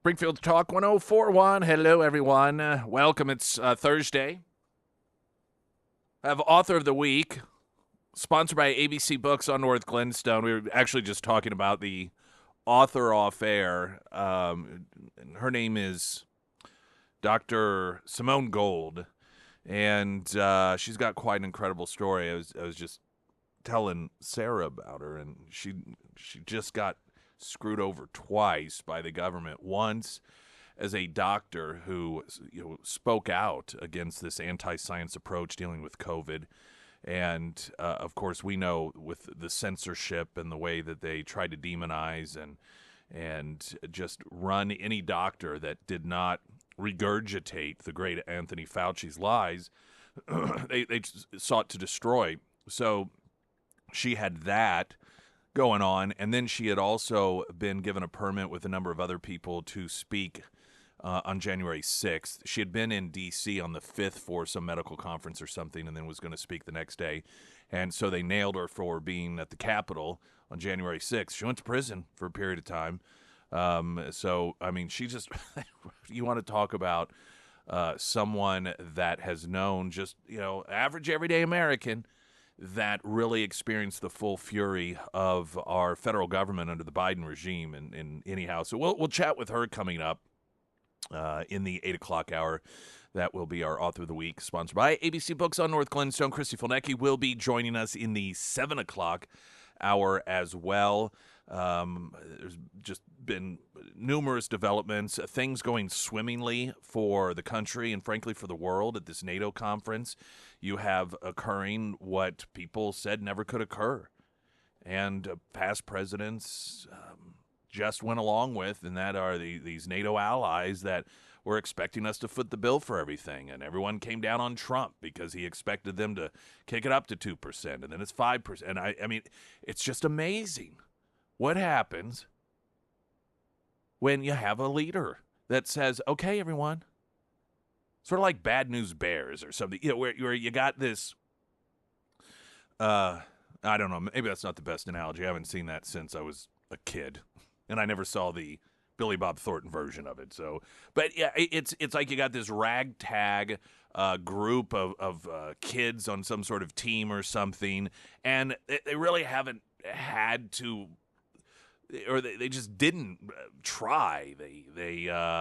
Springfield Talk 1041. Hello, everyone. Welcome. It's Thursday. I have Author of the Week, sponsored by ABC Books on North Glenstone. We were actually just talking about the author off air. Her name is Dr. Simone Gold, and she's got quite an incredible story. I was just telling Sarah about her, and she just got screwed over twice by the government. Once as a doctor who spoke out against this anti-science approach dealing with COVID. And, of course, we know with the censorship and the way that they tried to demonize and just run any doctor that did not regurgitate the great Anthony Fauci's lies, they sought to destroy. So she had that going on, and then she had also been given a permit with a number of other people to speak on January 6th. She had been in D.C. on the 5th for some medical conference or something, and then was going to speak the next day. And so they nailed her for being at the Capitol on January 6th. She went to prison for a period of time. So, I mean, she just, you want to talk about someone that has known just, average everyday American that really experienced the full fury of our federal government under the Biden regime. And anyhow, so we'll chat with her coming up in the 8 o'clock hour. That will be our Author of the Week, sponsored by ABC Books on North Glenstone. Christy Fulnecki will be joining us in the 7 o'clock hour as well. There's just been numerous developments, things going swimmingly for the country and, frankly, for the world at this NATO conference. You have occurring what people said never could occur, and past presidents just went along with, and that are these NATO allies that were expecting us to foot the bill for everything. And everyone came down on Trump because he expected them to kick it up to 2%, and then it's 5%. And I mean, it's just amazing what happens when you have a leader that says, okay, everyone, sort of like Bad News Bears or something, where you got this, I don't know, maybe that's not the best analogy. I haven't seen that since I was a kid, and I never saw the Billy Bob Thornton version of it. So, but yeah, it's like you got this ragtag group of kids on some sort of team or something, and they really haven't had to, or they just didn't try. They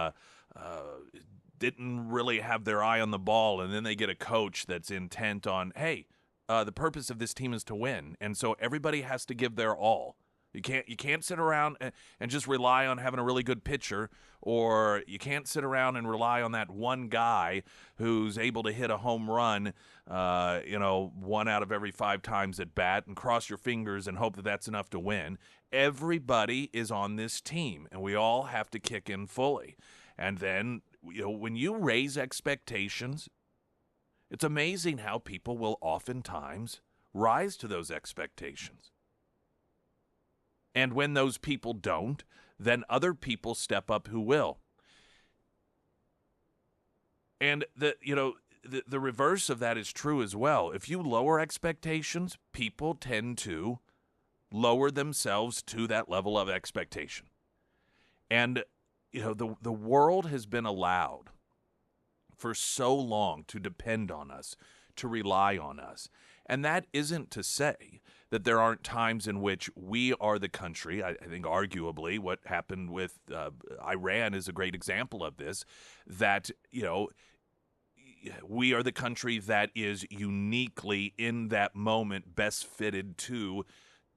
didn't really have their eye on the ball, and then they get a coach that's intent on, hey, the purpose of this team is to win, and so everybody has to give their all. You can't sit around and just rely on having a really good pitcher, or you can't sit around and rely on that one guy who's able to hit a home run, 1 out of every 5 times at bat, and cross your fingers and hope that that's enough to win. Everybody is on this team, and we all have to kick in fully. And then, when you raise expectations, it's amazing how people will oftentimes rise to those expectations. And when those people don't, then other people step up who will. And the reverse of that is true as well. If you lower expectations, people tend to lower themselves to that level of expectation. And the world has been allowed for so long to depend on us, to rely on us. And that isn't to say that there aren't times in which we are the country. I think arguably what happened with Iran is a great example of this, that, we are the country that is uniquely in that moment best fitted to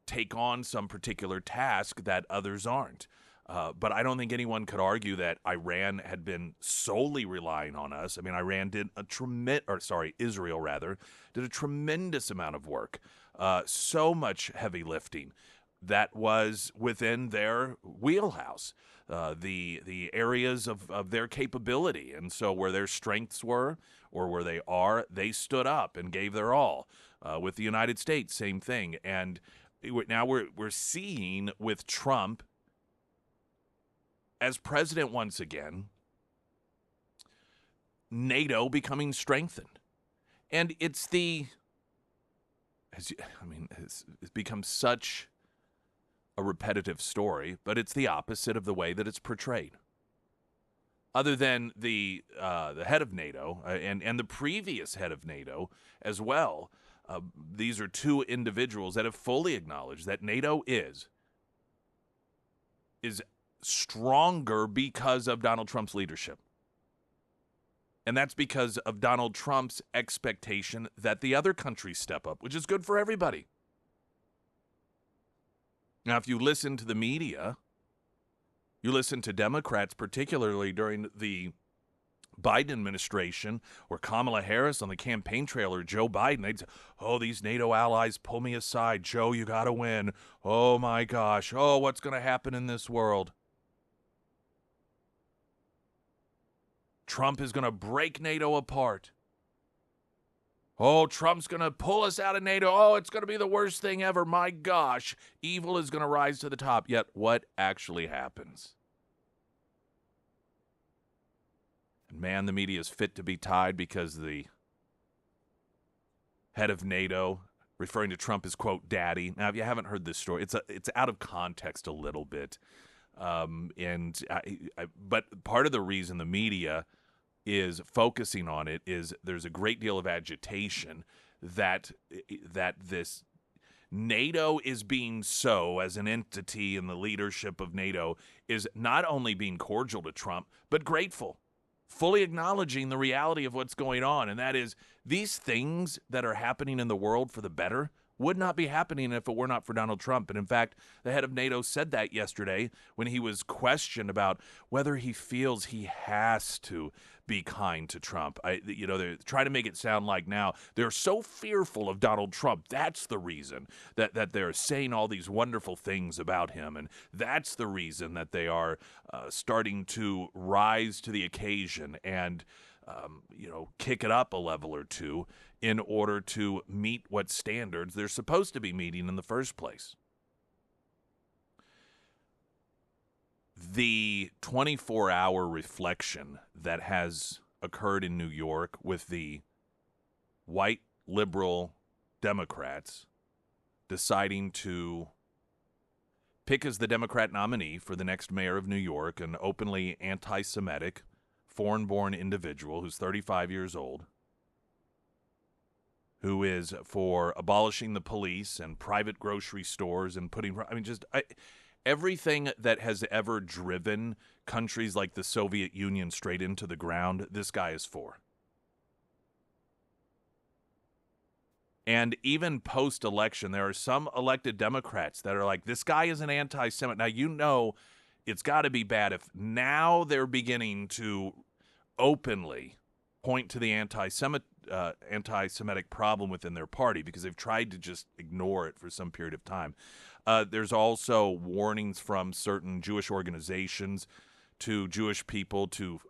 take on some particular task that others aren't. But I don't think anyone could argue that Iran had been solely relying on us. I mean, Israel rather, did a tremendous amount of work, so much heavy lifting that was within their wheelhouse, the areas of their capability. And so where their strengths were or where they are, they stood up and gave their all. With the United States, same thing. And now we're seeing with Trump as president once again, NATO becoming strengthened. And it's become such a repetitive story, but it's the opposite of the way that it's portrayed. other than the head of NATO and the previous head of NATO as well. These are two individuals that have fully acknowledged that NATO is stronger because of Donald Trump's leadership. And that's because of Donald Trump's expectation that the other countries step up, which is good for everybody. Now, if you listen to the media, you listen to Democrats, particularly during the Biden administration or Kamala Harris on the campaign trail or Joe Biden, they'd say, oh, these NATO allies pull me aside. Joe, you got to win. Oh, my gosh. Oh, what's going to happen in this world? Trump is going to break NATO apart. Oh, Trump's going to pull us out of NATO. Oh, it's going to be the worst thing ever. My gosh, evil is going to rise to the top. Yet what actually happens? And man, the media is fit to be tied because the head of NATO, referring to Trump as, quote, daddy. Now, if you haven't heard this story, it's out of context a little bit. But part of the reason the media is focusing on it is there's a great deal of agitation that this NATO is being so as an entity in the leadership of NATO is not only being cordial to Trump, but grateful, fully acknowledging the reality of what's going on. And that is these things that are happening in the world for the better would not be happening if it were not for Donald Trump. And in fact, the head of NATO said that yesterday when he was questioned about whether he feels he has to be kind to Trump. They're trying to make it sound like now they're so fearful of Donald Trump. That's the reason that they're saying all these wonderful things about him. And that's the reason that they are starting to rise to the occasion and kick it up a level or two in order to meet what standards they're supposed to be meeting in the first place. The 24-hour reflection that has occurred in New York with the white liberal Democrats deciding to pick as the Democrat nominee for the next mayor of New York an openly anti-Semitic, foreign-born individual who's 35 years old, who is for abolishing the police and private grocery stores and everything that has ever driven countries like the Soviet Union straight into the ground, this guy is for. And even post-election, there are some elected Democrats that are like, this guy is an anti-Semite. Now, it's got to be bad if now they're beginning to openly point to the anti-Semitic problem within their party because they've tried to just ignore it for some period of time. There's also warnings from certain Jewish organizations to Jewish people to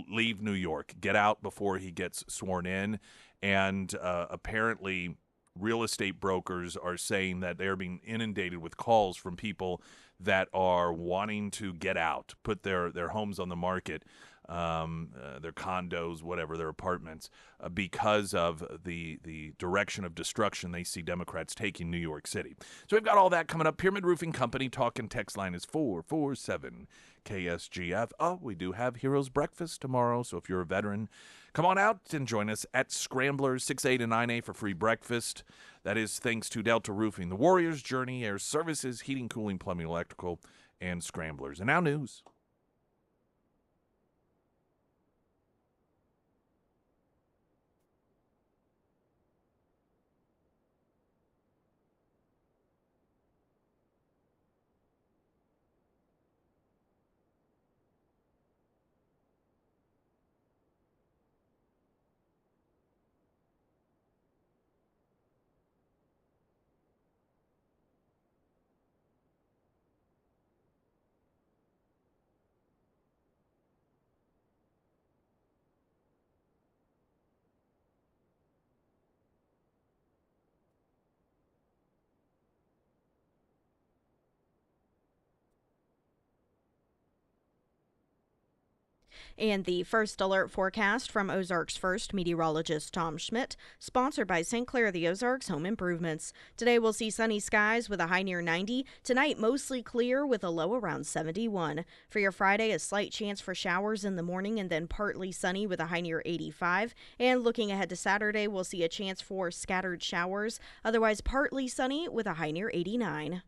leave New York, get out before he gets sworn in. And apparently real estate brokers are saying that they're being inundated with calls from people that are wanting to get out, put their homes on the market, their condos, whatever, their apartments, because of the direction of destruction they see Democrats taking New York City. So we've got all that coming up. Pyramid Roofing Company talking text line is 447 KSGF. Oh, we do have Heroes Breakfast tomorrow, so if you're a veteran, come on out and join us at Scramblers 6A to 9A for free breakfast. That is thanks to Delta Roofing, the Warriors Journey, Air Services, Heating, Cooling, Plumbing, Electrical, and Scramblers. And now news. And the first alert forecast from Ozarks First meteorologist Tom Schmidt, sponsored by St. Clair the Ozarks Home Improvements. Today we'll see sunny skies with a high near 90. Tonight mostly clear with a low around 71. For your Friday, a slight chance for showers in the morning and then partly sunny with a high near 85. And looking ahead to Saturday, we'll see a chance for scattered showers, otherwise partly sunny with a high near 89.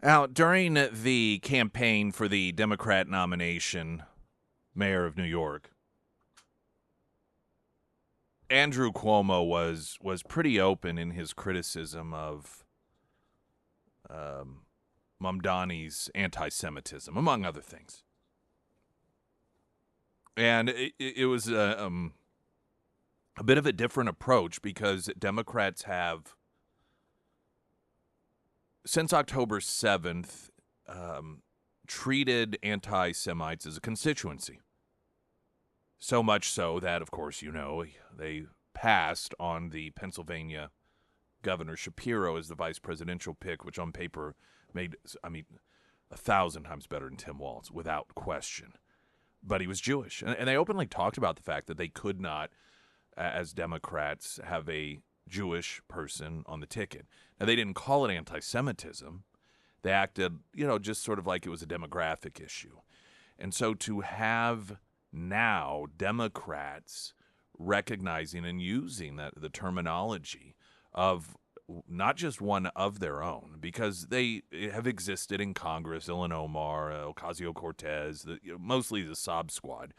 Now, during the campaign for the Democrat nomination, mayor of New York, Andrew Cuomo was pretty open in his criticism of Mamdani's anti-Semitism, among other things. And it was a bit of a different approach because Democrats have, since October 7th, treated anti-Semites as a constituency. So much so that, of course, they passed on the Pennsylvania Governor Shapiro as the vice presidential pick, which on paper made, 1,000 times better than Tim Walz, without question. But he was Jewish. And they openly talked about the fact that they could not, as Democrats, have a Jewish person on the ticket. Now, they didn't call it anti-Semitism. They acted, just sort of like it was a demographic issue. And so to have now Democrats recognizing and using the terminology of not just one of their own, because they have existed in Congress, Ilhan Omar, Ocasio-Cortez, mostly the Sob Squad,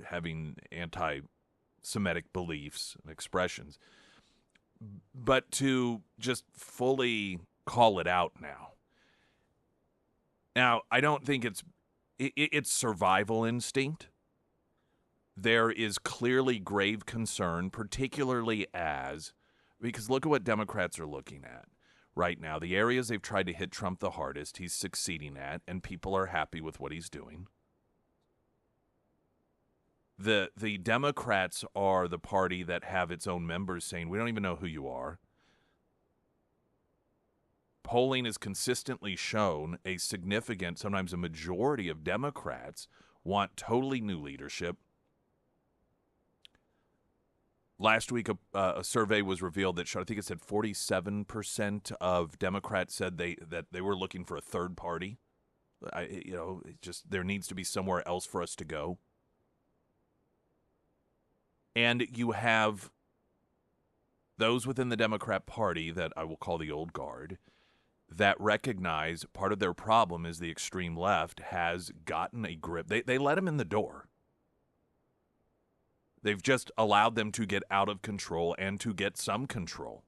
having anti-Semitic beliefs and expressions. But to just fully call it out now. Now, I don't think it's survival instinct there is clearly grave concern, particularly because look at what Democrats are looking at right now. The areas they've tried to hit Trump the hardest, he's succeeding at, and people are happy with what he's doing. The Democrats are the party that have its own members saying, we don't even know who you are. Polling has consistently shown a significant, sometimes a majority of Democrats want totally new leadership. Last week, a survey was revealed that showed, I think it said 47% of Democrats said that they were looking for a third party. There needs to be somewhere else for us to go. And you have those within the Democrat Party that I will call the old guard that recognize part of their problem is the extreme left has gotten a grip. They let them in the door. They've just allowed them to get out of control and to get some control.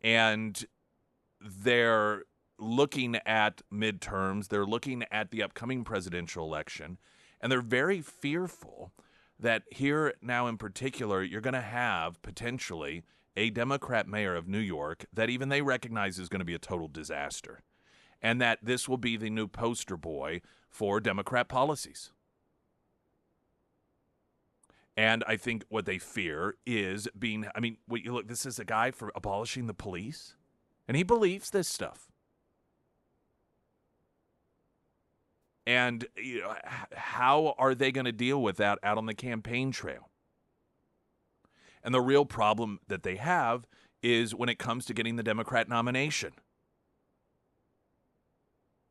And they're looking at midterms. They're looking at the upcoming presidential election. And they're very fearful that here now in particular, you're going to have potentially a Democrat mayor of New York that even they recognize is going to be a total disaster. And that this will be the new poster boy for Democrat policies. And I think what they fear is this is a guy for abolishing the police, and he believes this stuff. And how are they going to deal with that out on the campaign trail? And the real problem that they have is when it comes to getting the Democrat nomination.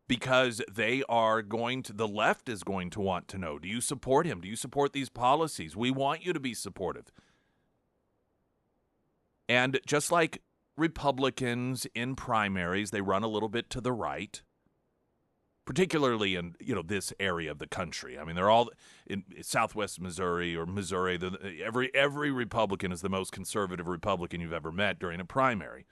Because the left is going to want to know, do you support him? Do you support these policies? We want you to be supportive. And just like Republicans in primaries, they run a little bit to the right, particularly in this area of the country. I mean, they're all in Southwest Missouri or Missouri. Every Republican is the most conservative Republican you've ever met during a primary.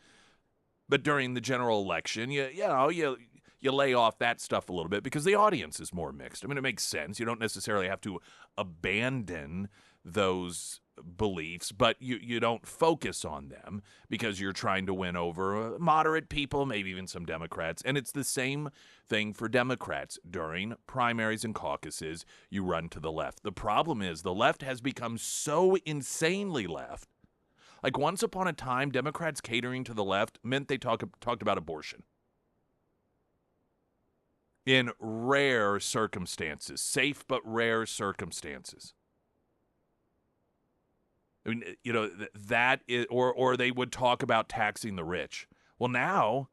But during the general election, you lay off that stuff a little bit because the audience is more mixed. I mean, it makes sense. You don't necessarily have to abandon those beliefs, but you don't focus on them because you're trying to win over moderate people, maybe even some Democrats. And it's the same thing for Democrats. During primaries and caucuses, you run to the left. The problem is the left has become so insanely left. Like once upon a time, Democrats catering to the left meant they talked about abortion. In rare circumstances, safe but rare circumstances. I mean, that is, or they would talk about taxing the rich. Well, now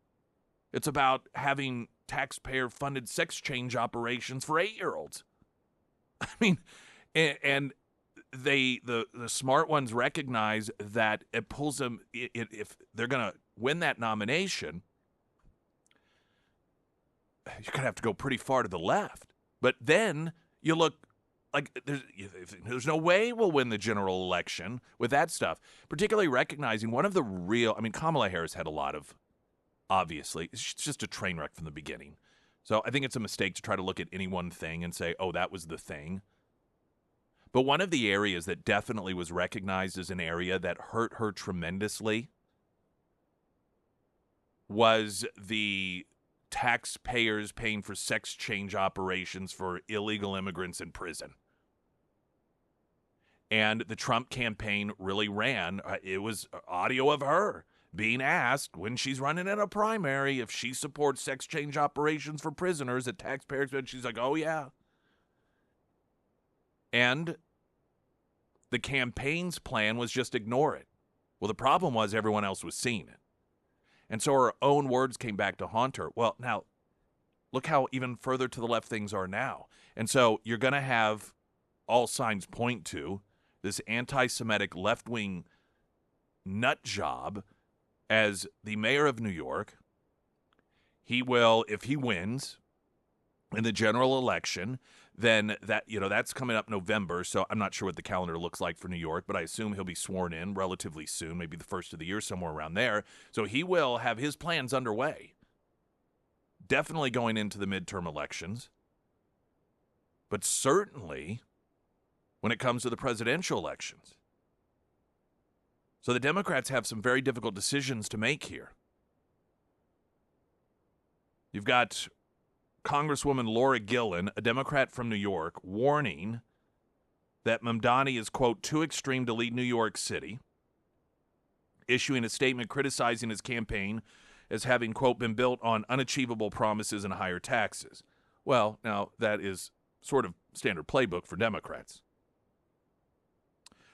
it's about having taxpayer-funded sex change operations for 8-year-olds. I mean, and the smart ones recognize that it pulls them, if they're going to win that nomination, you're going to have to go pretty far to the left. But then you look like there's no way we'll win the general election with that stuff, particularly recognizing one of the Kamala Harris had a lot of, obviously, it's just a train wreck from the beginning. So I think it's a mistake to try to look at any one thing and say, oh, that was the thing. But one of the areas that definitely was recognized as an area that hurt her tremendously was the taxpayers paying for sex change operations for illegal immigrants in prison. And the Trump campaign really ran, it was audio of her being asked when she's running in a primary if she supports sex change operations for prisoners at taxpayers, and she's like, oh yeah. And the campaign's plan was just ignore it. Well, the problem was everyone else was seeing it. And so her own words came back to haunt her. Well, now, look how even further to the left things are now. And so you're going to have, all signs point to, this anti-Semitic left-wing nut job as the mayor of New York. He will, if he wins in the general election, then that's coming up November, so I'm not sure what the calendar looks like for New York, but I assume he'll be sworn in relatively soon, maybe the first of the year, somewhere around there. So he will have his plans underway, definitely going into the midterm elections. but certainly when it comes to the presidential elections. So the Democrats have some very difficult decisions to make here. You've got Congresswoman Laura Gillen, a Democrat from New York, warning that Mamdani is, quote, too extreme to lead New York City, issuing a statement criticizing his campaign as having, quote, been built on unachievable promises and higher taxes. Well, now, that is sort of standard playbook for Democrats.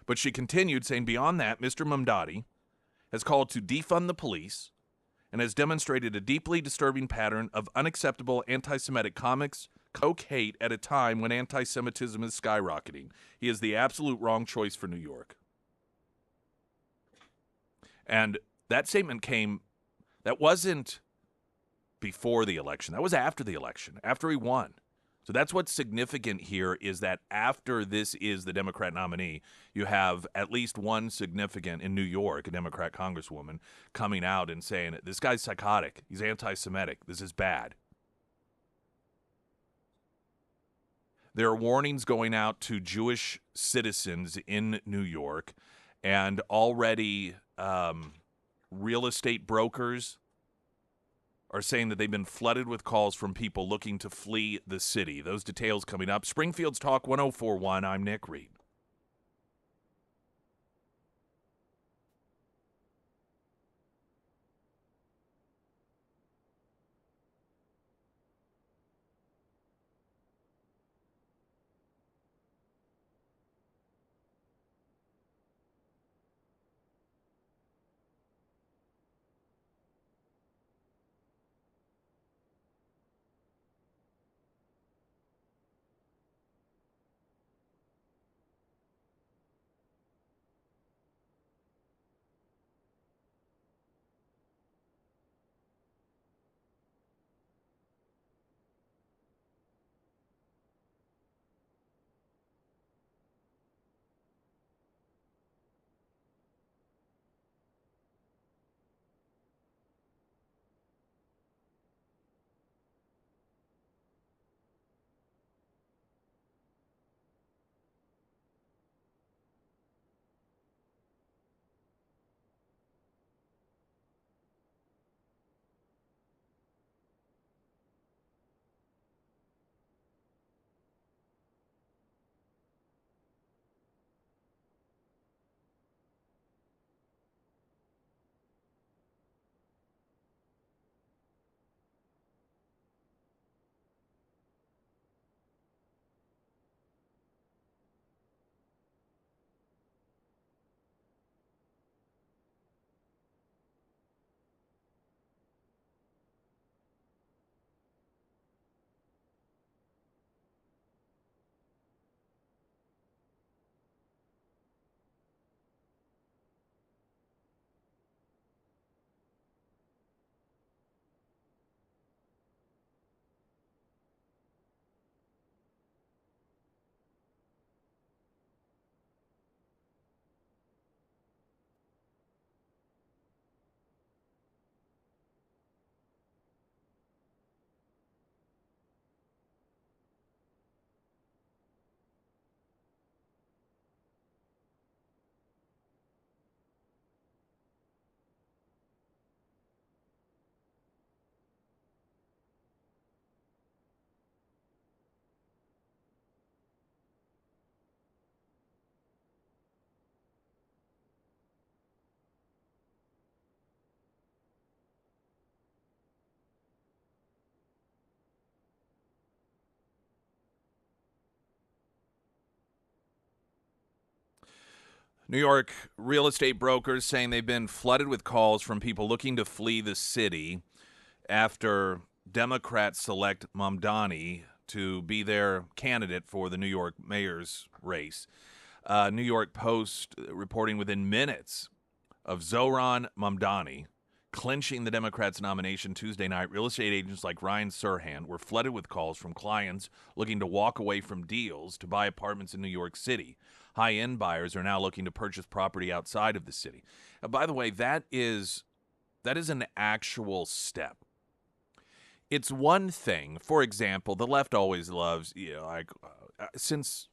But she continued, saying, beyond that, Mr. Mamdani has called to defund the police and has demonstrated a deeply disturbing pattern of unacceptable anti-Semitic comments, hate at a time when anti-Semitism is skyrocketing. He is the absolute wrong choice for New York. And that statement that wasn't before the election. That was after the election, after he won. So that's what's significant here, is that after this is the Democrat nominee, you have at least one significant in New York, a Democrat congresswoman, coming out and saying, this guy's psychotic. He's anti-Semitic. This is bad. There are warnings going out to Jewish citizens in New York, and already real estate brokers are saying that they've been flooded with calls from people looking to flee the city. Those details coming up. Springfield's Talk 1041. I'm Nick Reed. New York real estate brokers saying they've been flooded with calls from people looking to flee the city after Democrats select Mamdani to be their candidate for the New York mayor's race. New York Post reporting within minutes of Zohran Mamdani clinching the Democrats' nomination Tuesday night, real estate agents like Ryan Serhant were flooded with calls from clients looking to walk away from deals to buy apartments in New York City. High-end buyers are now looking to purchase property outside of the city. By the way, that is an actual step. It's one thing, for example, the left always loves, since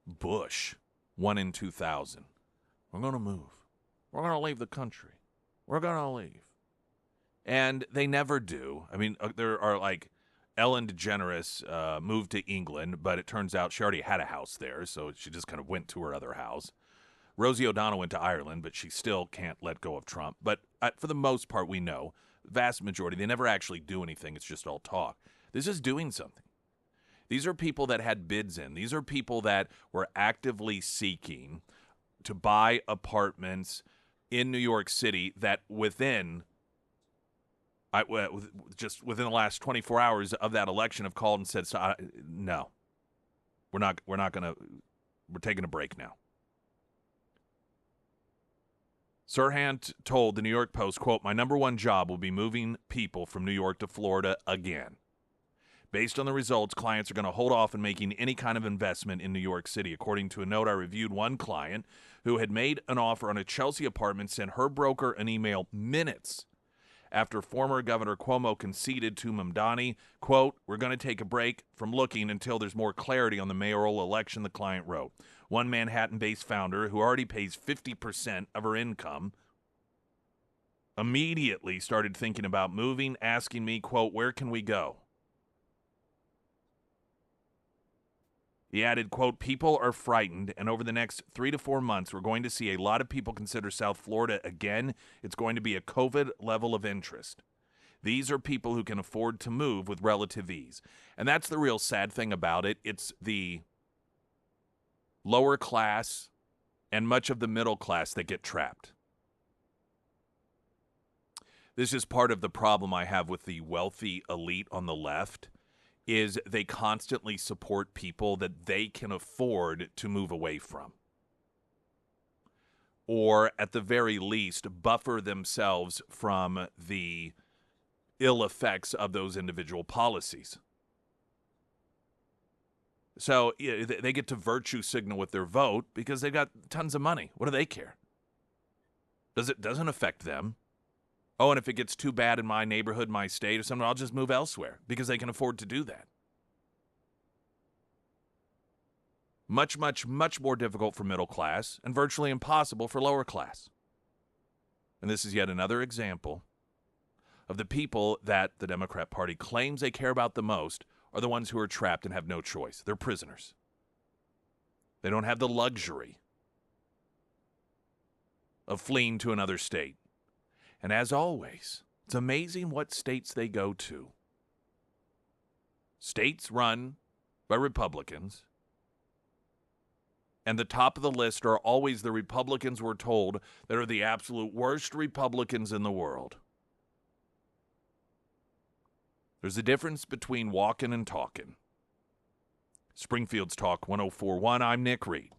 Bush won in 2000, we're going to move. We're going to leave the country. We're going to leave. And they never do. I mean, there are like Ellen DeGeneres moved to England, but it turns out she already had a house there, so she just kind of went to her other house. Rosie O'Donnell went to Ireland, but she still can't let go of Trump. But for the most part, we know, vast majority, they never actually do anything. It's just all talk. This is doing something. These are people that had bids in. These are people that were actively seeking to buy apartments in New York City that just within the last 24 hours of that election have called and said, no, we're taking a break now. Sirhan told the New York Post, quote, "My number one job will be moving people from New York to Florida again. Based on the results, clients are going to hold off on making any kind of investment in New York City." According to a note, I reviewed one client who had made an offer on a Chelsea apartment, sent her broker an email minutes after former Governor Cuomo conceded to Mamdani, quote, "We're going to take a break from looking until there's more clarity on the mayoral election," the client wrote. One Manhattan-based founder who already pays 50% of her income immediately started thinking about moving, asking me, quote, "Where can we go?" He added, quote, "People are frightened, and over the next 3 to 4 months, we're going to see a lot of people consider South Florida again. It's going to be a COVID level of interest. These are people who can afford to move with relative ease." And that's the real sad thing about it. It's the lower class and much of the middle class that get trapped. This is part of the problem I have with the wealthy elite on the left, is they constantly support people that they can afford to move away from. Or at the very least, buffer themselves from the ill effects of those individual policies. So they get to virtue signal with their vote because they've got tons of money. What do they care? Doesn't affect them. Oh, and if it gets too bad in my neighborhood, my state, or something, I'll just move elsewhere because they can afford to do that. Much, much, much more difficult for middle class and virtually impossible for lower class. And this is yet another example of the people that the Democrat Party claims they care about the most are the ones who are trapped and have no choice. They're prisoners. They don't have the luxury of fleeing to another state. And as always, it's amazing what states they go to. States run by Republicans, and the top of the list are always the Republicans we're told that are the absolute worst Republicans in the world. There's a difference between walking and talking. Springfield's Talk 104.1, I'm Nick Reed.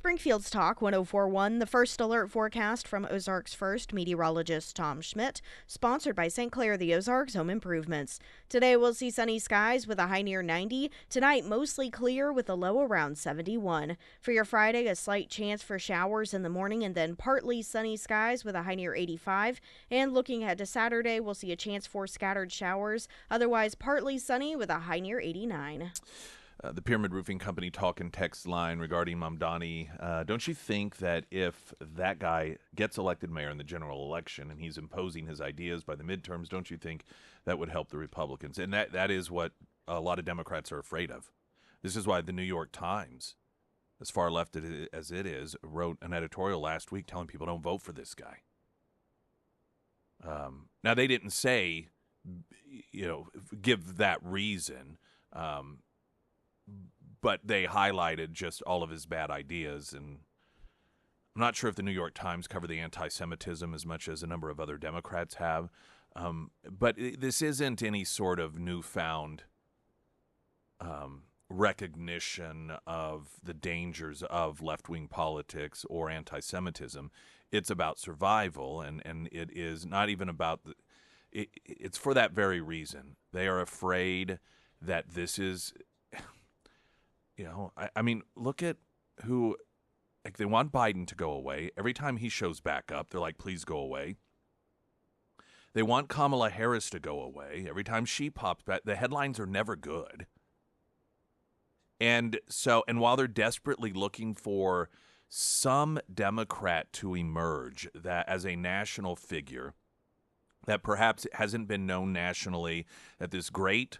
Springfield's Talk 1041, the first alert forecast from Ozarks First meteorologist Tom Schmidt, sponsored by St. Clair the Ozarks Home Improvements. Today we'll see sunny skies with a high near 90. Tonight mostly clear with a low around 71. For your Friday, a slight chance for showers in the morning and then partly sunny skies with a high near 85. And looking ahead to Saturday, we'll see a chance for scattered showers, otherwise partly sunny with a high near 89. The Pyramid Roofing Company talk and text line regarding Mamdani. Don't you think that if that guy gets elected mayor in the general election and he's imposing his ideas by the midterms, don't you think that would help the Republicans? And that is what a lot of Democrats are afraid of. This is why the New York Times, as far left as it is, wrote an editorial last week telling people don't vote for this guy. Now, they didn't say, give that reason. But they highlighted just all of his bad ideas, and I'm not sure if the New York Times covered the anti-Semitism as much as a number of other Democrats have. But this isn't any sort of newfound recognition of the dangers of left-wing politics or anti-Semitism. It's about survival, and it is not even about it's for that very reason. They are afraid that this is... I mean, look at who, they want Biden to go away. Every time he shows back up, they're like, please go away. They want Kamala Harris to go away. Every time she pops back, the headlines are never good. And while they're desperately looking for some Democrat to emerge that as a national figure that perhaps hasn't been known nationally, that this great,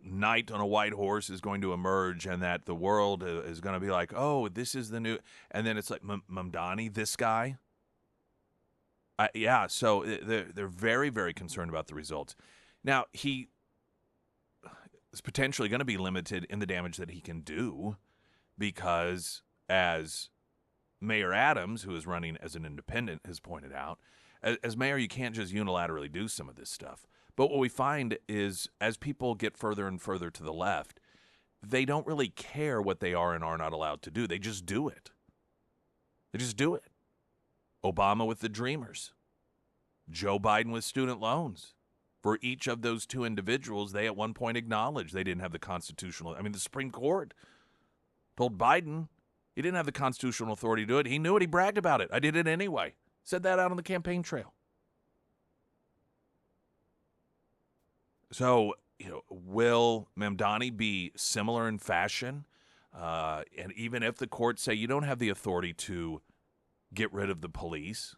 knight on a white horse is going to emerge, and that the world is going to be like, oh, this is the new, and then it's like Mamdani, this guy. So they're very, very concerned about the results. Now, he is potentially going to be limited in the damage that he can do because, as Mayor Adams, who is running as an independent, has pointed out, as mayor, you can't just unilaterally do some of this stuff. But what we find is, as people get further and further to the left, they don't really care what they are and are not allowed to do. They just do it. They just do it. Obama with the Dreamers. Joe Biden with student loans. For each of those two individuals, they at one point acknowledged they didn't have the constitutional... the Supreme Court told Biden he didn't have the constitutional authority to do it. He knew it. He bragged about it. I did it anyway. Said that out on the campaign trail. So, will Mamdani be similar in fashion? And even if the courts say you don't have the authority to get rid of the police,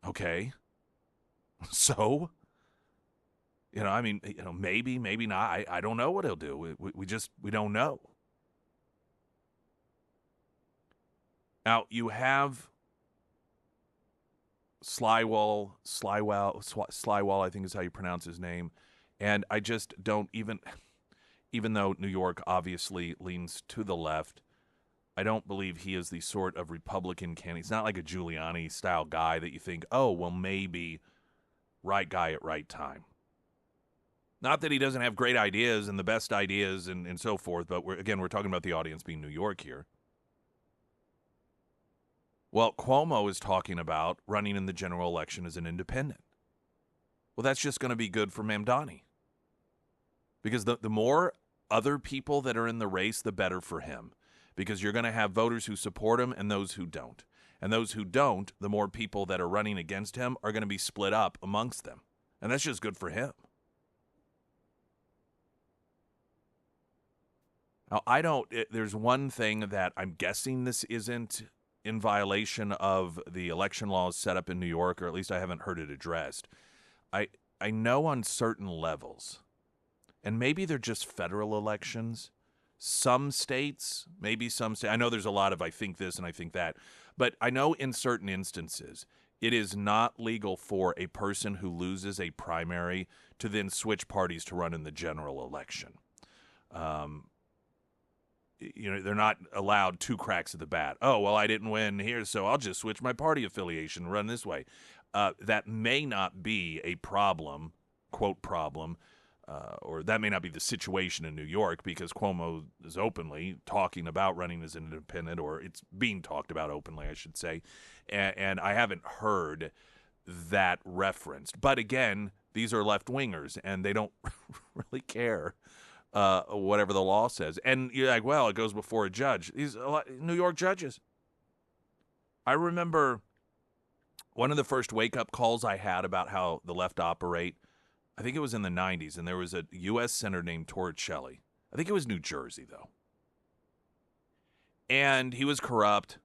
okay. So, maybe, maybe not. I don't know what he'll do. We don't know. Now, you have Slywall, I think is how you pronounce his name. And I just don't even though New York obviously leans to the left, I don't believe he is the sort of Republican candidate. He's not like a Giuliani-style guy that you think, oh, well, maybe right guy at right time. Not that he doesn't have great ideas and the best ideas and so forth, but we're talking about the audience being New York here. Well, Cuomo is talking about running in the general election as an independent. Well, that's just going to be good for Mamdani. Because the more other people that are in the race, the better for him. Because you're going to have voters who support him and those who don't. And those who don't, the more people that are running against him are going to be split up amongst them. And that's just good for him. Now, there's one thing that I'm guessing this isn't in violation of the election laws set up in New York, or at least I haven't heard it addressed. I know on certain levels, and maybe they're just federal elections, some states, I know there's a lot of I think this and I think that, but I know in certain instances, it is not legal for a person who loses a primary to then switch parties to run in the general election. They're not allowed two cracks at the bat. Oh, well, I didn't win here, so I'll just switch my party affiliation and run this way. That may not be a problem, quote problem, or that may not be the situation in New York, because Cuomo is openly talking about running as an independent, or it's being talked about openly, I should say. And I haven't heard that referenced. But again, these are left-wingers, and they don't really care whatever the law says. And you're like, well, it goes before a judge. These New York judges. I remember one of the first wake-up calls I had about how the left operate. I think it was in the 90s, and there was a U.S. senator named Torricelli. I think it was New Jersey, though. And he was corrupt,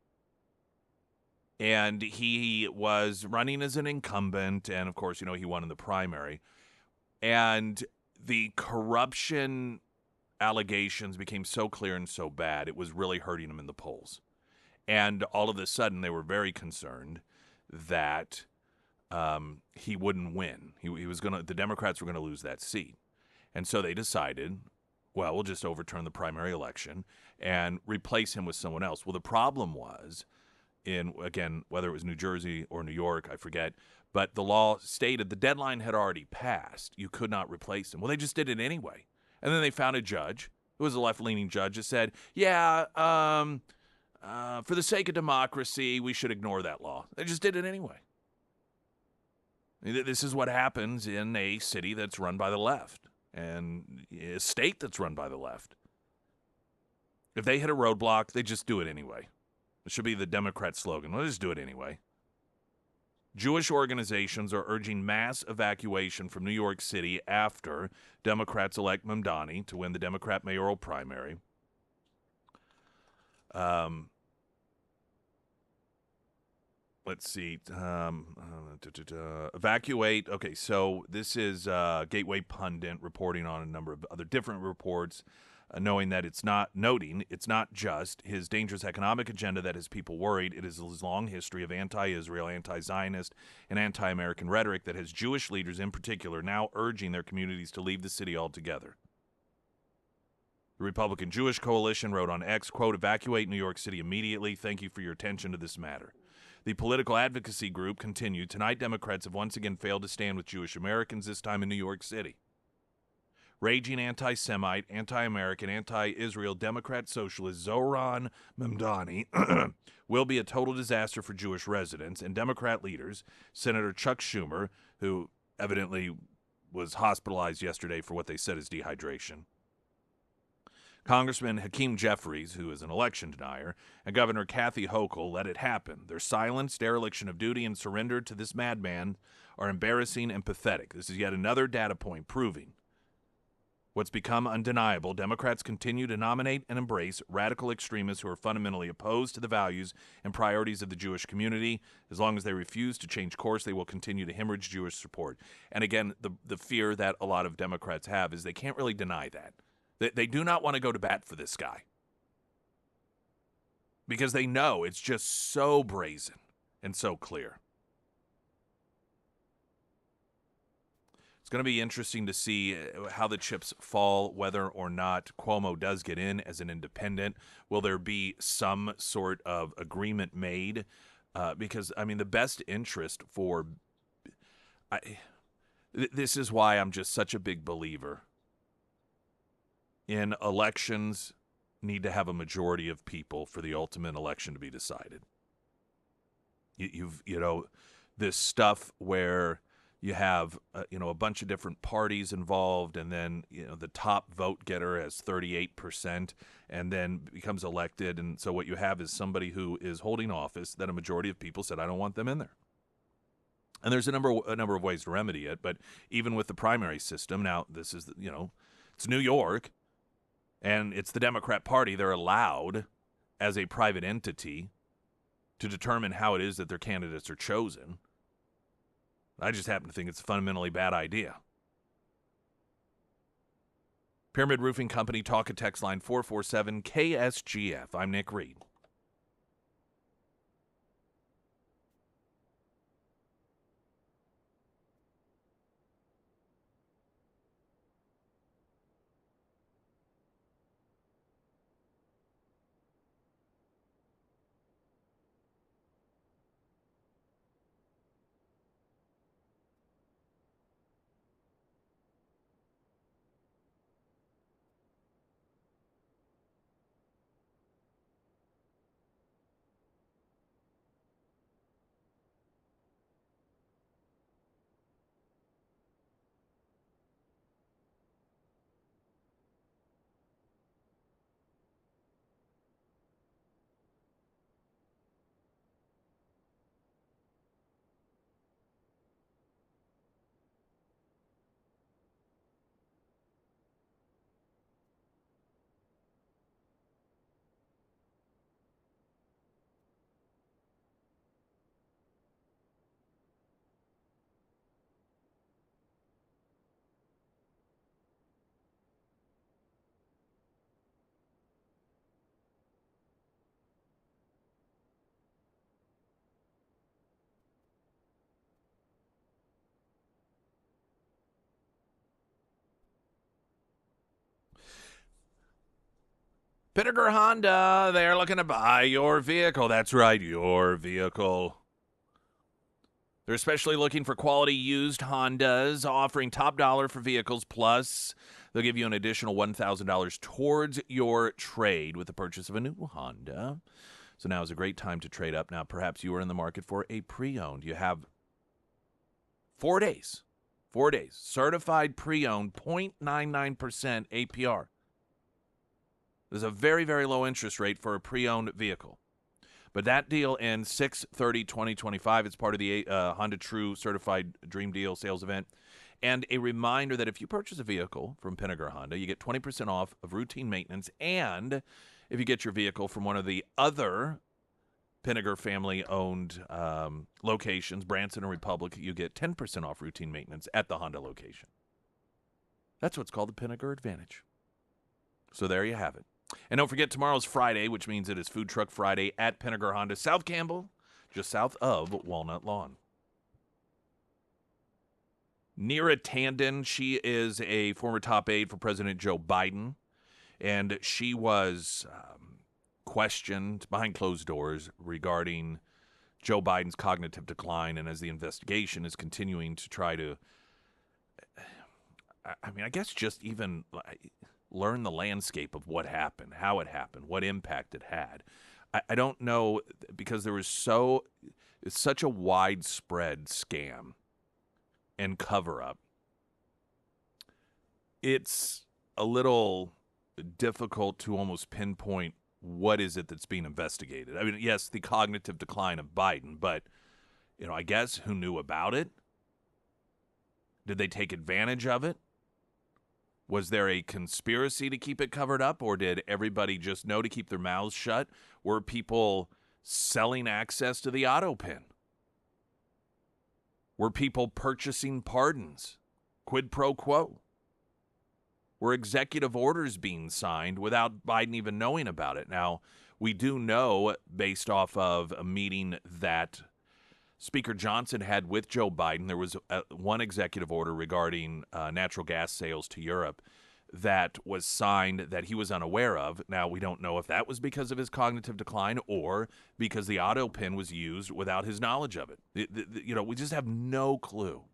and he was running as an incumbent, and, of course, he won in the primary. And the corruption allegations became so clear and so bad, it was really hurting him in the polls. And all of a sudden, they were very concerned that he wouldn't win. He was gonna. The Democrats were gonna lose that seat, and so they decided, well, we'll just overturn the primary election and replace him with someone else. Well, the problem was, again, whether it was New Jersey or New York, I forget, but the law stated the deadline had already passed. You could not replace him. Well, they just did it anyway, and then they found a judge who was a left-leaning judge that said, yeah, for the sake of democracy, we should ignore that law. They just did it anyway. This is what happens in a city that's run by the left and a state that's run by the left. If they hit a roadblock, they just do it anyway. It should be the Democrat slogan. Let's just do it anyway. Jewish organizations are urging mass evacuation from New York City after Democrats elect Mamdani to win the Democrat mayoral primary. Let's see. Evacuate. Okay, so this is Gateway Pundit reporting on a number of other different reports, noting that it's not just his dangerous economic agenda that has people worried. It is his long history of anti-Israel, anti-Zionist, and anti-American rhetoric that has Jewish leaders in particular now urging their communities to leave the city altogether. The Republican Jewish Coalition wrote on X, quote, "Evacuate New York City immediately. Thank you for your attention to this matter." The political advocacy group continued, "Tonight, Democrats have once again failed to stand with Jewish Americans, this time in New York City. Raging anti-Semite, anti-American, anti-Israel Democrat socialist Zohran Mamdani will be a total disaster for Jewish residents and Democrat leaders. Senator Chuck Schumer, who evidently was hospitalized yesterday for what they said is dehydration, Congressman Hakeem Jeffries, who is an election denier, and Governor Kathy Hochul let it happen. Their silence, dereliction of duty, and surrender to this madman are embarrassing and pathetic. This is yet another data point proving what's become undeniable. Democrats continue to nominate and embrace radical extremists who are fundamentally opposed to the values and priorities of the Jewish community. As long as they refuse to change course, they will continue to hemorrhage Jewish support." And again, the fear that a lot of Democrats have is they can't really deny that. They do not want to go to bat for this guy because they know it's just so brazen and so clear. It's going to be interesting to see how the chips fall, whether or not Cuomo does get in as an independent. Will there be some sort of agreement made? Because, I mean, the best interest for this is why I'm just such a big believer in elections need to have a majority of people for the ultimate election to be decided. You've this stuff where you have a bunch of different parties involved, and then the top vote getter has 38% and then becomes elected, and so what you have is somebody who is holding office that a majority of people said, I don't want them in there. And there's a number of ways to remedy it, but even with the primary system, now this is it's New York. And it's the Democrat Party. They're allowed, as a private entity, to determine how it is that their candidates are chosen. I just happen to think it's a fundamentally bad idea. Pyramid Roofing Company, talk at text line 447 KSGF. I'm Nick Reed. Pinnaker Honda, they're looking to buy your vehicle. That's right, your vehicle. They're especially looking for quality used Hondas, offering top dollar for vehicles. Plus, they'll give you an additional $1,000 towards your trade with the purchase of a new Honda. So now is a great time to trade up. Now, perhaps you are in the market for a pre-owned. You have 4 days. 4 days. Certified pre-owned, 0.99% APR. There's a very, very low interest rate for a pre-owned vehicle. But that deal ends 6/30/2025. It's part of the Honda True Certified Dream Deal sales event. And a reminder that if you purchase a vehicle from Pinnaker Honda, you get 20% off of routine maintenance. And if you get your vehicle from one of the other Pinnaker family-owned locations, Branson and Republic, you get 10% off routine maintenance at the Honda location. That's what's called the Pinnaker Advantage. So there you have it. And don't forget, tomorrow's Friday, which means it is Food Truck Friday at Pinnaker Honda, South Campbell, just south of Walnut Lawn. Neera Tanden, she is a former top aide for President Joe Biden, and she was questioned behind closed doors regarding Joe Biden's cognitive decline, and as the investigation is continuing to try to, I guess just even learn the landscape of what happened, how it happened, what impact it had. I don't know, because there was such a widespread scam and cover-up. It's a little difficult to almost pinpoint what is it that's being investigated. I mean, yes, the cognitive decline of Biden, but, I guess who knew about it? Did they take advantage of it? Was there a conspiracy to keep it covered up, or did everybody just know to keep their mouths shut? Were people selling access to the auto pin? Were people purchasing pardons? Quid pro quo? Were executive orders being signed without Biden even knowing about it? Now, we do know, based off of a meeting that Speaker Johnson had with Joe Biden, there was one executive order regarding natural gas sales to Europe that was signed that he was unaware of. Now, we don't know if that was because of his cognitive decline or because the auto pin was used without his knowledge of it. We just have no clue.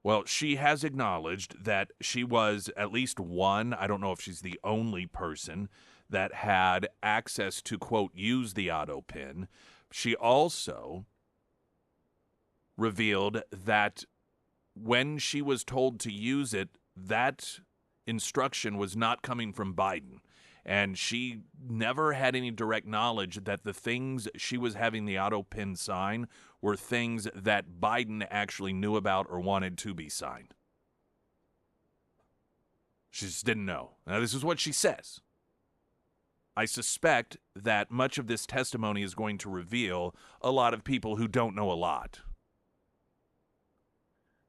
Well, she has acknowledged that she was at least one, I don't know if she's the only person, that had access to, quote, use the auto pin. She also revealed that when she was told to use it, that instruction was not coming from Biden. And she never had any direct knowledge that the things she was having the auto pin sign were things that Biden actually knew about or wanted to be signed. She just didn't know. Now, this is what she says. I suspect that much of this testimony is going to reveal a lot of people who don't know a lot.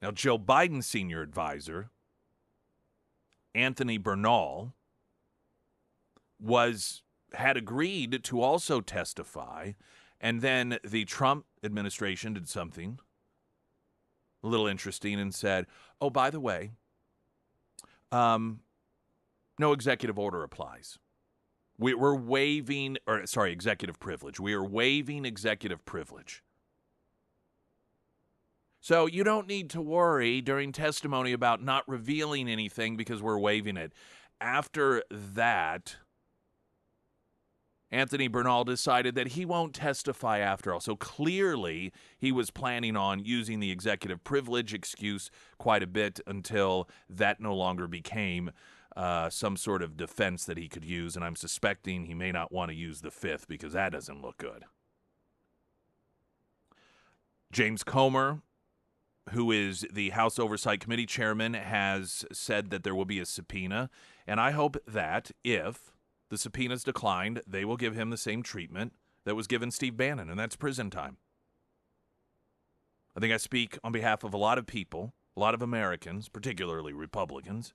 Now, Joe Biden's senior advisor, Anthony Bernal, had agreed to also testify, and then the Trump administration did something a little interesting and said, oh, by the way, no executive order applies. We're waiving, executive privilege. We are waiving executive privilege. So you don't need to worry during testimony about not revealing anything because we're waiving it. After that, Anthony Bernal decided that he won't testify after all. So clearly he was planning on using the executive privilege excuse quite a bit until that no longer became some sort of defense that he could use, and I'm suspecting he may not want to use the fifth because that doesn't look good. James Comer, who is the House Oversight Committee chairman, has said that there will be a subpoena, and I hope that if the subpoena is declined, they will give him the same treatment that was given Steve Bannon, and that's prison time. I think I speak on behalf of a lot of people, a lot of Americans, particularly Republicans,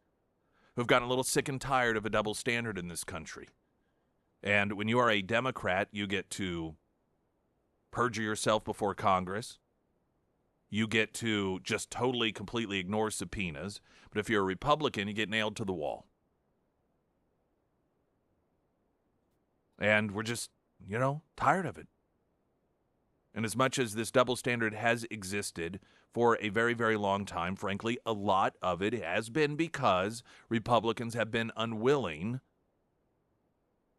who've gotten a little sick and tired of a double standard in this country. And when you are a Democrat, you get to perjure yourself before Congress. you get to just totally, completely ignore subpoenas. But if you're a Republican, you get nailed to the wall. And we're just, tired of it. And as much as this double standard has existed for a very, very long time, frankly, a lot of it has been because Republicans have been unwilling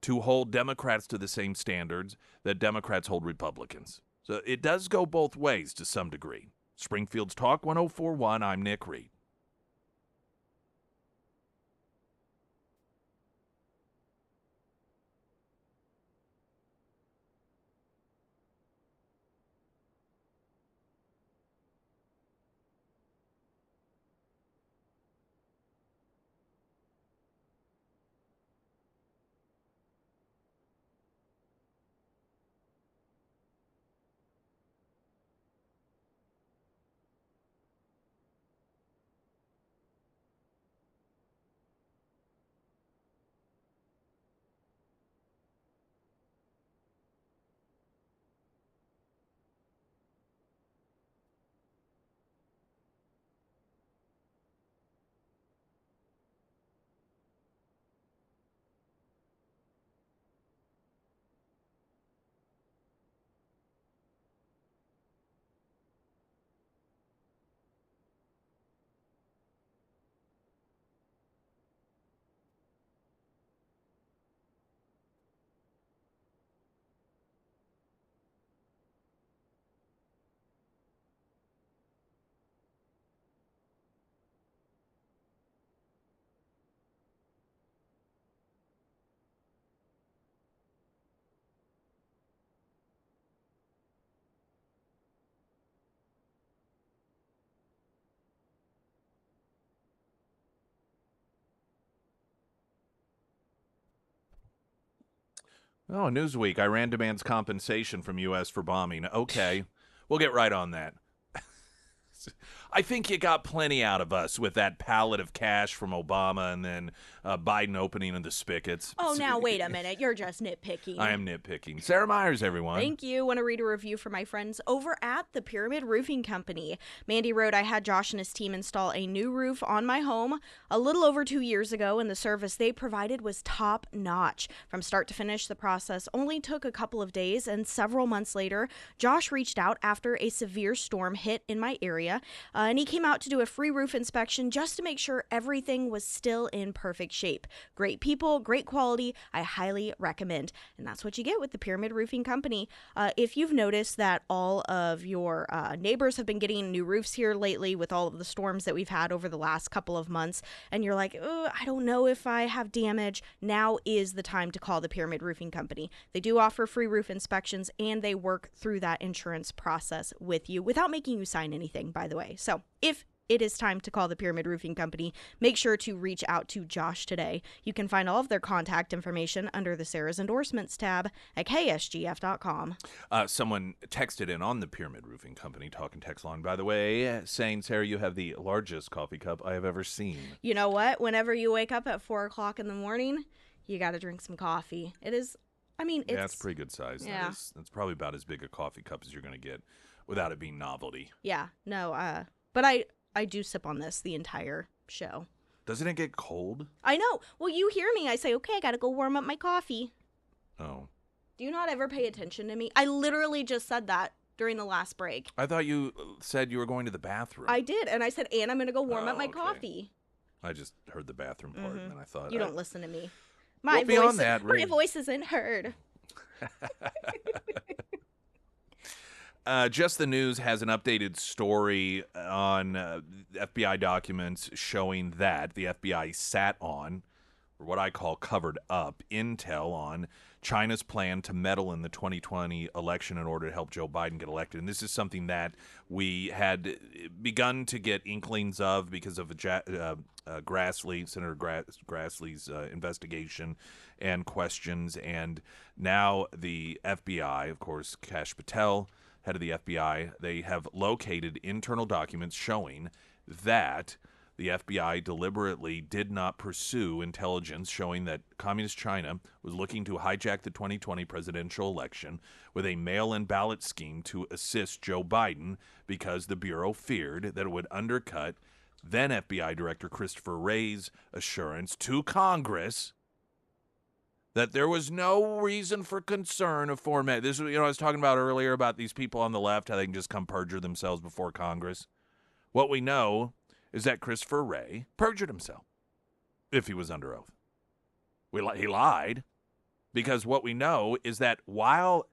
to hold Democrats to the same standards that Democrats hold Republicans. So it does go both ways to some degree. Springfield's Talk 1041, I'm Nick Reed. Oh, Newsweek, Iran demands compensation from U.S. for bombing. Okay, we'll get right on that. I think you got plenty out of us with that pallet of cash from Obama and then Biden opening of the spigots. Oh, now wait a minute. You're just nitpicking. I am nitpicking. Sarah Myers, everyone. Thank you. Want to read a review from my friends over at the Pyramid Roofing Company. Mandy wrote, I had Josh and his team install a new roof on my home a little over 2 years ago, and the service they provided was top notch. From start to finish, the process only took a couple of days, and several months later, Josh reached out after a severe storm hit in my area, and he came out to do a free roof inspection just to make sure everything was still in perfect shape. Great people, great quality. I highly recommend. And that's what you get with the Pyramid Roofing Company. If you've noticed that all of your neighbors have been getting new roofs here lately with all of the storms that we've had over the last couple of months, and you're like, I don't know if I have damage, now is the time to call the Pyramid Roofing Company. They do offer free roof inspections, and they work through that insurance process with you without making you sign anything, by the way. So if it is time to call the Pyramid Roofing Company, make sure to reach out to Josh today. You can find all of their contact information under the Sarah's Endorsements tab at ksgf.com. Someone texted in on the Pyramid Roofing Company talking text line, by the way, saying, Sarah, you have the largest coffee cup I have ever seen. You know what? Whenever you wake up at 4 o'clock in the morning, you got to drink some coffee. It is, it's pretty good size. Yeah. That's probably about as big a coffee cup as you're going to get without it being novelty. Yeah, no, but I do sip on this the entire show. Doesn't it get cold? I know. Well, you hear me. I say, okay, I got to go warm up my coffee. Oh. Do you not ever pay attention to me? I literally just said that during the last break. I thought you said you were going to the bathroom. I did, and I said, and I'm going to go warm up my coffee. I just heard the bathroom part, and I thought... You don't listen to me. My voice isn't heard. Just the News has an updated story on FBI documents showing that the FBI sat on, or what I call covered up, intel on China's plan to meddle in the 2020 election in order to help Joe Biden get elected. And this is something that we had begun to get inklings of because of Senator Grassley's investigation and questions. And now the FBI, of course, Kash Patel, head of the FBI, they have located internal documents showing that the FBI deliberately did not pursue intelligence showing that Communist China was looking to hijack the 2020 presidential election with a mail-in ballot scheme to assist Joe Biden because the Bureau feared that it would undercut then FBI Director Christopher Wray's assurance to Congress that there was no reason for concern of format. This, I was talking about earlier about these people on the left, how they can just come perjure themselves before Congress. What we know is that Christopher Wray perjured himself if he was under oath. He lied because what we know is that while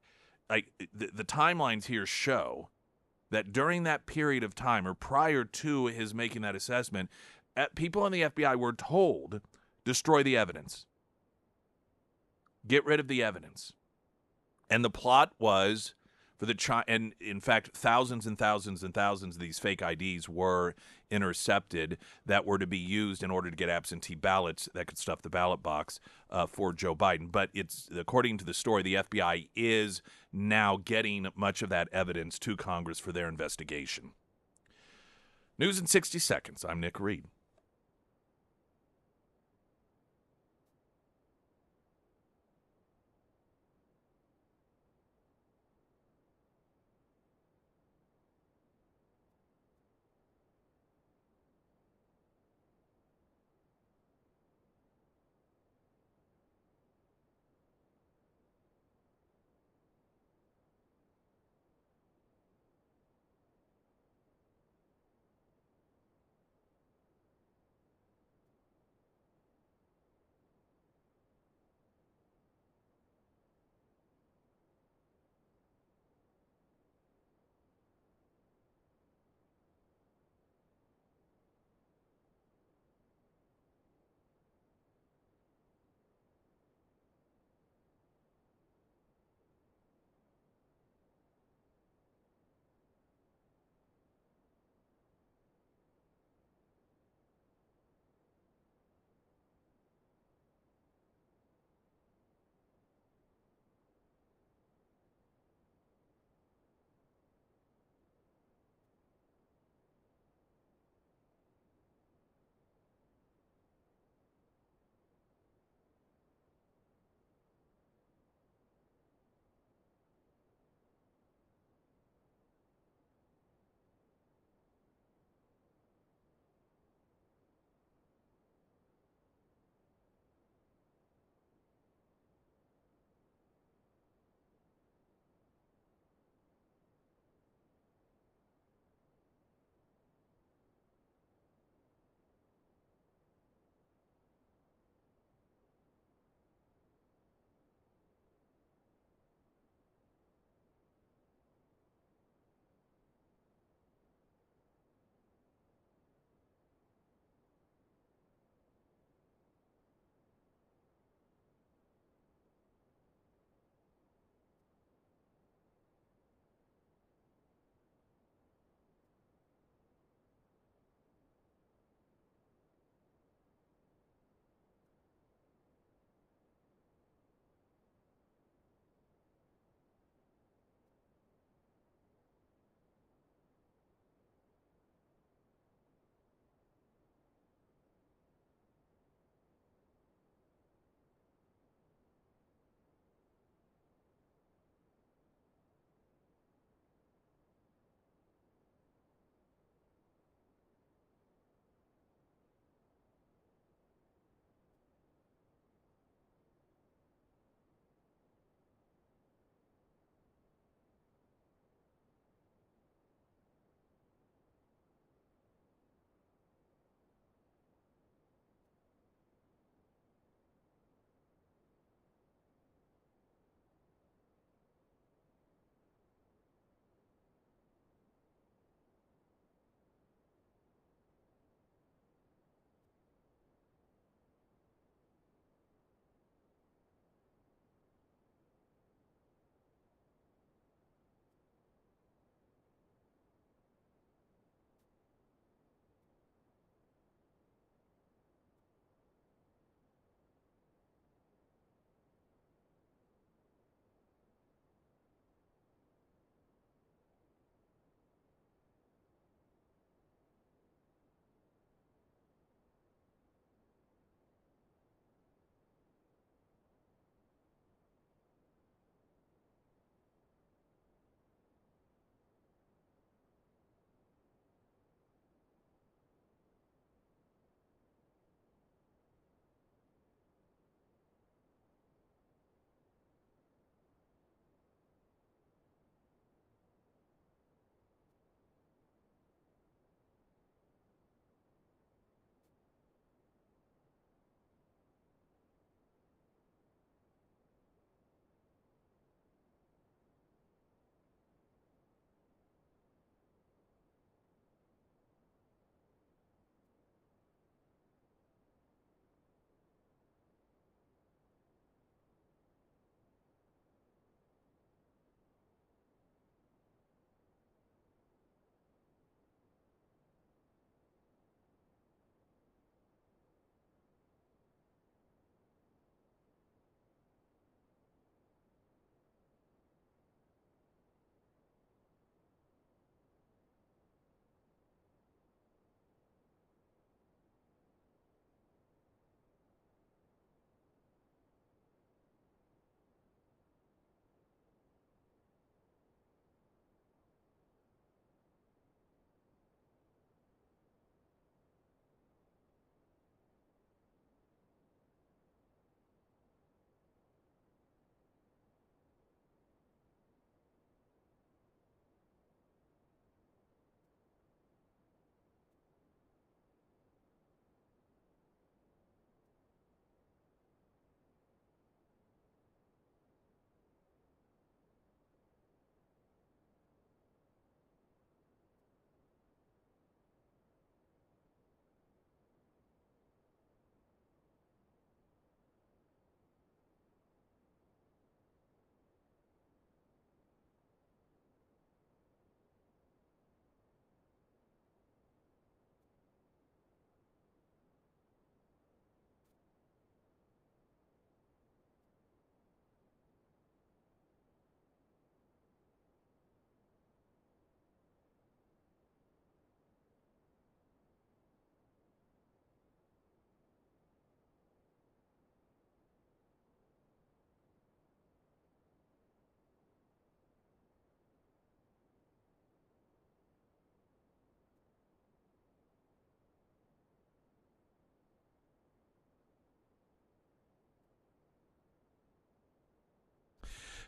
the timelines here show that during that period of time or prior to his making that assessment, people in the FBI were told, destroy the evidence. Get rid of the evidence. And the plot was for and in fact, thousands and thousands and thousands of these fake IDs were intercepted that were to be used in order to get absentee ballots that could stuff the ballot box for Joe Biden. But it's, according to the story, the FBI is now getting much of that evidence to Congress for their investigation. News in 60 seconds. I'm Nick Reed.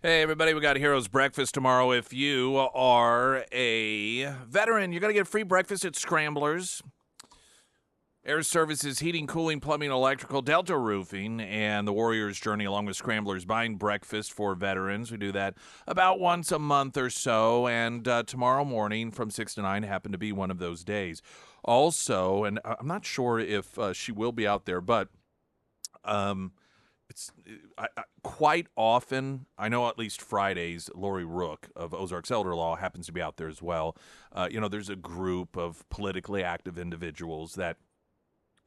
Hey, everybody, we got Heroes Breakfast tomorrow. If you are a veteran, you're going to get free breakfast at Scramblers. Air Services, Heating, Cooling, Plumbing, Electrical, Delta Roofing, and the Warrior's Journey along with Scramblers buying breakfast for veterans. We do that about once a month or so, and tomorrow morning from 6 to 9 happened to be one of those days. Also, and I'm not sure if she will be out there, but it's quite often, I know at least Fridays, Lori Rook of Ozarks Elder Law happens to be out there as well. There's a group of politically active individuals that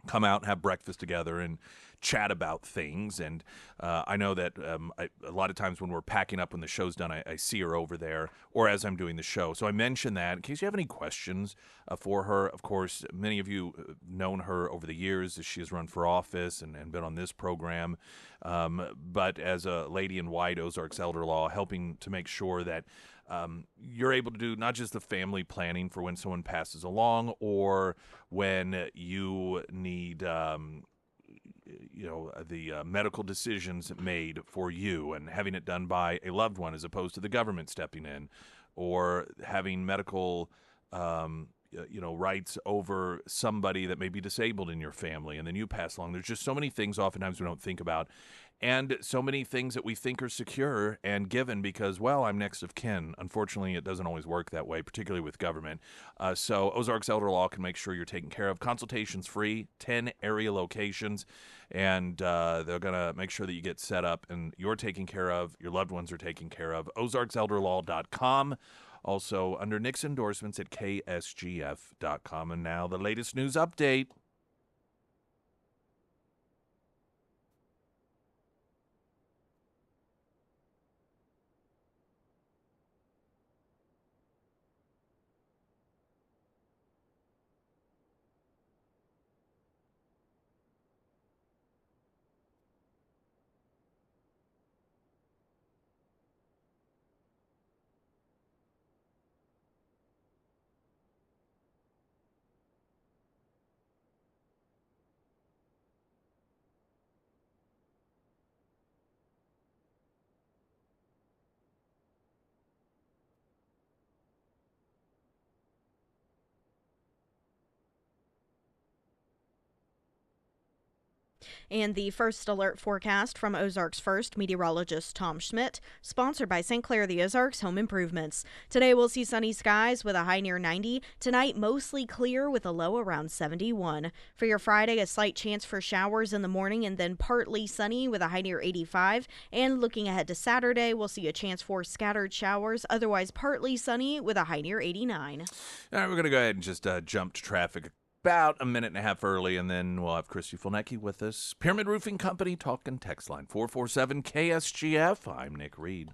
come out and have breakfast together and chat about things. And I know that a lot of times when we're packing up when the show's done, I see her over there or as I'm doing the show. So I mentioned that in case you have any questions for her. Of course, many of you have known her over the years as she has run for office and been on this program. But as a lady in white, Ozarks Elder Law, helping to make sure that you're able to do not just the family planning for when someone passes along or when you need, the medical decisions made for you and having it done by a loved one as opposed to the government stepping in, or having medical rights over somebody that may be disabled in your family and then you pass along. There's just so many things oftentimes we don't think about, and so many things that we think are secure and given because, well, I'm next of kin. Unfortunately, it doesn't always work that way, particularly with government. So Ozarks Elder Law can make sure you're taken care of. Consultations free, 10 area locations, and they're going to make sure that you get set up and you're taken care of, your loved ones are taken care of. OzarksElderLaw.com. Also, under Nick's endorsements at KSGF.com. And now the latest news update. And the first alert forecast from Ozarks First meteorologist Tom Schmidt, sponsored by St. Clair the Ozarks Home Improvements. Today we'll see sunny skies with a high near 90. Tonight mostly clear with a low around 71. For your Friday, a slight chance for showers in the morning and then partly sunny with a high near 85. And looking ahead to Saturday, we'll see a chance for scattered showers, otherwise partly sunny with a high near 89. All right, we're going to go ahead and just jump to traffic about a minute and a half early, and then we'll have Christy Fulnecki with us. Pyramid Roofing Company, talk and text line 447-KSGF. I'm Nick Reed.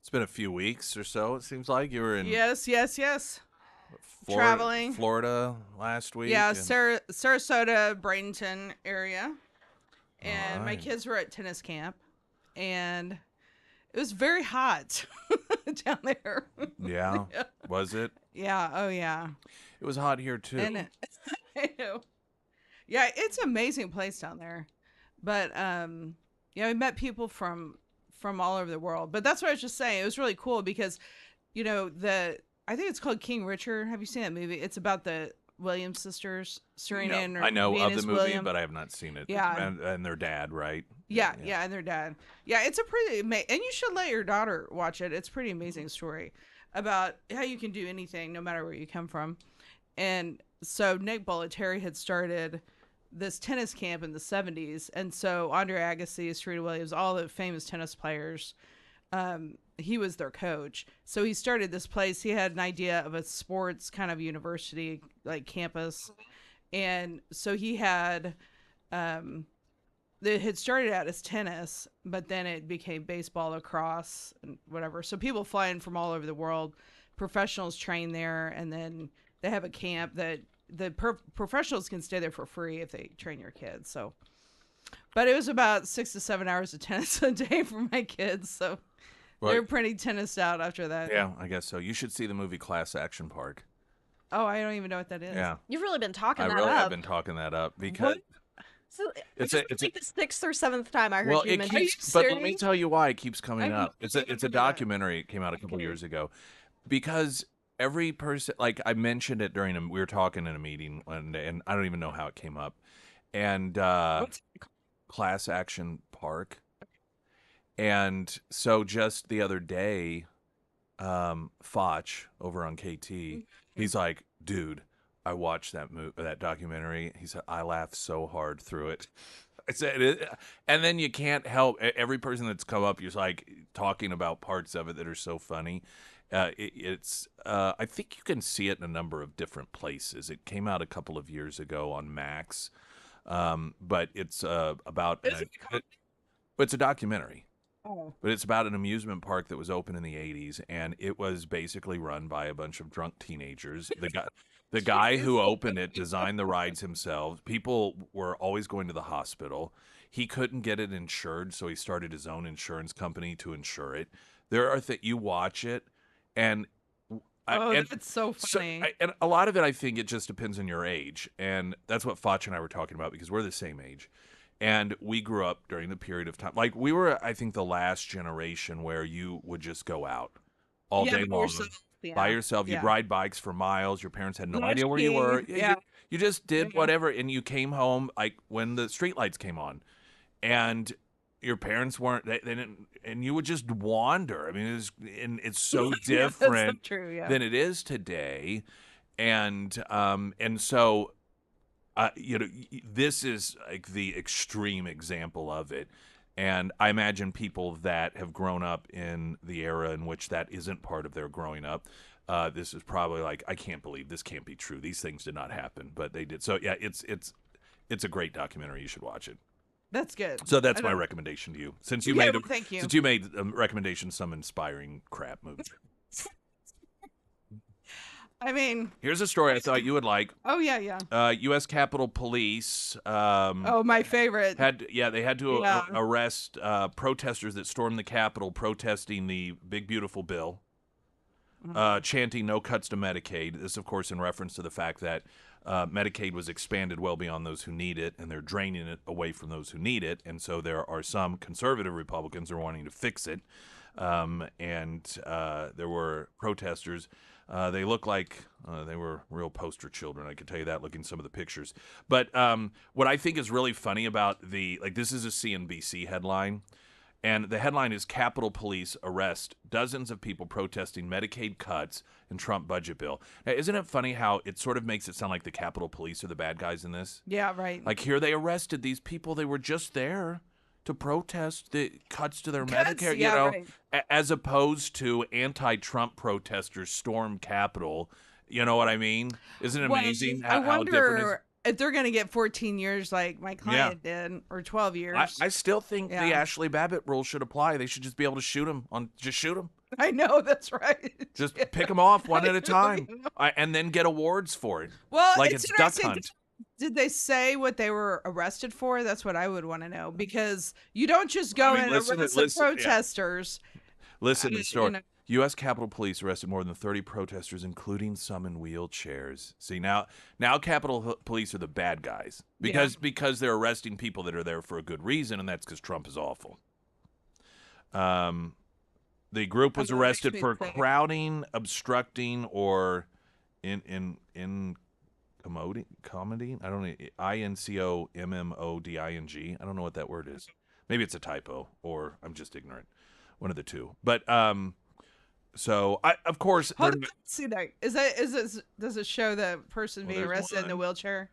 It's been a few weeks or so, it seems like. You were in Yes. Traveling. Florida last week. Yeah, and- Sarasota, Bradenton area. And my Alright. kids were at tennis camp. And It was very hot down there. Yeah. Was it? Yeah. Oh, yeah. It was hot here too. And I know. Yeah, it's an amazing place down there. But yeah, we met people from all over the world. But that's what I was just saying. It was really cool because, I think it's called King Richard. Have you seen that movie? It's about the Williams sisters, Serena and I know Venus of the movie, Williams. but I have not seen it. Yeah. And their dad, right? Yeah, and their dad. Yeah, it's a pretty and you should let your daughter watch it. It's a pretty amazing story about how you can do anything no matter where you come from. And so Nick Bollettieri had started this tennis camp in the 70s, and so Andre Agassi, Serena Williams, all the famous tennis players, he was their coach. So he started this place. He had an idea of a sports kind of university, like campus. And so he had, it had started out as tennis, but then it became baseball, lacrosse, and whatever. So people fly in from all over the world. Professionals train there, and then they have a camp that the professionals can stay there for free if they train your kids. So, but it was about 6 to 7 hours of tennis a day for my kids. So they're pretty tennised out after that. Yeah, I guess so. You should see the movie Class Action Park. Oh, I don't even know what that is. Yeah. You've really been talking that I really up. have been talking that up because So it's like the 6th or 7th time I heard you mention. but let me tell you why it keeps coming I up. It's a documentary. It came out a couple years ago because every person, like I mentioned it we were talking in a meeting one day, and I don't even know how it came up. And Class Action Park. And so just the other day, Foch over on KT, he's like, dude, I watched that documentary. He said, I laughed so hard through it. I said, and then you can't help every person that's come up. You're like talking about parts of it that are so funny. It's I think you can see it in a number of different places. It came out a couple of years ago on Max, but it's about. It's a documentary. Oh. But it's about an amusement park that was open in the 80s, and it was basically run by a bunch of drunk teenagers. The guy who opened it designed the rides himself. People were always going to the hospital. He couldn't get it insured, so he started his own insurance company to insure it. There are you watch it, and that's so funny. And a lot of it, I think, it just depends on your age, and that's what Foch and I were talking about because we're the same age. And we grew up during the period of time. Like, we were, I think, the last generation where you would just go out all day long. By yourself. You'd ride bikes for miles. Your parents had no idea where you were. Yeah. You just did whatever. And you came home, like, when the streetlights came on. And your parents weren't, they didn't, and you would just wander. I mean, it's so different so true, than it is today. And so... this is like the extreme example of it. And I imagine people that have grown up in the era in which that isn't part of their growing up, this is probably like, I can't believe this can't be true. These things did not happen, but they did. So yeah, it's a great documentary. You should watch it. That's good. So that's my recommendation to you. Since you thank you. Since you made a recommendation, some inspiring crap movie. I mean, here's a story I thought you would like. Oh yeah. U.S. Capitol Police. My favorite. They had to arrest protesters that stormed the Capitol protesting the Big Beautiful Bill, chanting "No cuts to Medicaid." This, of course, in reference to the fact that Medicaid was expanded well beyond those who need it, and they're draining it away from those who need it. And so there are some conservative Republicans who are wanting to fix it, and there were protesters. They look like they were real poster children. I can tell you that looking at some of the pictures. But what I think is really funny about this is a CNBC headline, and the headline is Capitol Police Arrest Dozens of People Protesting Medicaid Cuts and Trump Budget Bill. Now, isn't it funny how it sort of makes it sound like the Capitol Police are the bad guys in this? Yeah, right. Like here they arrested these people. They were just there to protest the cuts to their Medicare, right. As opposed to anti-Trump protesters storm Capitol. You know what I mean? Isn't it amazing how different it is? If they're going to get 14 years like my client did, or 12 years. I still think the Ashley Babbitt rule should apply. They should just be able to shoot them. I know, that's right. Just pick them off one at a time, and then get awards for it. Well, like it's Duck Hunt. Did they say what they were arrested for? That's what I would want to know, because you don't just go and arrest the protesters Listen to the story. You know, U.S. Capitol Police arrested more than 30 protesters, including some in wheelchairs. See, now Capitol Police are the bad guys because they're arresting people that are there for a good reason, and that's because Trump is awful. The group was arrested for crowding, obstructing, or in comedy. I don't know. INCOMMODING. I don't know what that word is. Maybe it's a typo, or I'm just ignorant. One of the two. But so I, of course, see that does it show the person being arrested in the wheelchair?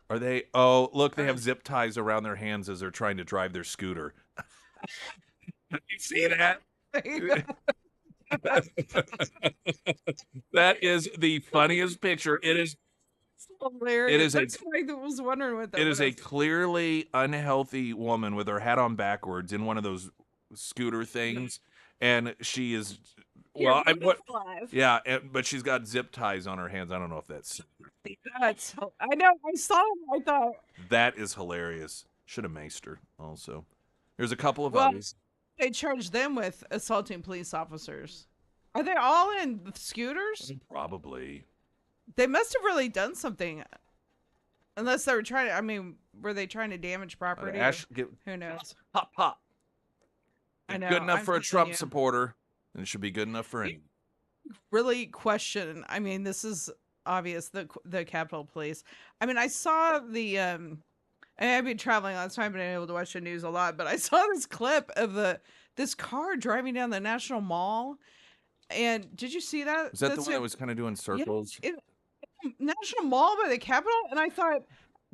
Are they? Oh, look, they have zip ties around their hands as they're trying to drive their scooter. You see that? That is the funniest picture. It is hilarious. I was wondering what that was. A clearly unhealthy woman with her hat on backwards in one of those scooter things, and she is but she's got zip ties on her hands. I don't know if that's I know. I saw it. I thought that is hilarious. Should have maced her also. There's a couple of others. They charged them with assaulting police officers. Are they all in scooters? Probably. They must have really done something. Unless they were trying to, I mean, were they trying to damage property? Who knows? Pop. I know. Good enough for a Trump supporter, and it should be good enough for any. Really question. I mean, this is obvious, the Capitol Police. I mean, I saw the, I've been traveling last time, but I've been able to watch the news a lot, but I saw this clip of this car driving down the National Mall. And did you see that? Was that the one that was kind of doing circles? Yeah, National Mall by the Capitol, and I thought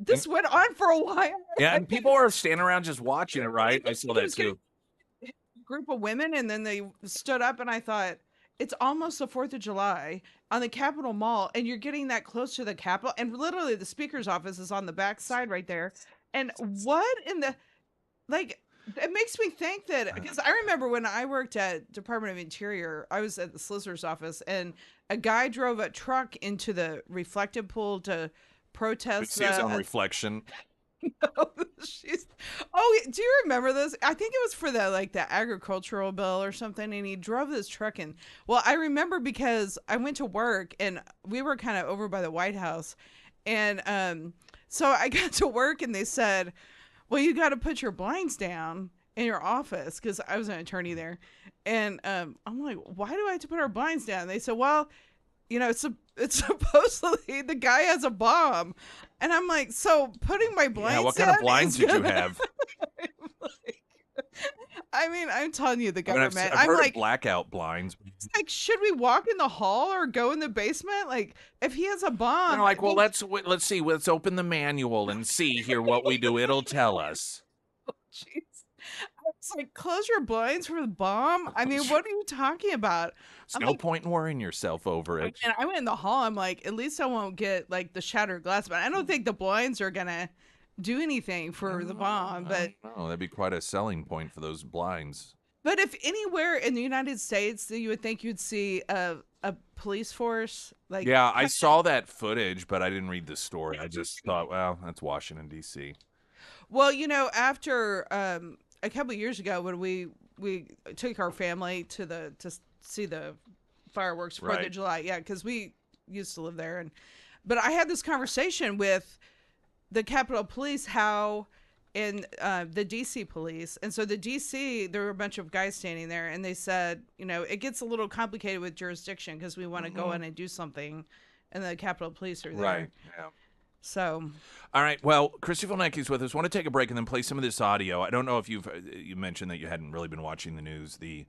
this went on for a while. Yeah, and people were standing around just watching it, right? I saw that too. A group of women, and then they stood up, and I thought, it's almost the 4th of July on the Capitol Mall, and you're getting that close to the Capitol, and literally the Speaker's office is on the back side right there. And what in the, like, it makes me think that, because I remember when I worked at Department of Interior, I was at the solicitor's office, and a guy drove a truck into the reflective pool to protest. See his own reflection. Oh, do you remember this? I think it was for the agricultural bill or something, and he drove this truck in. Well, I remember because I went to work, and we were kind of over by the White House, and so I got to work, and they said, well, you got to put your blinds down in your office, because I was an attorney there. And I'm like, why do I have to put our blinds down? They said, well, you know, it's supposedly the guy has a bomb. And I'm like, so putting my blinds down. Yeah, what kind of blinds did you have? I mean, I'm telling you, the government. I've heard of blackout blinds. It's like, should we walk in the hall or go in the basement? Like, if he has a bomb. They're like, well, let's see. Let's open the manual and see here what we do. It'll tell us. Oh, jeez. It's like, close your blinds for the bomb. I mean, what are you talking about? There's no point in worrying yourself over it. And I went in the hall. I'm like, at least I won't get the shattered glass. But I don't think the blinds are gonna do anything for the bomb. But no, that'd be quite a selling point for those blinds. But if anywhere in the United States, you would think you'd see a police force. Yeah, I saw that footage, but I didn't read the story. I just thought, well, that's Washington D.C. Well, you know, after a couple of years ago, when we took our family to see the fireworks 4th of July, yeah, because we used to live there, but I had this conversation with the Capitol Police, and the DC police, and so the DC, there were a bunch of guys standing there, and they said, you know, it gets a little complicated with jurisdiction because we want to go in and do something, and the Capitol Police are there. Right. Yeah. So, all right. Well, Christy Volnecki's with us. Want to take a break and then play some of this audio. I don't know if you mentioned that you hadn't really been watching the news. The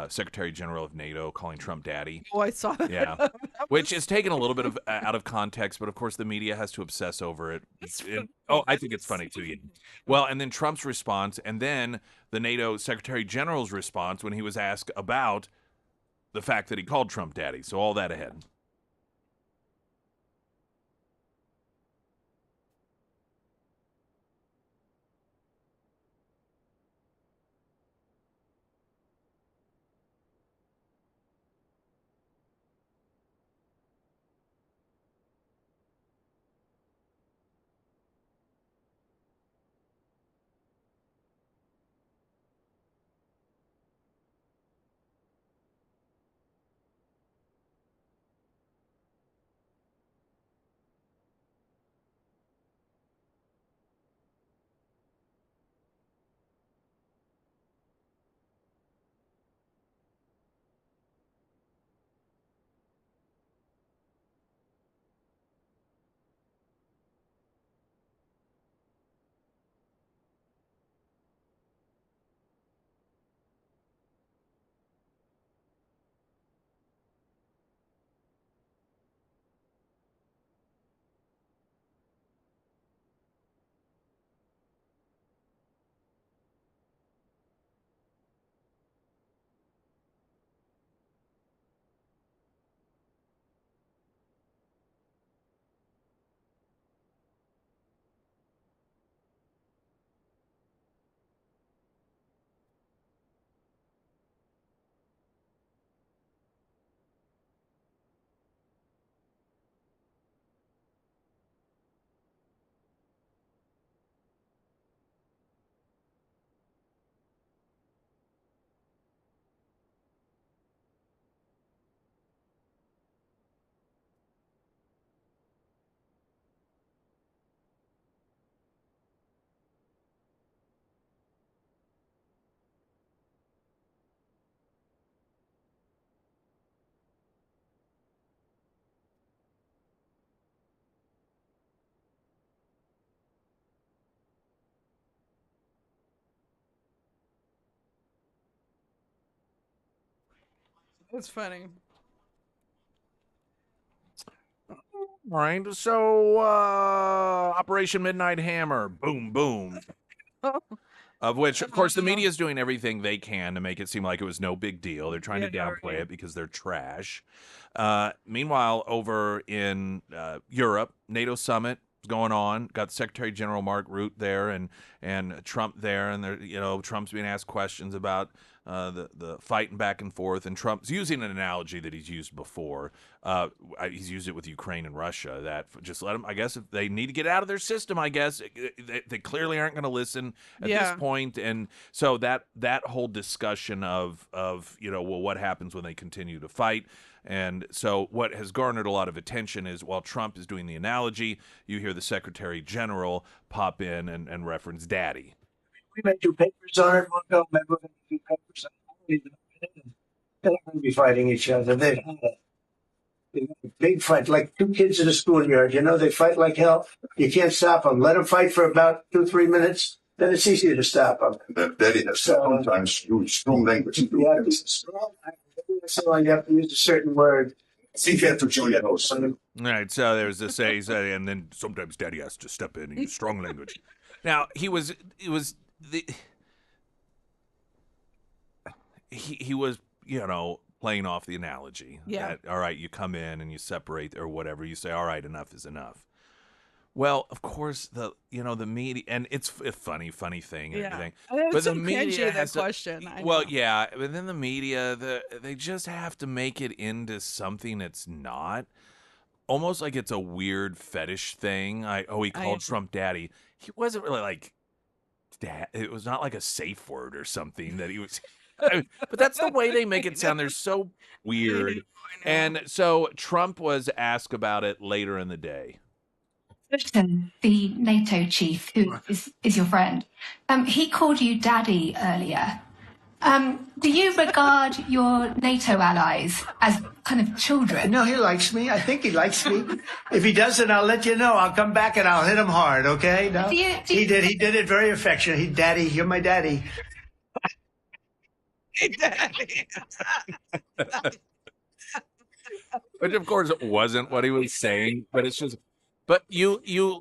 Secretary General of NATO calling Trump daddy. Oh, I saw that. Yeah, which is taken a little bit of out of context, but of course the media has to obsess over it. I think it's funny too. Well, and then Trump's response, and then the NATO Secretary General's response when he was asked about the fact that he called Trump daddy. So all that ahead. It's funny. All right, so Operation Midnight Hammer, boom, boom. Of which, of course, the media is doing everything they can to make it seem like it was no big deal. They're trying to downplay it because they're trash. Meanwhile, over in Europe, NATO summit is going on. Got Secretary General Mark Rutte there and Trump there, and Trump's being asked questions about the fighting back and forth, and Trump's using an analogy that he's used before. He's used it with Ukraine and Russia. That just let them. I guess if they need to get out of their system, I guess they clearly aren't going to listen at this point, and so that whole discussion of what happens when they continue to fight. And so what has garnered a lot of attention is while Trump is doing the analogy, you hear the Secretary General pop in and reference Daddy. We may do papers on it. We'll go. Maybe we're going to do papers on it. They're not going to be fighting each other. They've had a big fight, like two kids in a schoolyard. They fight like hell. You can't stop them. Let them fight for about 2-3 minutes. Then it's easier to stop them. Daddy has sometimes used strong language. You have to use strong. So you have to use a certain word. All right, so there's this say, and then sometimes Daddy has to step in and use strong language. Now he was playing off the analogy. Yeah. That, all right, you come in and you separate or whatever. You say, all right, enough is enough. Well, of course, the media, and it's a funny thing and everything. But the media has question. Well, yeah, but then the media, they just have to make it into something it's not. Almost like it's a weird fetish thing. He called Trump Daddy. He wasn't really like dad. It was not like a safe word or something that he was. But that's the way they make it sound. They're so weird. And so Trump was asked about it later in the day. Britain, the NATO chief, who is your friend, he called you daddy earlier. Do you regard your NATO allies as kind of children? No, he likes me. I think he likes me. If he doesn't, I'll let you know. I'll come back and I'll hit him hard, okay? No? He did it very affectionate. Daddy, you're my daddy. Hey, Daddy. Which, of course, it wasn't what he was saying, but it's just... But you You're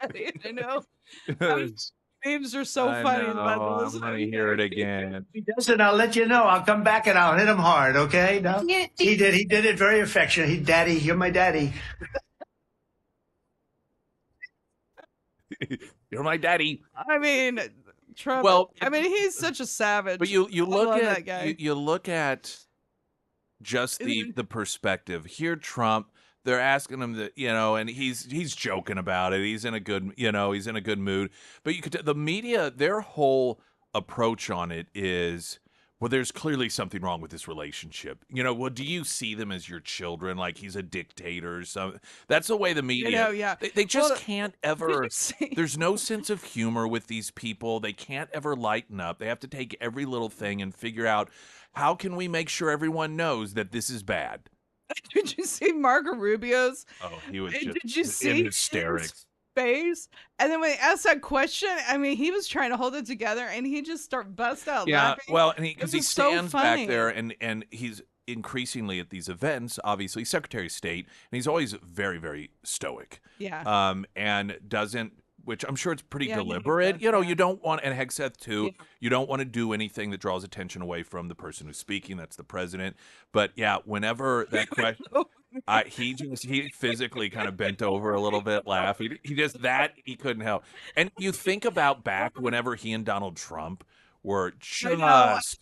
Daddy, I know. Memes are so funny. I'm going to hear it again. If he doesn't, I'll let you know. I'll come back and I'll hit him hard, okay? No? He did it very affectionate. Daddy, you're my daddy. You're my daddy. I mean, Trump. Well, he's such a savage. But you look at that guy. You look at just the perspective here. Trump, they're asking him that, and he's joking about it. He's in a good mood. But the media, their whole approach on it is, well, there's clearly something wrong with this relationship. Well, do you see them as your children? Like he's a dictator or something? That's the way the media. They just can't ever. There's no sense of humor with these people. They can't ever lighten up. They have to take every little thing and figure out how can we make sure everyone knows that this is bad. Did you see Marco Rubio's? Oh, he was just Did you see in hysterics. His face? And then when they asked that question, he was trying to hold it together, and he just bust out laughing. Well, and because he stands so back there, and he's increasingly at these events, obviously Secretary of State, and he's always very, very stoic. Yeah. And doesn't. Which I'm sure it's pretty deliberate. You don't want, and Hegseth too, you don't want to do anything that draws attention away from the person who's speaking. That's the president. But yeah, whenever that question, he physically kind of bent over a little bit, laughing. He couldn't help. And you think about back whenever he and Donald Trump were just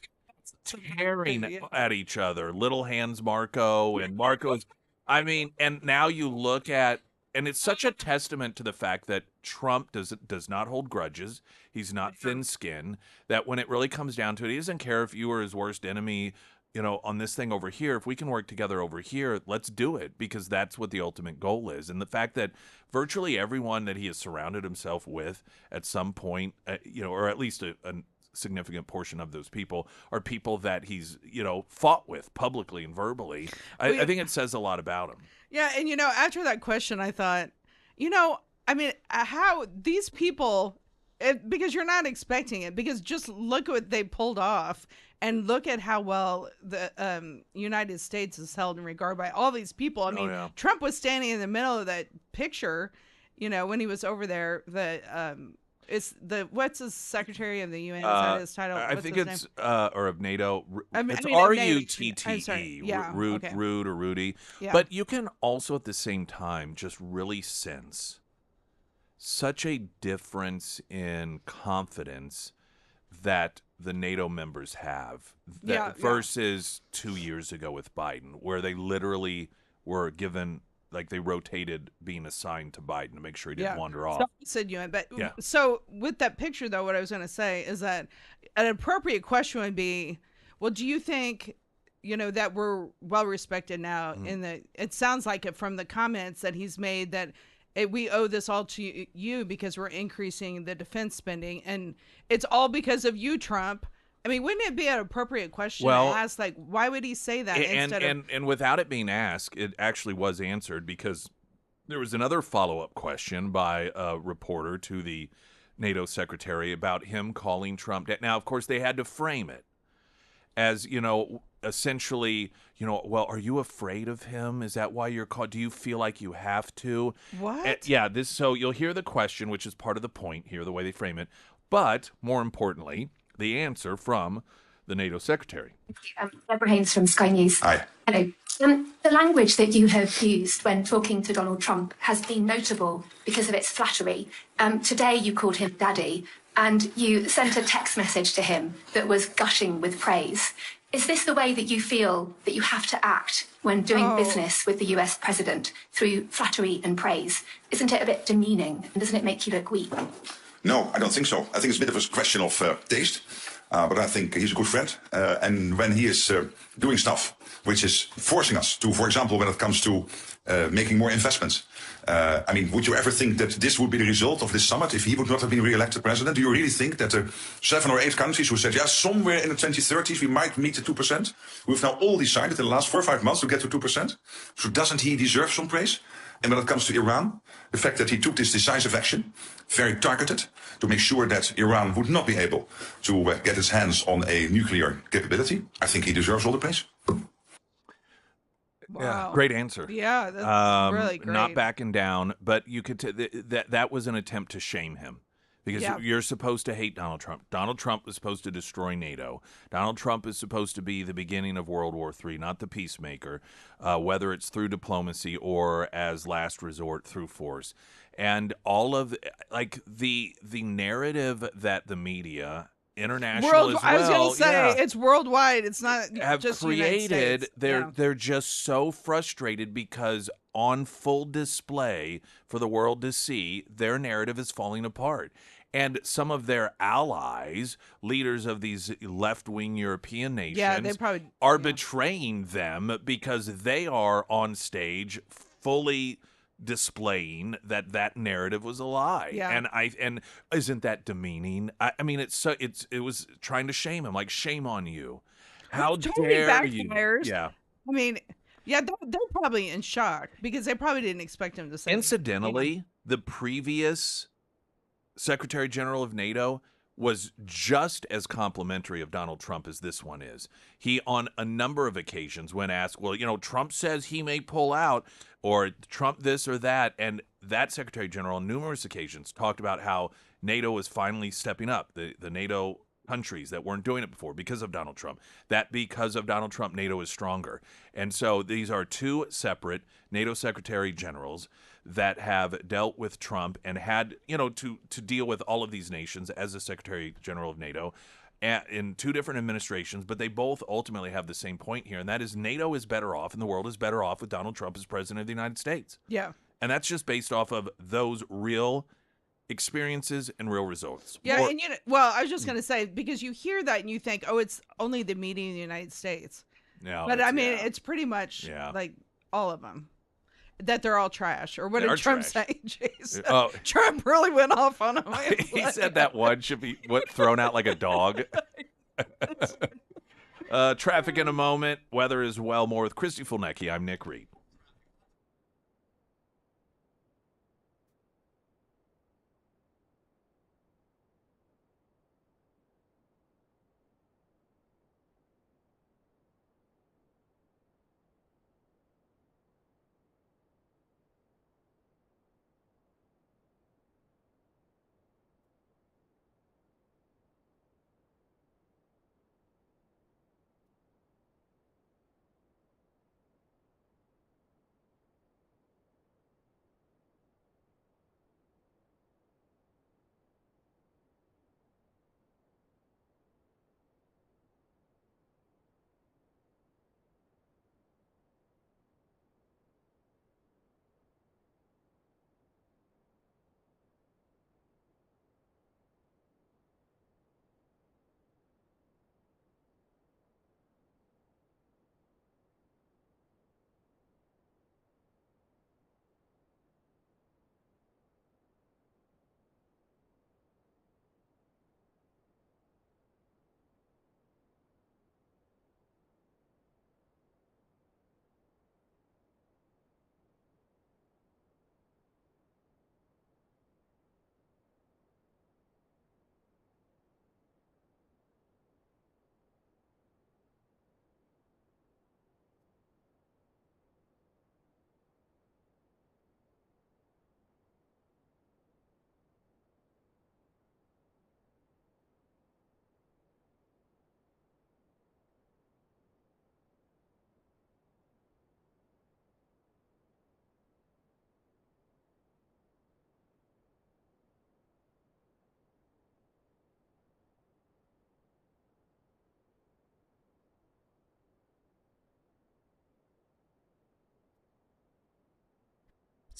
tearing at each other. Little hands Marco, and Marco's, and now you look at, and it's such a testament to the fact that Trump does not hold grudges. He's not thin-skinned. That when it really comes down to it, he doesn't care if you are his worst enemy, on this thing over here. If we can work together over here, let's do it, because that's what the ultimate goal is. And the fact that virtually everyone that he has surrounded himself with at some point, or at least a significant portion of those people are people that he's, fought with publicly and verbally. I think it says a lot about him. Yeah, and after that question, I thought, how these people, because you're not expecting it. Because just look at what they pulled off, and look at how well the United States is held in regard by all these people. I mean, yeah. Trump was standing in the middle of that picture, when he was over there. It's what's his Secretary of the UN? Is that his title? I What's think his it's name? or of NATO. It's NATO. I'm RUTTE. sorry. Yeah, Root, okay. Root or Rudy. Yeah. But you can also at the same time just really sense such a difference in confidence that the NATO members have versus 2 years ago with Biden, where they literally were given, like, they rotated being assigned to Biden to make sure he didn't wander off. So I said UN, but so with that picture, though, what I was going to say is that an appropriate question would be, well, do you think, that we're well respected now it sounds like it from the comments that he's made that we owe this all to you because we're increasing the defense spending, and it's all because of you, Trump. I mean, wouldn't it be an appropriate question to ask, like, why would he say that and without it being asked, it actually was answered, because there was another follow-up question by a reporter to the NATO secretary about him calling Trump. Now, of course, they had to frame it as, essentially, well, are you afraid of him? Is that why you're called? Do you feel like you have to? What? So you'll hear the question, which is part of the point here, the way they frame it. But more importantly, the answer from the NATO secretary. Deborah Haynes from Sky News. Hi. Hello. The language that you have used when talking to Donald Trump has been notable because of its flattery. Today you called him daddy, and you sent a text message to him that was gushing with praise. Is this the way that you feel that you have to act when doing business with the US president, through flattery and praise? Isn't it a bit demeaning, and doesn't it make you look weak? No, I don't think so. I think it's a bit of a question of taste. But I think he's a good friend. And when he is doing stuff which is forcing us to, for example, when it comes to making more investments. I mean, would you ever think that this would be the result of this summit if he would not have been re-elected president? Do you really think that the 7 or 8 countries who said, somewhere in the 2030s we might meet the 2%, we've now all decided in the last 4 or 5 months to get to 2%? So doesn't he deserve some praise? And when it comes to Iran, the fact that he took this decisive action, very targeted, to make sure that Iran would not be able to get its hands on a nuclear capability, I think he deserves all the praise. Wow. Yeah, great answer. Yeah, that's really great. Not backing down, but you could that was an attempt to shame him. Because you're supposed to hate Donald Trump. Donald Trump is supposed to destroy NATO. Donald Trump is supposed to be the beginning of World War III, not the peacemaker, whether it's through diplomacy or as last resort through force. And all of the narrative that the media, international as well, I was going to say it's worldwide. It's not have just created. United States. They're just so frustrated because on full display for the world to see, their narrative is falling apart. And some of their allies, leaders of these left-wing European nations, they probably are betraying them because they are on stage fully displaying that narrative was a lie. Yeah. And isn't that demeaning? I mean, it was trying to shame him, like, shame on you. How dare you? Yeah. I mean, they're probably in shock because they probably didn't expect him to say. Incidentally, the previous Secretary General of NATO was just as complimentary of Donald Trump as this one is. He, on a number of occasions, when asked, well, Trump says he may pull out, or Trump this or that, and that Secretary General on numerous occasions talked about how NATO is finally stepping up, the NATO countries that weren't doing it before because of Donald Trump. That because of Donald Trump, NATO is stronger. And so these are two separate NATO Secretary Generals that have dealt with Trump and had, to deal with all of these nations as the Secretary General of NATO in two different administrations, but they both ultimately have the same point here, and that is NATO is better off and the world is better off with Donald Trump as president of the United States. Yeah. And that's just based off of those real experiences and real results. Yeah, and I was just going to say, because you hear that and you think, it's only the media in the United States. No, but I mean, it's pretty much like all of them. That they're all trash, or what did Trump say? Jason? Trump really went off on him. He said that one should be thrown out like a dog. Traffic in a moment. Weather as well. More with Christy Fulnecki. I'm Nick Reed.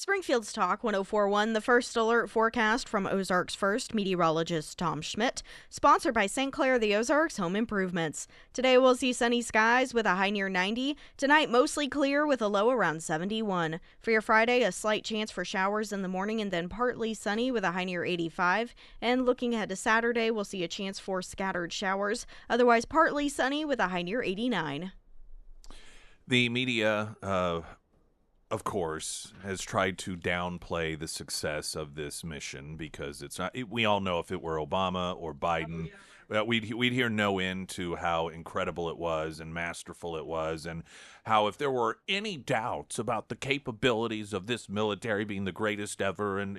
Springfield's Talk 1041, the first alert forecast from Ozarks First meteorologist Tom Schmidt, sponsored by St. Clair the Ozarks Home Improvements. Today we'll see sunny skies with a high near 90. Tonight mostly clear with a low around 71. For your Friday, a slight chance for showers in the morning and then partly sunny with a high near 85. And looking ahead to Saturday, we'll see a chance for scattered showers, otherwise partly sunny with a high near 89. The media, of course, has tried to downplay the success of this mission because it's not. We all know if it were Obama or Biden, we'd hear no end to how incredible it was and masterful it was, and how if there were any doubts about the capabilities of this military being the greatest ever, and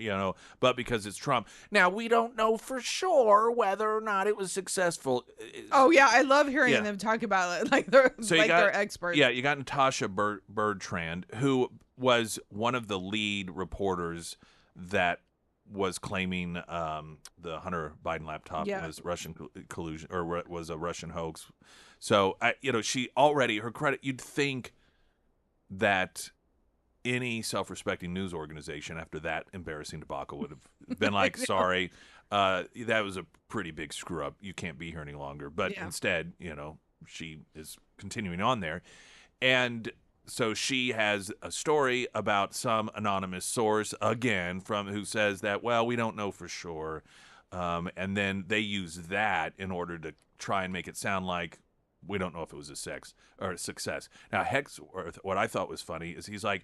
but because it's Trump, now we don't know for sure whether or not it was successful. Oh yeah, I love hearing them talk about it like they're they're experts. Yeah, you got Natasha Bertrand, who was one of the lead reporters that was claiming the Hunter Biden laptop was Russian collusion or was a Russian hoax. So, she already, her credit, you'd think that any self-respecting news organization after that embarrassing debacle would have been like, sorry, that was a pretty big screw up. You can't be here any longer. But instead, she is continuing on there. And so she has a story about some anonymous source, again, from who says that, well, we don't know for sure. And then they use that in order to try and make it sound like we don't know if it was a success. Now, Hexworth, what I thought was funny is he's like,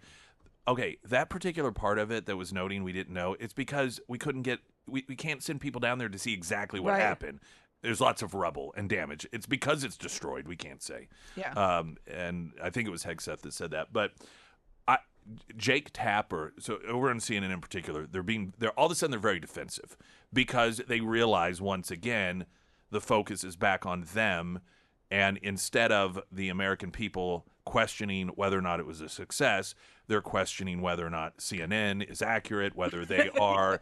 okay, that particular part of it that was noting we didn't know, it's because we can't send people down there to see exactly what happened. There's lots of rubble and damage. It's because it's destroyed, we can't say. Yeah. And I think it was Hegseth that said that. But Jake Tapper, so over on CNN in particular, they're all of a sudden they're very defensive because they realize once again the focus is back on them, and instead of the American people questioning whether or not it was a success, they're questioning whether or not CNN is accurate, whether they are,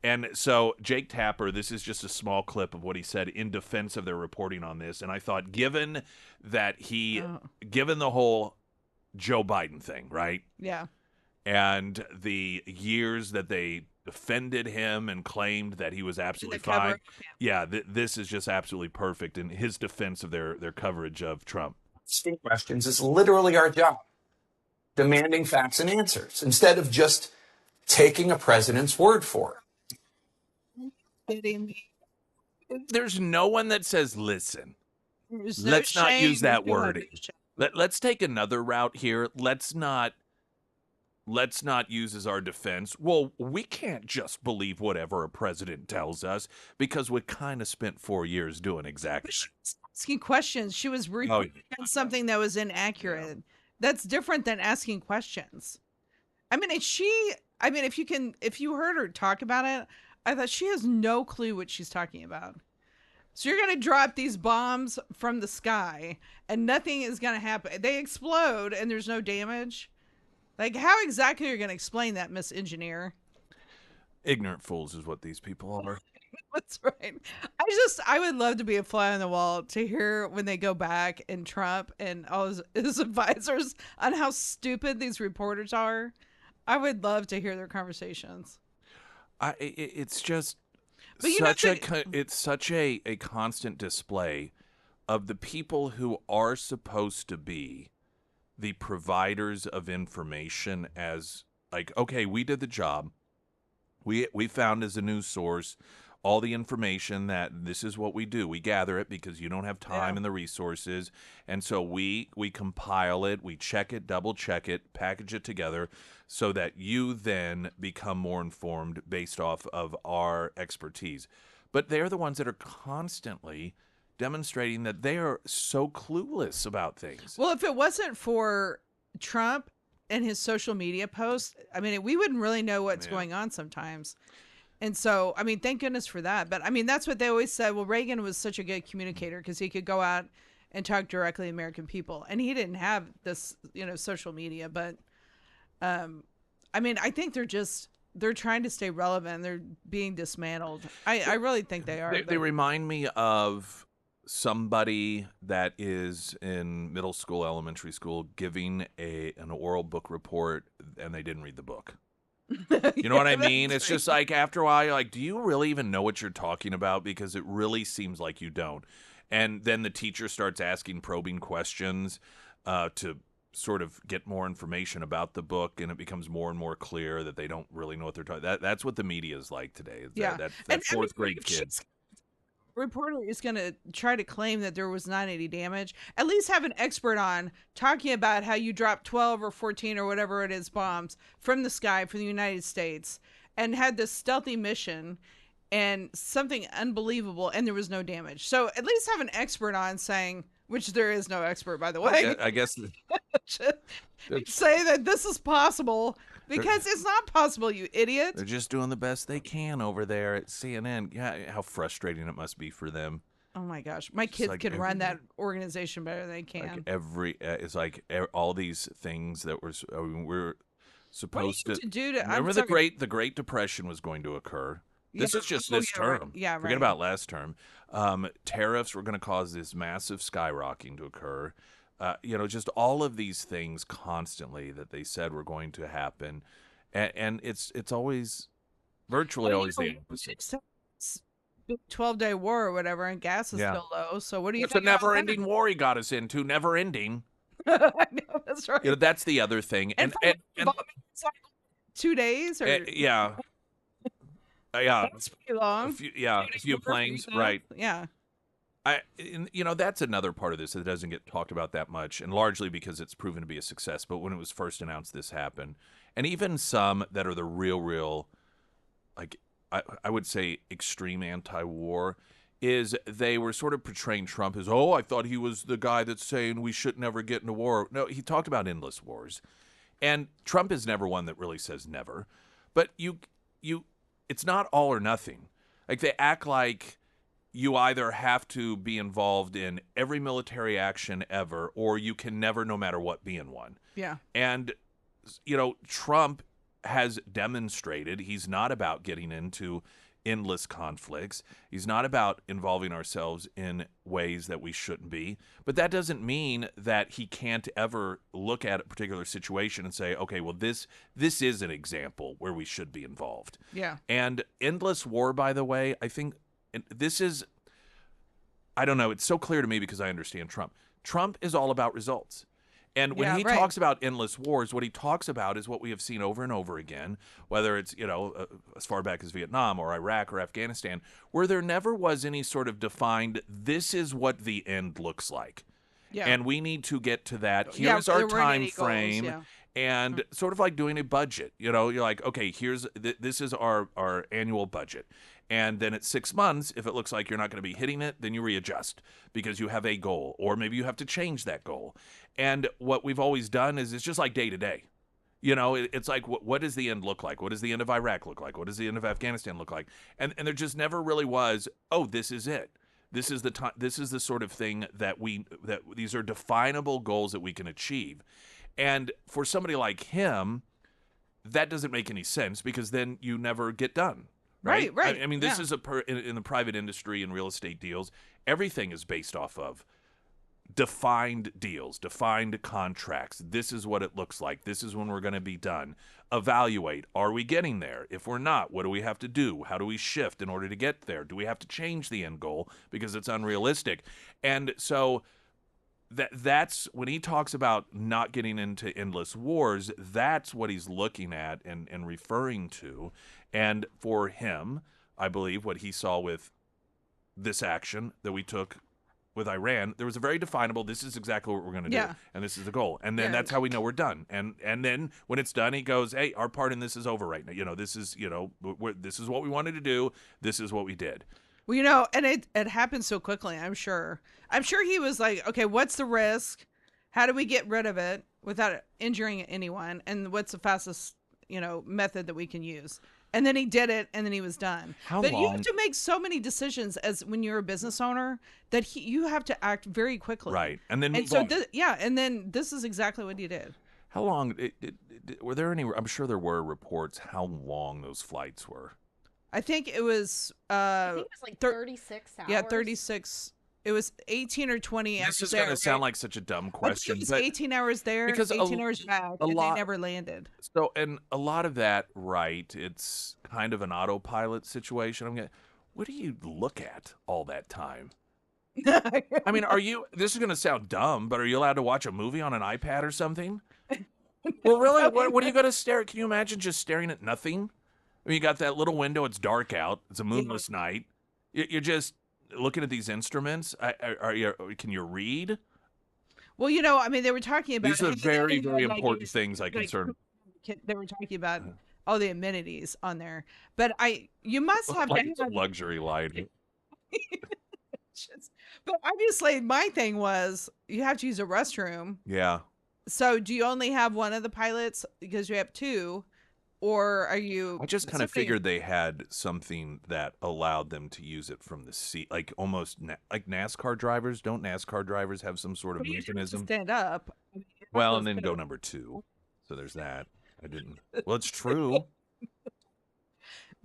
And so Jake Tapper, this is just a small clip of what he said in defense of their reporting on this. And I thought, given the whole Joe Biden thing, right? Yeah. And the years that they defended him and claimed that he was absolutely fine. This is just absolutely perfect in his defense of their coverage of Trump. Asking questions is literally our job. Demanding facts and answers instead of just taking a president's word for it. There's no one that says, listen, let's not use that wording. Let's take another route here. Let's not use as our defense. Well, we can't just believe whatever a president tells us because we kind of spent 4 years doing exactly that. Asking questions. She was reporting something that was inaccurate. Yeah. That's different than asking questions. I mean, if you heard her talk about it, I thought she has no clue what she's talking about. So you're going to drop these bombs from the sky and nothing is going to happen. They explode and there's no damage. Like, how exactly are you going to explain that, Miss Engineer? Ignorant fools is what these people are. That's right. I would love to be a fly on the wall to hear when they go back and Trump and all his advisors on how stupid these reporters are. I would love to hear their conversations. It's just it's such a constant display of the people who are supposed to be the providers of information as like, okay, we did the job. We found as a news source all the information that this is what we do. We gather it because you don't have time and the resources. And so we compile it, we check it, double check it, package it together so that you then become more informed based off of our expertise. But they're the ones that are constantly demonstrating that they are so clueless about things. Well, if it wasn't for Trump and his social media posts, I mean, we wouldn't really know what's going on sometimes. And so, I mean, thank goodness for that. But I mean, that's what they always said. Well, Reagan was such a good communicator because he could go out and talk directly to American people. And he didn't have this, social media. But I mean, I think they're trying to stay relevant. They're being dismantled. I really think they are. They remind me of somebody that is in middle school, elementary school, giving an oral book report, and they didn't read the book. You know what I Yeah, mean? that's It's just like after a while, you're like, do you really even know what you're talking about? Because it really seems like you don't. And then the teacher starts asking probing questions to sort of get more information about the book, and it becomes more and more clear that they don't really know what they're talking. That's what the media is like today. Is Yeah. that And I mean, fourth grade if kid. reporter is going to try to claim that there was 980 damage, at least have an expert on talking about how you dropped 12 or 14 or whatever it is bombs from the sky from the United States and had this stealthy mission and something unbelievable, and there was no damage. So at least have an expert on saying, which there is no expert, by the way, I guess say that this is possible, because it's not possible, you idiot. they're just doing the best they can over there at CNN. Yeah, how frustrating it must be for them. Oh my gosh, my kids like could run that organization better than they can. Like it's like all these things that we're What do supposed you have to do to? remember the Great Depression was going to occur. This is just this right. term. Yeah, Forget right. about last term. Tariffs were going to cause this massive skyrocketing to occur. Just all of these things constantly that they said were going to happen, and it's always virtually always the opposite. 12-day war or whatever, and gas is Yeah. still low. So what do you It's a think? about that? never-ending war he got us into. Never-ending. I know, that's right. That's the other thing. and, And bombing, it's like 2 days or yeah. Yeah. that's pretty long. A few planes, right. Yeah. That's another part of this that doesn't get talked about that much, and largely because it's proven to be a success. But when it was first announced, this happened. And even some that are the real, like, I would say extreme anti-war, is they were sort of portraying Trump as, I thought he was the guy that's saying we should never get into war. No, he talked about endless wars. And Trump is never one that really says never. But it's not all or nothing. Like, they act like you either have to be involved in every military action ever, or you can never, no matter what, be in one. Yeah. And, Trump has demonstrated he's not about getting into endless conflicts. He's not about involving ourselves in ways that we shouldn't be. But that doesn't mean that he can't ever look at a particular situation and say, okay, well, this is an example where we should be involved. Yeah. And endless war, by the way, I think this is, I don't know, it's so clear to me because I understand Trump. Trump is all about results. And when he talks about endless wars, what he talks about is what we have seen over and over again, whether it's, as far back as Vietnam or Iraq or Afghanistan, where there never was any sort of defined, this is what the end looks like. Yeah. And we need to get to that. Here's our time frame. Goals, And sort of like doing a budget, you're like, okay, this is our annual budget. And then at 6 months, if it looks like you're not going to be hitting it, then you readjust because you have a goal, or maybe you have to change that goal. And what we've always done is it's just like day to day. It's like, what does the end look like? What does the end of Iraq look like? What does the end of Afghanistan look like? And there just never really was, this is it. This is the time. This is the sort of thing that these are definable goals that we can achieve. And for somebody like him, that doesn't make any sense because then you never get done. Right. I mean, this is in the private industry and real estate deals, everything is based off of defined deals, defined contracts. This is what it looks like. This is when we're going to be done. Evaluate. Are we getting there? If we're not, what do we have to do? How do we shift in order to get there? Do we have to change the end goal because it's unrealistic? And so that's when he talks about not getting into endless wars, that's what he's looking at and referring to. And for him, I believe what he saw with this action that we took with Iran, there was a very definable, this is exactly what we're going to do, and this is the goal. And then that's how we know we're done. And then when it's done, he goes, hey, our part in this is over right now. This is, this is what we wanted to do. This is what we did. Well, and it happened so quickly, I'm sure. I'm sure he was like, okay, what's the risk? How do we get rid of it without injuring anyone? And what's the fastest, method that we can use? And then he did it, and then he was done. But you have to make so many decisions as when you're a business owner that you have to act very quickly. Right. And then move so on. and then this is exactly what he did. How long, were there any, I'm sure there were reports how long those flights were. I think it was I think it was like 36 hours. Yeah, 36 It was 18 or 20 This hours is there. going to sound like such a dumb I think question, it was but 18 hours there, because 18 hours back, a and they lot, never landed. so, and a lot of that, right? It's kind of an autopilot situation. What do you look at all that time? I mean, this is going to sound dumb, but are you allowed to watch a movie on an iPad or something? Well, really, what are you going to stare at? Can you imagine just staring at nothing? I mean, you got that little window. It's dark out. It's a moonless night. You're just looking at these instruments. Can you read? Well, I mean, they were talking about These are hey, very, they had, very like, important things I like, concern. They were talking about all the amenities on there, but you must have Like to it's a have. luxury line. But obviously, my thing was you have to use a restroom. Yeah. So, do you only have one of the pilots because you have two, or are you? I just kind of figured they had something that allowed them to use it from the seat, like almost like NASCAR drivers. Don't NASCAR drivers have some sort of mechanism? Stand up. I mean, Well, and then go number 2. So there's that. I didn't. Well, it's true.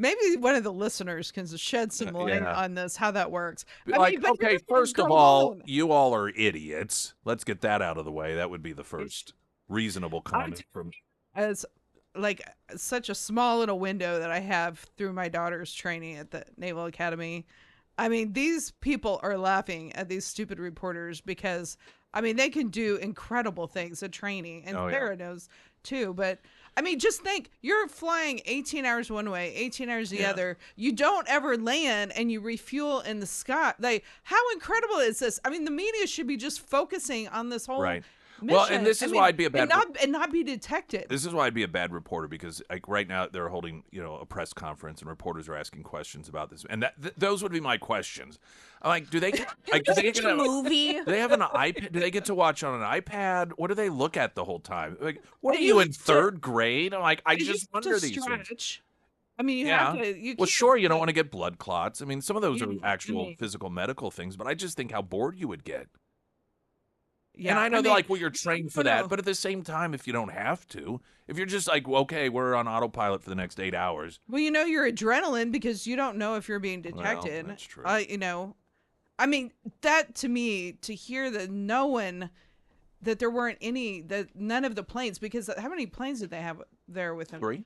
Maybe one of the listeners can shed some light Yeah. on this, how that works. Like, but okay, first of all, you all are idiots. Let's get that out of the way. That would be the first reasonable comment from. As like such a small little window that I have through my daughter's training at the Naval Academy. I mean, these people are laughing at these stupid reporters because, I mean, they can do incredible things at training, and Sarah knows too. But I mean, just think, you're flying 18 hours one way, 18 hours the other. You don't ever land, and you refuel in the sky. Like, how incredible is this? I mean, the media should be just focusing on this whole mission. Well, and this is why I'd be a bad and not be detected. This is why I'd be a bad reporter, because like right now they're holding a press conference and reporters are asking questions about this, and those would be my questions. I'm like, do they get a movie? Do they have an iPad? Do they get to watch on an iPad? What do they look at the whole time? Like, what are you in third grade? I'm like, I just wonder these things. I mean, you have to. Well, sure, you don't want to get blood clots. I mean, some of those are actual physical medical things, but I just think how bored you would get. Yeah, and I know they're like, well, you're trained for that. But at the same time, if you don't have to, if you're just like, well, okay, we're on autopilot for the next 8 hours. Well, your adrenaline because you don't know if you're being detected. Well, that's true. I mean, that to me, to hear that that there weren't that none of the planes, because how many planes did they have there with them? 3?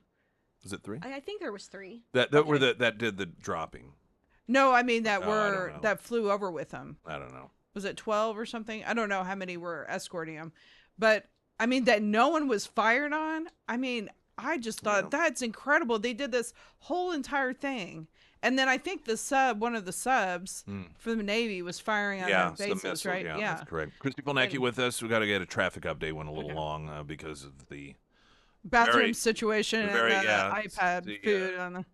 Was it 3? I think there was 3. That were that did the dropping. No, I mean that flew over with them. I don't know. Was it 12 or something? I don't know how many were escorting him. But, I mean, that no one was fired on, I mean, I just thought that's incredible. They did this whole entire thing. And then I think one of the subs from the Navy was firing on their bases, missile, right? Yeah, that's correct. Christy Polnacki with us. We got to get a traffic update. Went a little long because of the bathroom situation and the iPad food.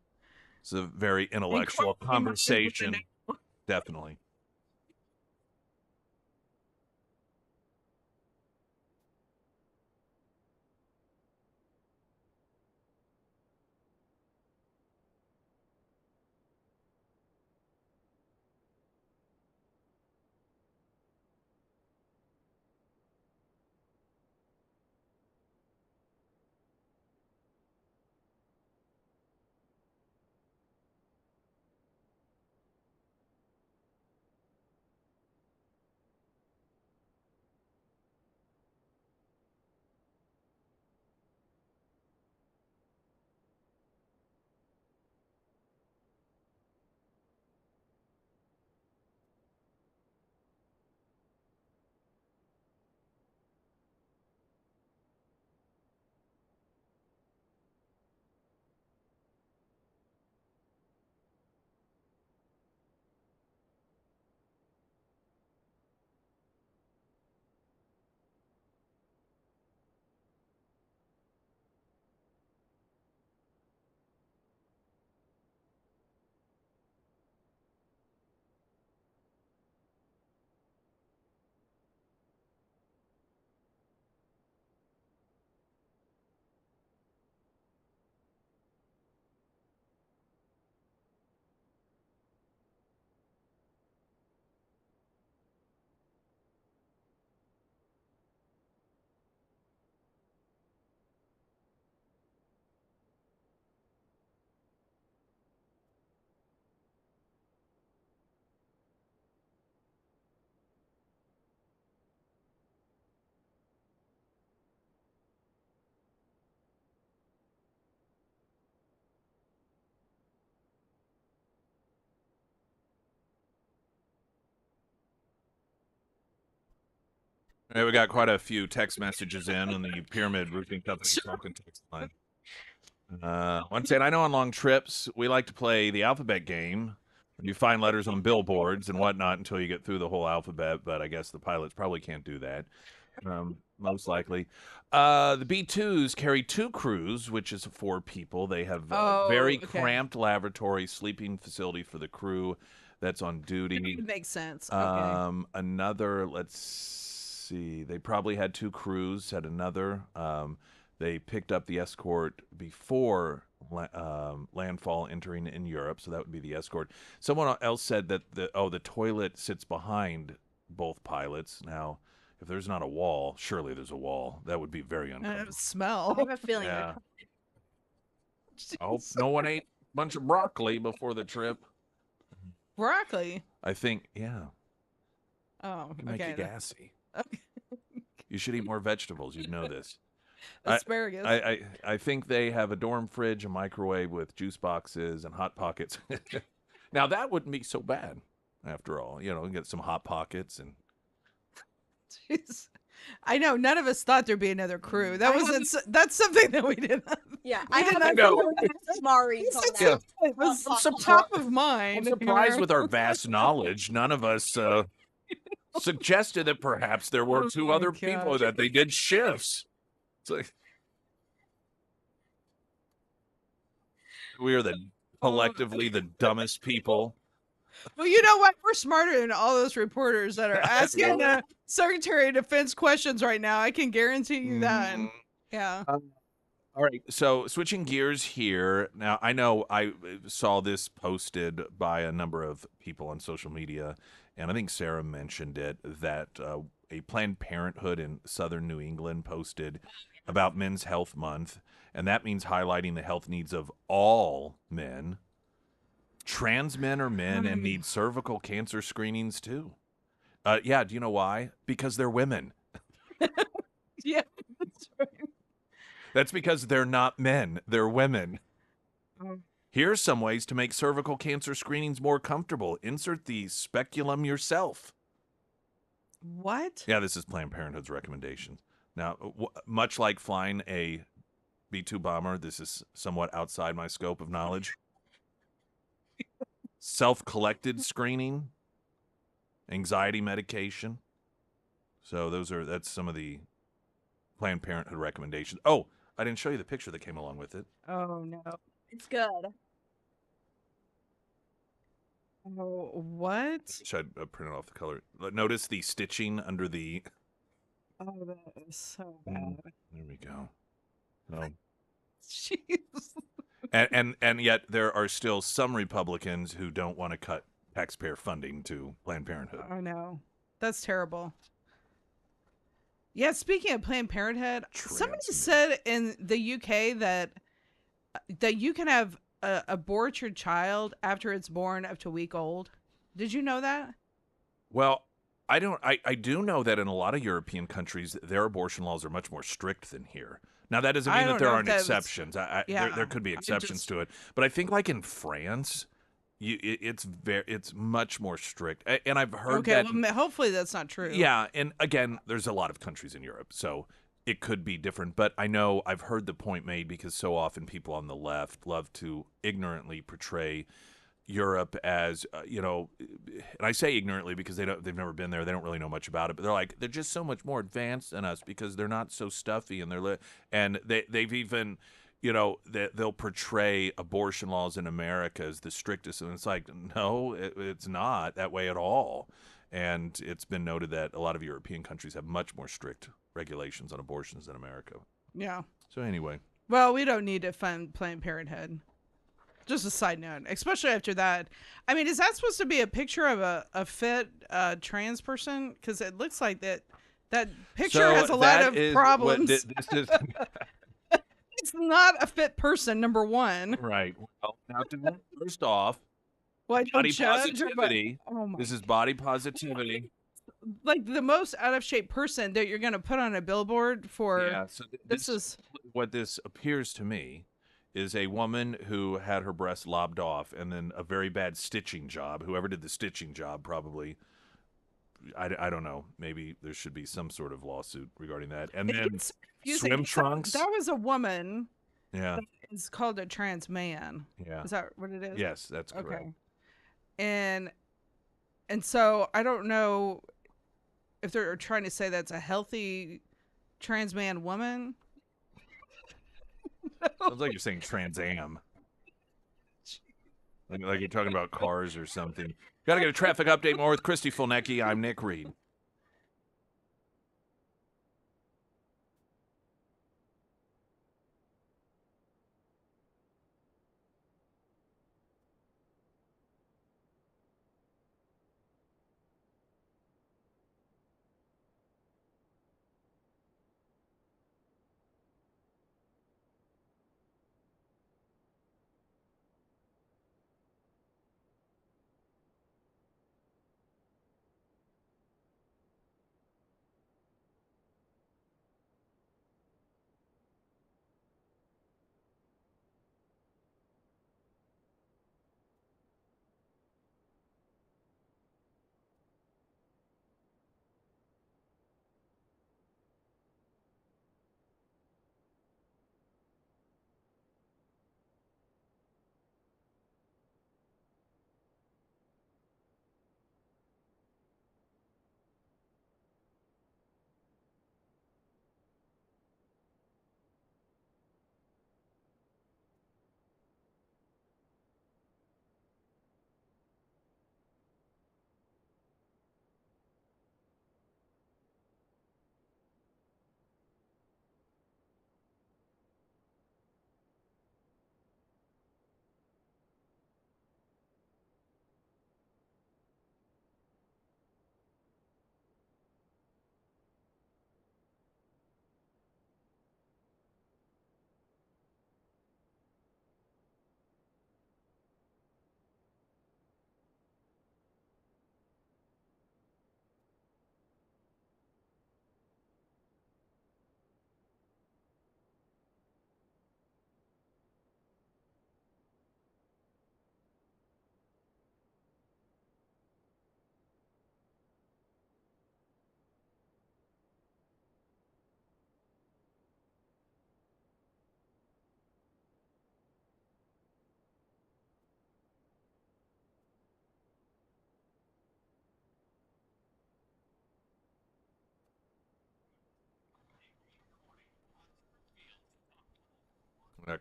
It's a very intellectual conversation. Definitely. Hey, we got quite a few text messages in on the Pyramid Roofing Company talking text line. One saying, I know on long trips, we like to play the alphabet game. You find letters on billboards and whatnot until you get through the whole alphabet, but I guess the pilots probably can't do that. Most likely. The B-2s carry 2 crews, which is 4 people. They have very cramped laboratory sleeping facility for the crew that's on duty. It makes sense. Okay. Another, let's see, they probably had 2 crews, had another. They picked up the escort before landfall entering in Europe, so that would be the escort. Someone else said that the toilet sits behind both pilots. Now, if there's not a wall, surely there's a wall. That would be very uncomfortable. Smell. I have a feeling. Yeah. I hope no one ate a bunch of broccoli before the trip. Broccoli. I think, yeah. Oh, It can make okay. you gassy. Okay. You should eat more vegetables. You'd know this. Asparagus. I think they have a dorm fridge, a microwave with juice boxes and Hot Pockets. Now, that wouldn't be so bad, after all. You know, get some Hot Pockets and... Jeez. I know none of us thought there'd be another crew. That's something that we didn't. Yeah, I have didn't a know. Smarties on that. Yeah. It was I'm top of mind. I'm surprised with our vast knowledge. None of us suggested that perhaps there were 2 my other people gosh. that they did shifts. It's like we are collectively the dumbest people. Well, you know what? We're smarter than all those reporters that are asking the Secretary of Defense questions right now. I can guarantee you that. Mhm. Yeah. All right. So switching gears here. Now, I know I saw this posted by a number of people on social media, and I think Sarah mentioned it, that a Planned Parenthood in southern New England posted about Men's Health Month, and that means highlighting the health needs of all men. Trans men are men and need cervical cancer screenings too. Yeah, do you know why? Because they're women. Yeah. That's right. That's because they're not men, they're women. Oh. Here's some ways to make cervical cancer screenings more comfortable. Insert the speculum yourself. What? Yeah, this is Planned Parenthood's recommendation. Now, much like flying a B-2 bomber, this is somewhat outside my scope of knowledge. Self-collected screening, anxiety medication. So that's some of the Planned Parenthood recommendations. Oh, I didn't show you the picture that came along with it. Oh no. It's good. Oh, what? Should I print off the color? Notice the stitching under the... Oh, that is so bad. There we go. No. Jeez. And yet there are still some Republicans who don't want to cut taxpayer funding to Planned Parenthood. Oh no. That's terrible. Yeah, speaking of Planned Parenthood, somebody said in the UK that you can abort your child after it's born up to a week old. Did you know that? Well, I do know that in a lot of European countries, their abortion laws are much more strict than here. Now, that doesn't mean that there aren't exceptions. There could be exceptions to it. But I think like in France, it's much more strict. And I've heard that... Okay, well, hopefully that's not true. Yeah, and again, there's a lot of countries in Europe, so it could be different. But I know I've heard the point made because so often people on the left love to ignorantly portray Europe as, and I say ignorantly because they've never been there. They don't really know much about it. But they're like, they're just so much more advanced than us because they're not so stuffy and they've even... they'll portray abortion laws in America as the strictest, and it's like, no, it's not that way at all. And it's been noted that a lot of European countries have much more strict regulations on abortions than America. Yeah. So anyway. Well, we don't need to fund Planned Parenthood. Just a side note, especially after that. I mean, is that supposed to be a picture of a fit trans person? Because it looks like that picture has a lot of problems. It's not a fit person, number one. Right. Well, now, first off, Well, body positivity. This is body positivity. Like the most out of shape person that you're going to put on a billboard for. Yeah. So this is what this appears to me is a woman who had her breast lobbed off and then a very bad stitching job. Whoever did the stitching job probably I don't know. Maybe there should be some sort of lawsuit regarding that. And It then gets confusing. swim trunks. That was a woman. Yeah. It's called a trans man. Yeah. Is that what it is? Yes, that's correct. Okay. And so I don't know if they're trying to say that's a healthy trans man woman. Sounds like you're saying Trans Am. Like you're talking about cars or something. Got to get a traffic update more with Christy Fulnecki. I'm Nick Reed.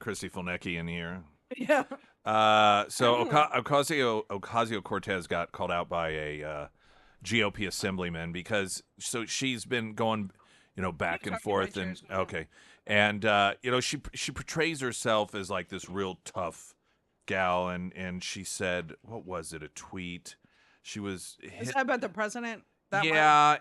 Christy Fulnecki in here. Yeah. So Ocasio-Cortez got called out by a GOP assemblyman because she's been going, back and forth and and she portrays herself as like this real tough gal, and she said, what was it, a tweet? She was Is that about the president? That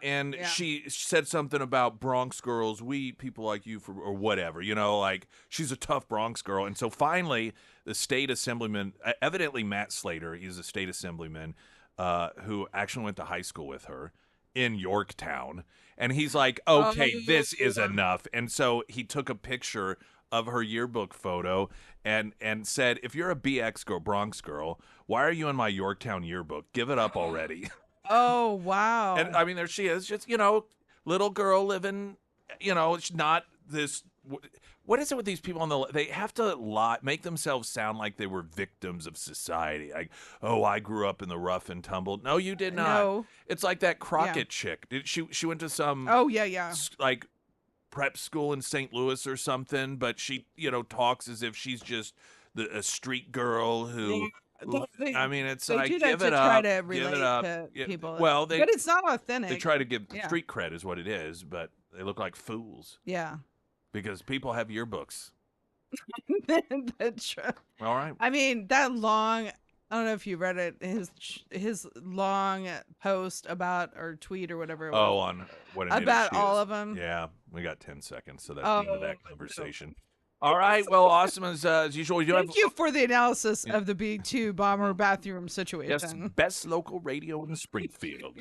she said something about Bronx girls. We people like you or whatever, like she's a tough Bronx girl. And so finally, the state assemblyman, evidently Matt Slater, he's a state assemblyman who actually went to high school with her in Yorktown, and he's like, okay, this is enough. And so he took a picture of her yearbook photo and said, if you're a BX girl, Bronx girl, why are you in my Yorktown yearbook? Give it up already. Oh, wow. And I mean, there she is, just, little girl living, it's not this. What is it with these people they have to make themselves sound like they were victims of society. Like, oh, I grew up in the rough and tumble. No, you did not. No. It's like that Crockett chick. She went to some, like prep school in St. Louis or something, but she, talks as if she's just a street girl who. I mean, it's like, do that give to it try up, to give relate it up. to people. Well, but it's not authentic. They try to give street cred is what it is, but they look like fools. Yeah. Because people have yearbooks. That's true. All right. I mean, that long, I don't know if you read it, his long post about, or tweet or whatever it was. Oh, on what an about idiot she all is. of them. Yeah, we got 10 seconds, so that's the end of that conversation. All right. Well, awesome as usual. Thank you for the analysis of the B-2 bomber bathroom situation. Yes, best local radio in Springfield.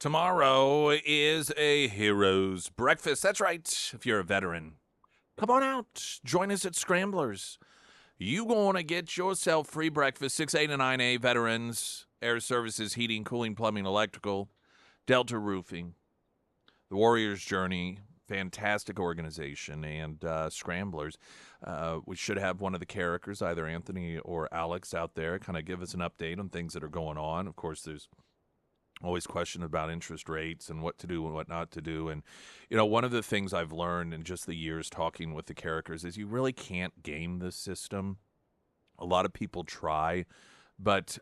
Tomorrow is a hero's breakfast. That's right. If you're a veteran, come on out. Join us at Scramblers. You going to get yourself free breakfast. 6A to 9A veterans, air services, heating, cooling, plumbing, electrical, Delta Roofing, the Warrior's Journey, fantastic organization, and Scramblers. We should have one of the characters, either Anthony or Alex, out there, kind of give us an update on things that are going on. Of course, there's always question about interest rates and what to do and what not to do. And, one of the things I've learned in just the years talking with the characters is you really can't game the system. A lot of people try, but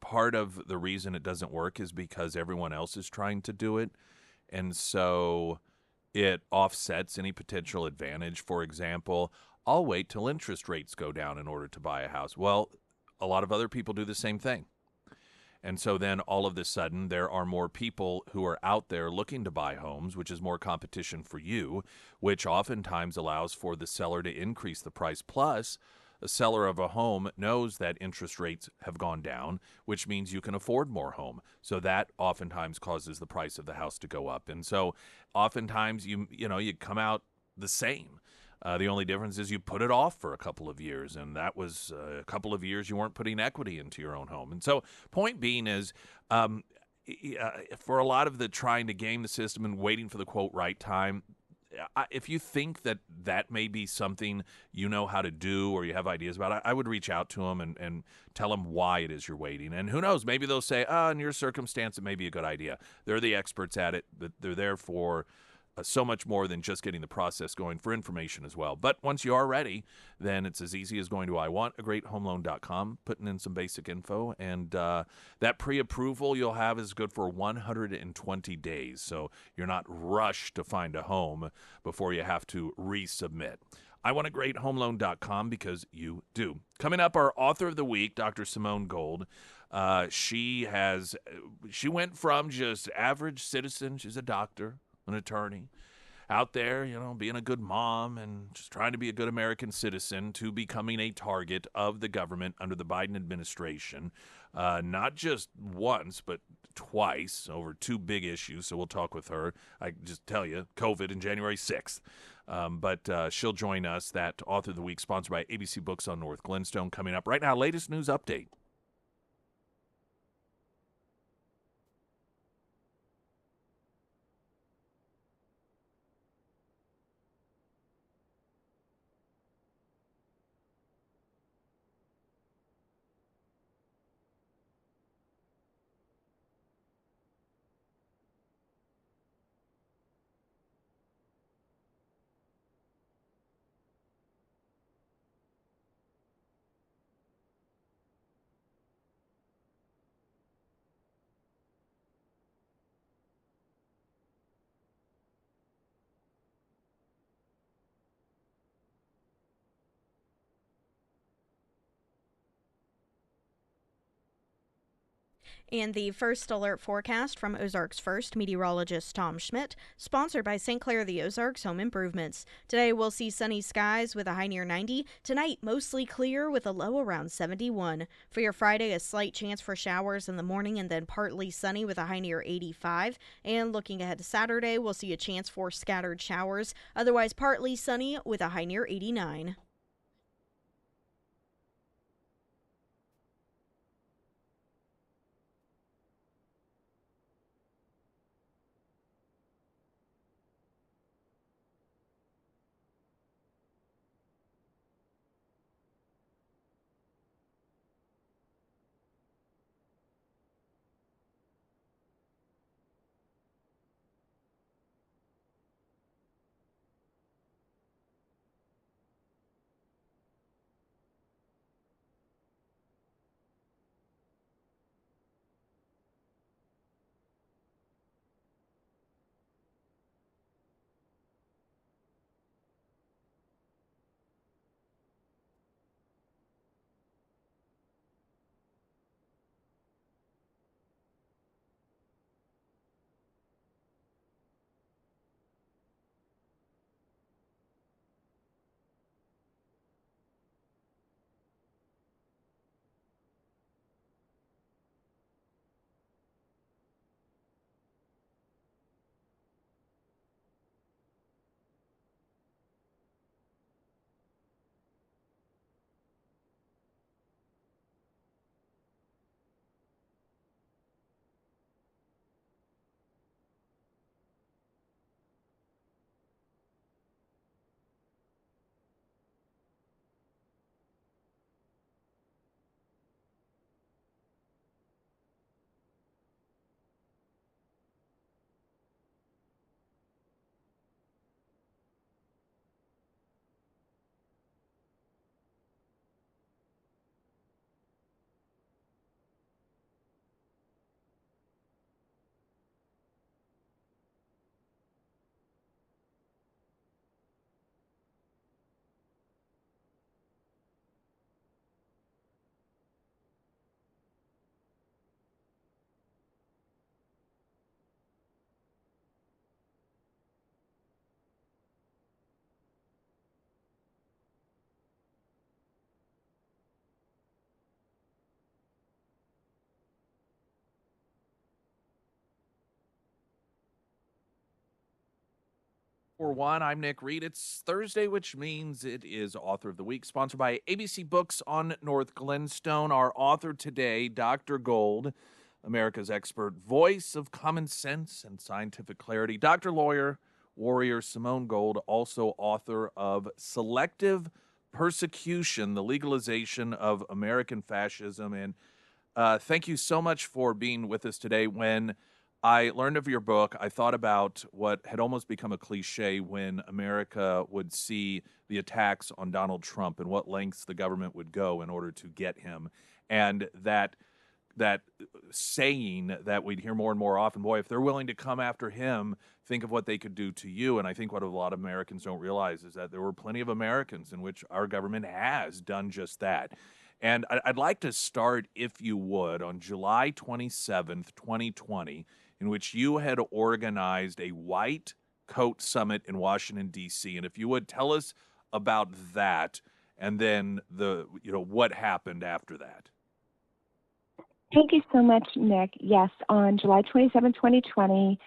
part of the reason it doesn't work is because everyone else is trying to do it. And so it offsets any potential advantage. For example, I'll wait till interest rates go down in order to buy a house. Well, a lot of other people do the same thing. And so then all of a sudden there are more people who are out there looking to buy homes, which is more competition for you, which oftentimes allows for the seller to increase the price. Plus, a seller of a home knows that interest rates have gone down, which means you can afford more home. So that oftentimes causes the price of the house to go up. And so oftentimes you come out the same. The only difference is you put it off for a couple of years, and that was a couple of years you weren't putting equity into your own home. And so point being is for a lot of the trying to game the system and waiting for the, quote, right time, if you think that may be something you know how to do or you have ideas about, I would reach out to them and tell them why it is you're waiting. And who knows, maybe they'll say, in your circumstance, it may be a good idea. They're the experts at it. They're there for so much more than just getting the process going, for information as well. But once you are ready, then it's as easy as going to iwantagreathomeloan.com, putting in some basic info, and that pre-approval you'll have is good for 120 days. So you're not rushed to find a home before you have to resubmit. iwantagreathomeloan.com, because you do. Coming up, our author of the week, Dr. Simone Gold. She went from just average citizen, she's a doctor, an attorney, out there, being a good mom and just trying to be a good American citizen, to becoming a target of the government under the Biden administration, not just once, but twice over two big issues. So we'll talk with her. I just tell you, COVID and January 6th. But she'll join us. That author of the week, sponsored by ABC Books on North Glenstone, coming up right now. Latest news update. And the first alert forecast from Ozarks First meteorologist Tom Schmidt, sponsored by St. Clair the Ozarks Home Improvements. Today we'll see sunny skies with a high near 90. Tonight, mostly clear with a low around 71. For your Friday, a slight chance for showers in the morning and then partly sunny with a high near 85. And looking ahead to Saturday, we'll see a chance for scattered showers, otherwise partly sunny with a high near 89. 4-1, I'm Nick Reed. It's Thursday, which means it is Author of the Week, sponsored by ABC Books on North Glenstone. Our author today, Dr. Gold, America's expert voice of common sense and scientific clarity. Dr. Lawyer, Warrior Simone Gold, also author of Selective Persecution, the Legalization of American Fascism. And thank you so much for being with us today. When I learned of your book, I thought about what had almost become a cliche when America would see the attacks on Donald Trump and what lengths the government would go in order to get him. And that saying that we'd hear more and more often, boy, if they're willing to come after him, think of what they could do to you. And I think what a lot of Americans don't realize is that there were plenty of Americans in which our government has done just that. And I'd like to start, if you would, on July 27th, 2020, in which you had organized a white coat summit in Washington, D.C. And if you would, tell us about that and then what happened after that. Thank you so much, Nick. Yes, on July 27, 2020,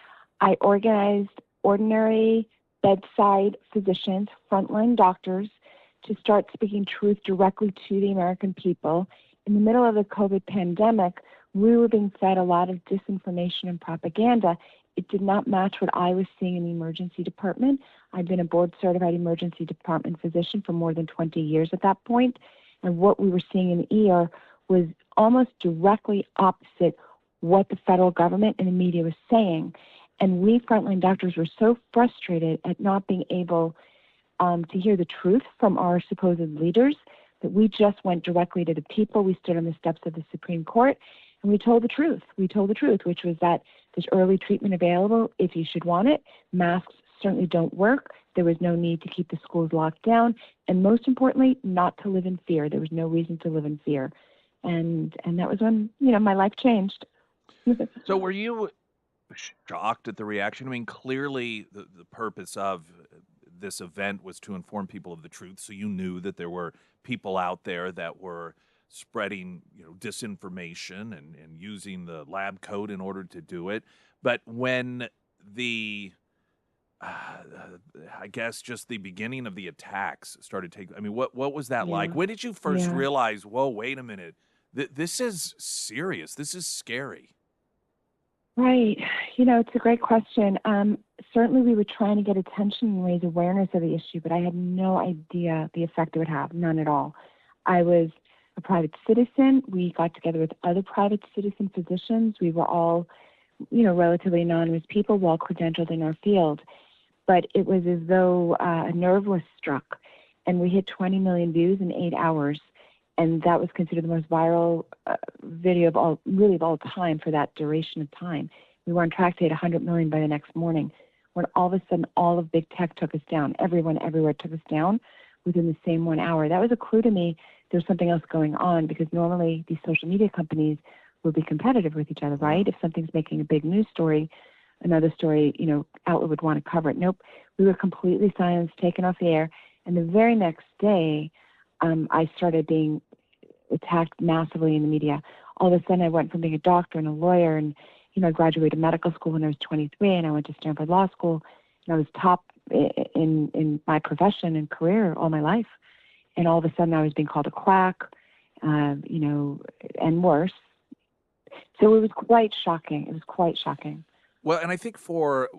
I organized ordinary bedside physicians, frontline doctors, to start speaking truth directly to the American people. In the middle of the COVID pandemic, we were being fed a lot of disinformation and propaganda. It did not match what I was seeing in the emergency department. I'd been a board-certified emergency department physician for more than 20 years at that point, and what we were seeing in the ER was almost directly opposite what the federal government and the media was saying. And we frontline doctors were so frustrated at not being able to hear the truth from our supposed leaders that we just went directly to the people. We stood on the steps of the Supreme Court and we told the truth. We told the truth, which was that there's early treatment available if you should want it. Masks certainly don't work. There was no need to keep the schools locked down. And most importantly, not to live in fear. There was no reason to live in fear. And that was when, my life changed. So were you shocked at the reaction? I mean, clearly the purpose of this event was to inform people of the truth. So you knew that there were people out there that were spreading, disinformation and using the lab coat in order to do it. But when I guess just the beginning of the attacks started taking, what was that like? When did you first realize, whoa, wait a minute, this is serious. This is scary. Right. It's a great question. Certainly we were trying to get attention and raise awareness of the issue, but I had no idea the effect it would have, none at all. I was a private citizen. We got together with other private citizen physicians. We were all, relatively anonymous people, well credentialed in our field. But it was as though a nerve was struck, and we hit 20 million views in 8 hours. And that was considered the most viral video of all time for that duration of time. We were on track to hit 100 million by the next morning, when all of a sudden all of big tech took us down. Everyone everywhere took us down within the same 1 hour. That was a clue to me there's something else going on, because normally these social media companies will be competitive with each other, right? If something's making a big news story, another story, outlet would want to cover it. Nope, we were completely silenced, taken off the air. And the very next day, I started being attacked massively in the media. All of a sudden, I went from being a doctor and a lawyer, and I graduated medical school when I was 23, and I went to Stanford Law School, and I was top in my profession and career all my life. And all of a sudden, I was being called a quack, and worse. So it was quite shocking. Well, and I think for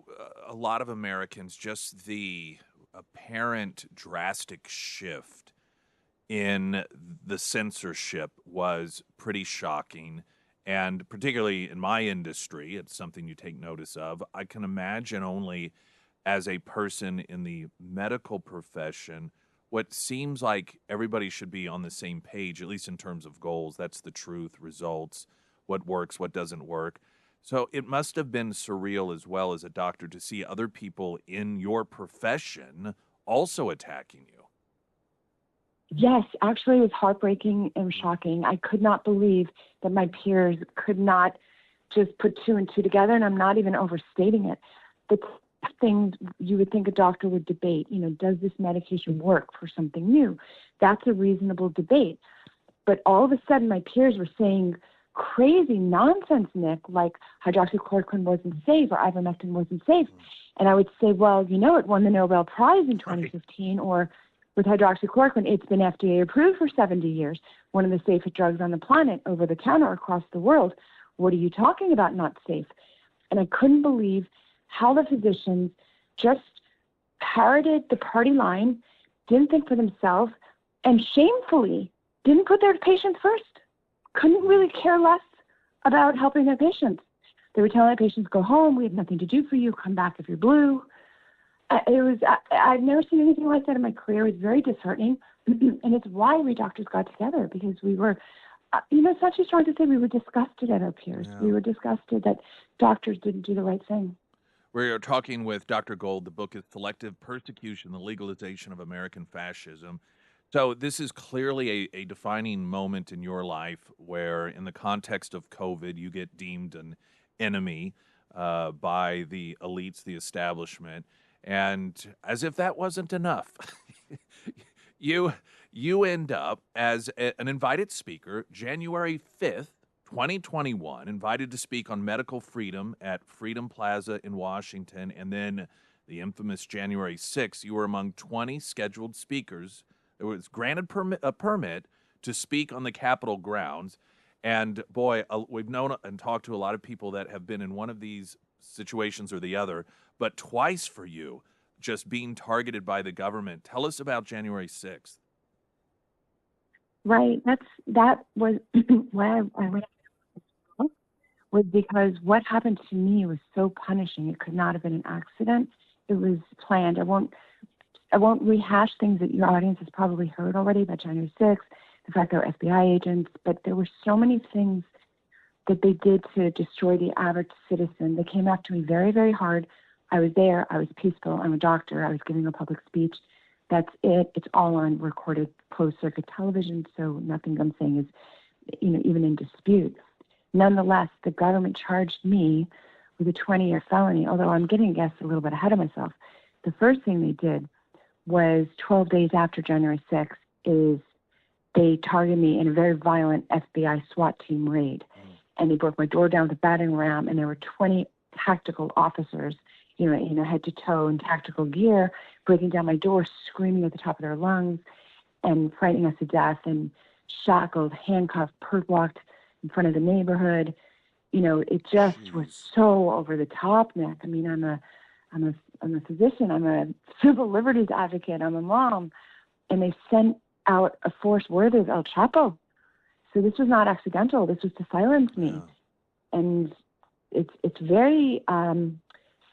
a lot of Americans, just the apparent drastic shift in the censorship was pretty shocking. And particularly in my industry, it's something you take notice of. I can imagine only as a person in the medical profession, what seems like everybody should be on the same page, at least in terms of goals. That's the truth, results, what works, what doesn't work. So it must have been surreal as well as a doctor to see other people in your profession also attacking you. Yes, actually, it was heartbreaking and shocking. I could not believe that my peers could not just put two and two together, and I'm not even overstating it. The things you would think a doctor would debate, does this medication work for something new? That's a reasonable debate. But all of a sudden, my peers were saying crazy nonsense, Nick, like hydroxychloroquine wasn't safe or ivermectin wasn't safe. And I would say, well, it won the Nobel Prize in 2015, or with hydroxychloroquine, it's been FDA approved for 70 years, one of the safest drugs on the planet, over the counter across the world. What are you talking about not safe? And I couldn't believe how the physicians just parroted the party line, didn't think for themselves, and shamefully didn't put their patients first. Couldn't really care less about helping their patients. They were telling their patients, go home, we have nothing to do for you, come back if you're blue. I've never seen anything like that in my career. It was very disheartening. And it's why we doctors got together, because we were, it's not too strong to say we were disgusted at our peers. Yeah. We were disgusted that doctors didn't do the right thing. We're talking with Dr. Gold. The book is Selective Persecution, the Legalization of American Fascism. So this is clearly a defining moment in your life where, in the context of COVID, you get deemed an enemy by the elites, the establishment. And as if that wasn't enough, you end up as an invited speaker, January 5th, 2021, invited to speak on medical freedom at Freedom Plaza in Washington. And then the infamous January 6th, you were among 20 scheduled speakers. It was granted a permit to speak on the Capitol grounds. And boy, we've known and talked to a lot of people that have been in one of these situations or the other, but twice for you, just being targeted by the government. Tell us about January 6th. Right. That was why I went, was because what happened to me was so punishing. It could not have been an accident. It was planned. I won't rehash things that your audience has probably heard already about January 6th, the fact they were FBI agents, but there were so many things that they did to destroy the average citizen. They came after me very, very hard. I was there. I was peaceful. I'm a doctor. I was giving a public speech. That's it. It's all on recorded closed-circuit television, so nothing I'm saying is, even in dispute. Nonetheless, the government charged me with a 20-year felony, although I'm getting, I guess, a little bit ahead of myself. The first thing they did was 12 days after January 6th is they targeted me in a very violent FBI SWAT team raid. And they broke my door down with a battering ram, and there were 20 tactical officers, head to toe in tactical gear, breaking down my door, screaming at the top of their lungs and frightening us to death, and shackled, handcuffed, perp-walked in front of the neighborhood. It just was so over the top, Nick. I mean, I'm a physician. I'm a civil liberties advocate. I'm a mom. And they sent out a force worthy of El Chapo. So this was not accidental. This was to silence me. Yeah. And it's very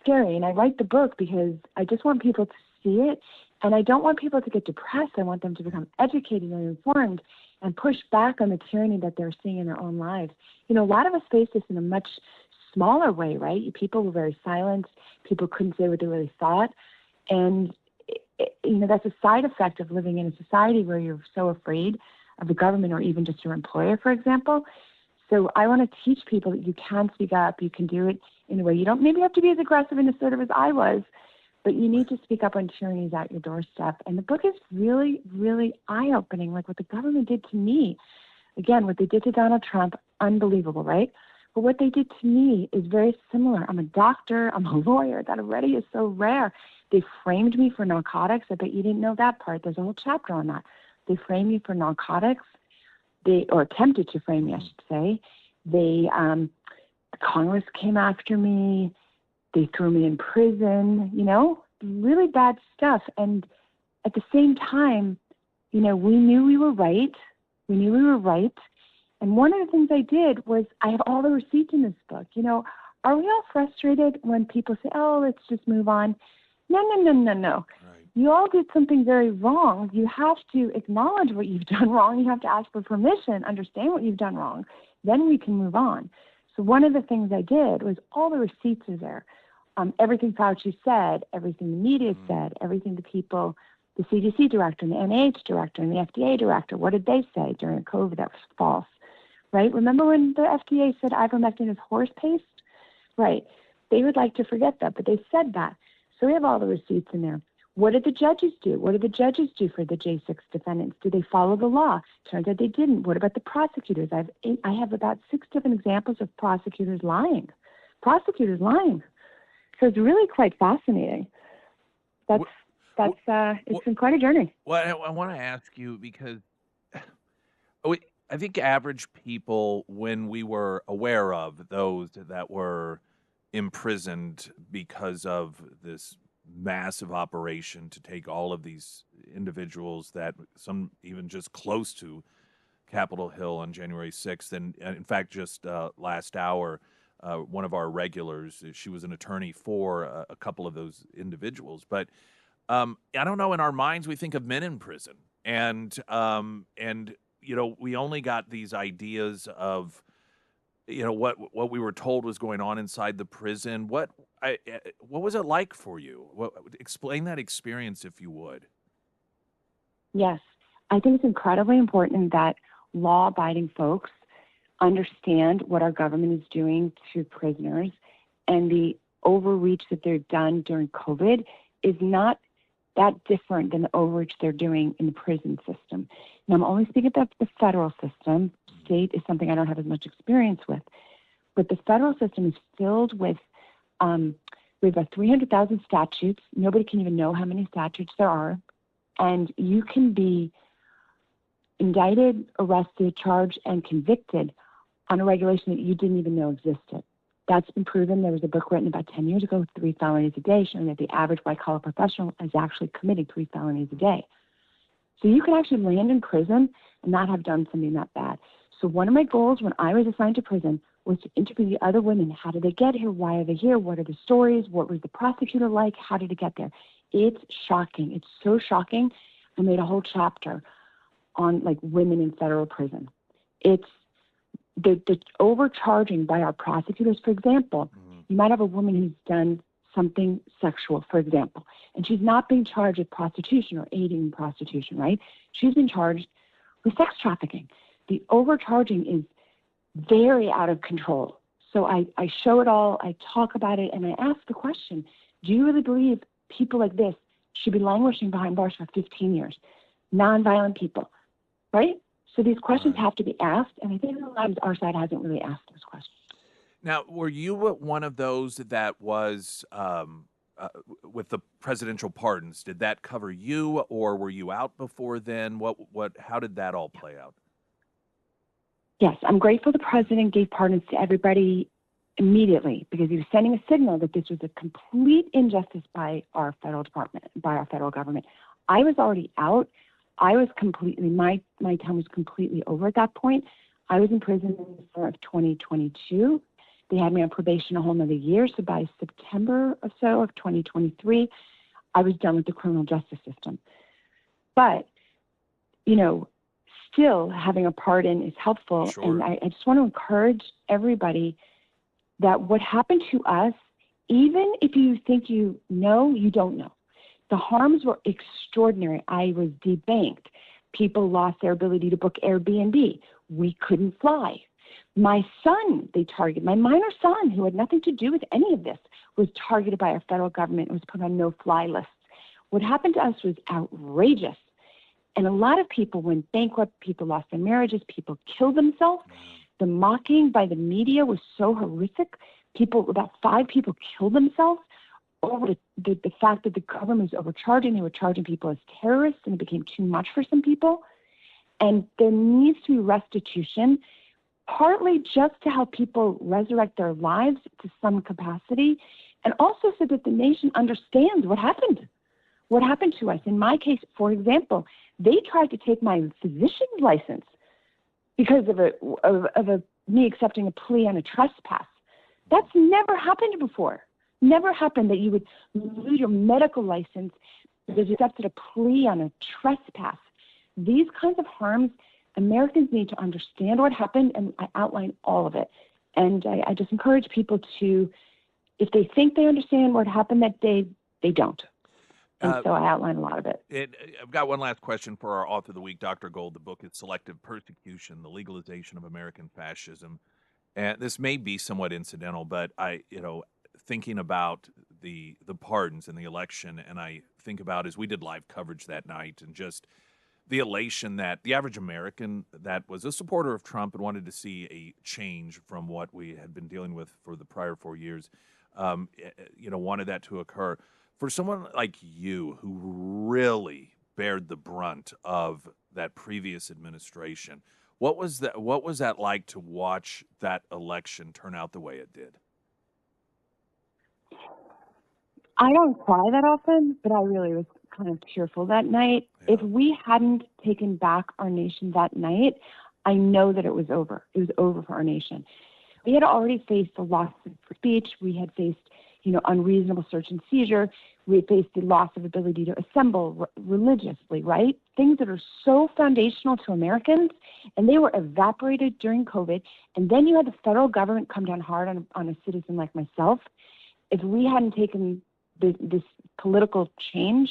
scary. And I write the book because I just want people to see it. And I don't want people to get depressed. I want them to become educated and informed and push back on the tyranny that they're seeing in their own lives. A lot of us face this in a much smaller way, right? People were very silent. People couldn't say what they really thought. And, that's a side effect of living in a society where you're so afraid of the government or even just your employer, for example. So I want to teach people that you can speak up. You can do it in a way. You don't maybe have to be as aggressive and assertive as I was, but you need to speak up when tyranny is at your doorstep. And the book is really, really eye-opening, like what the government did to me. Again, what they did to Donald Trump, unbelievable, right? But what they did to me is very similar. I'm a doctor. I'm a lawyer. That already is so rare. They framed me for narcotics. I bet you didn't know that part. There's a whole chapter on that. They framed me for narcotics. Or attempted to frame me, I should say. Congress came after me. They threw me in prison, really bad stuff. And at the same time, we knew we were right. And one of the things I did was I have all the receipts in this book. Are we all frustrated when people say, oh, let's just move on? No. Right. You all did something very wrong. You have to acknowledge what you've done wrong. You have to ask for permission, understand what you've done wrong. Then we can move on. So one of the things I did was all the receipts are there. Everything Fauci said, everything the media said, everything the people, the CDC director and the NIH director and the FDA director, what did they say during COVID that was false? Right? Remember when the FDA said ivermectin is horse paste? Right. They would like to forget that, but they said that. So we have all the receipts in there. What did the judges do? What did the judges do for the J6 defendants? Did they follow the law? Turns out they didn't. What about the prosecutors? I have about 6 different examples of prosecutors lying. So it's really quite fascinating. It's been quite a journey. Well, I want to ask you because I think average people, when we were aware of those that were imprisoned because of this massive operation to take all of these individuals, that some even just close to Capitol Hill on January 6th. And in fact, just last hour, one of our regulars, she was an attorney for a couple of those individuals. But I don't know, in our minds, we think of men in prison. And we only got these ideas of, what we were told was going on inside the prison. What was it like for you? Explain that experience, if you would. Yes, I think it's incredibly important that law-abiding folks understand what our government is doing to prisoners, and the overreach that they've done during COVID is not that different than the overreach they're doing in the prison system. Now, I'm only speaking about the federal system. State is something I don't have as much experience with. But the federal system is filled with, we have about 300,000 statutes. Nobody can even know how many statutes there are. And you can be indicted, arrested, charged, and convicted on a regulation that you didn't even know existed. That's been proven. There was a book written about 10 years ago, 3 felonies a day, showing that the average white-collar professional is actually committing 3 felonies a day. So you can actually land in prison and not have done something that bad. So one of my goals when I was assigned to prison was to interview the other women. How did they get here? Why are they here? What are the stories? What was the prosecutor like? How did it get there? It's shocking. It's so shocking. I made a whole chapter on women in federal prison. It's the overcharging by our prosecutors. For example, you might have a woman who's done something sexual, for example, and she's not being charged with prostitution or aiding in prostitution, right? She's been charged with sex trafficking. The overcharging is very out of control. So I show it all, I talk about it, and I ask the question, do you really believe people like this should be languishing behind bars for 15 years? Nonviolent people, right? So these questions have to be asked, and I think sometimes our side hasn't really asked those questions. Now, were you one of those that was with the presidential pardons? Did that cover you, or were you out before then? How did that all play out? Yes, I'm grateful the president gave pardons to everybody immediately because he was sending a signal that this was a complete injustice by our federal department, by our federal government. I was already out. I was my time was completely over at that point. I was in prison in the summer of 2022. They had me on probation a whole nother year. So by September or so of 2023, I was done with the criminal justice system. But, still having a pardon is helpful. Sure. And I just want to encourage everybody that what happened to us, even if you think you know, you don't know. The harms were extraordinary. I was debanked. People lost their ability to book Airbnb. We couldn't fly. My son, they targeted. My minor son, who had nothing to do with any of this, was targeted by our federal government and was put on no-fly lists. What happened to us was outrageous. And a lot of people went bankrupt. People lost their marriages. People killed themselves. The mocking by the media was so horrific. About 5 people killed themselves over the fact that the government was overcharging. They were charging people as terrorists, and it became too much for some people. And there needs to be restitution, partly just to help people resurrect their lives to some capacity, and also so that the nation understands what happened to us. In my case, for example, they tried to take my physician's license because of me accepting a plea on a trespass. That's never happened before. Never happened that you would lose your medical license because you accepted a plea on a trespass. These kinds of harms, Americans need to understand what happened, and I outline all of it. And I just encourage people to, if they think they understand what happened that day, they don't. And so I outline a lot of it. I've got one last question for our author of the week, Dr. Gold. The book is Selective Persecution, The Legalization of American Fascism. And this may be somewhat incidental, but thinking about the pardons and the election, and I think about, as we did live coverage that night, and just the elation that the average American that was a supporter of Trump and wanted to see a change from what we had been dealing with for the prior 4 years, wanted that to occur. For someone like you who really bared the brunt of that previous administration, what was that like to watch that election turn out the way it did? I don't cry that often, but I really was kind of tearful that night. Yeah. If we hadn't taken back our nation that night, I know that it was over. It was over for our nation. We had already faced the loss of free speech. We had faced, unreasonable search and seizure. We had faced the loss of ability to assemble religiously, right? Things that are so foundational to Americans, and they were evaporated during COVID. And then you had the federal government come down hard on a citizen like myself. If we hadn't taken this political change,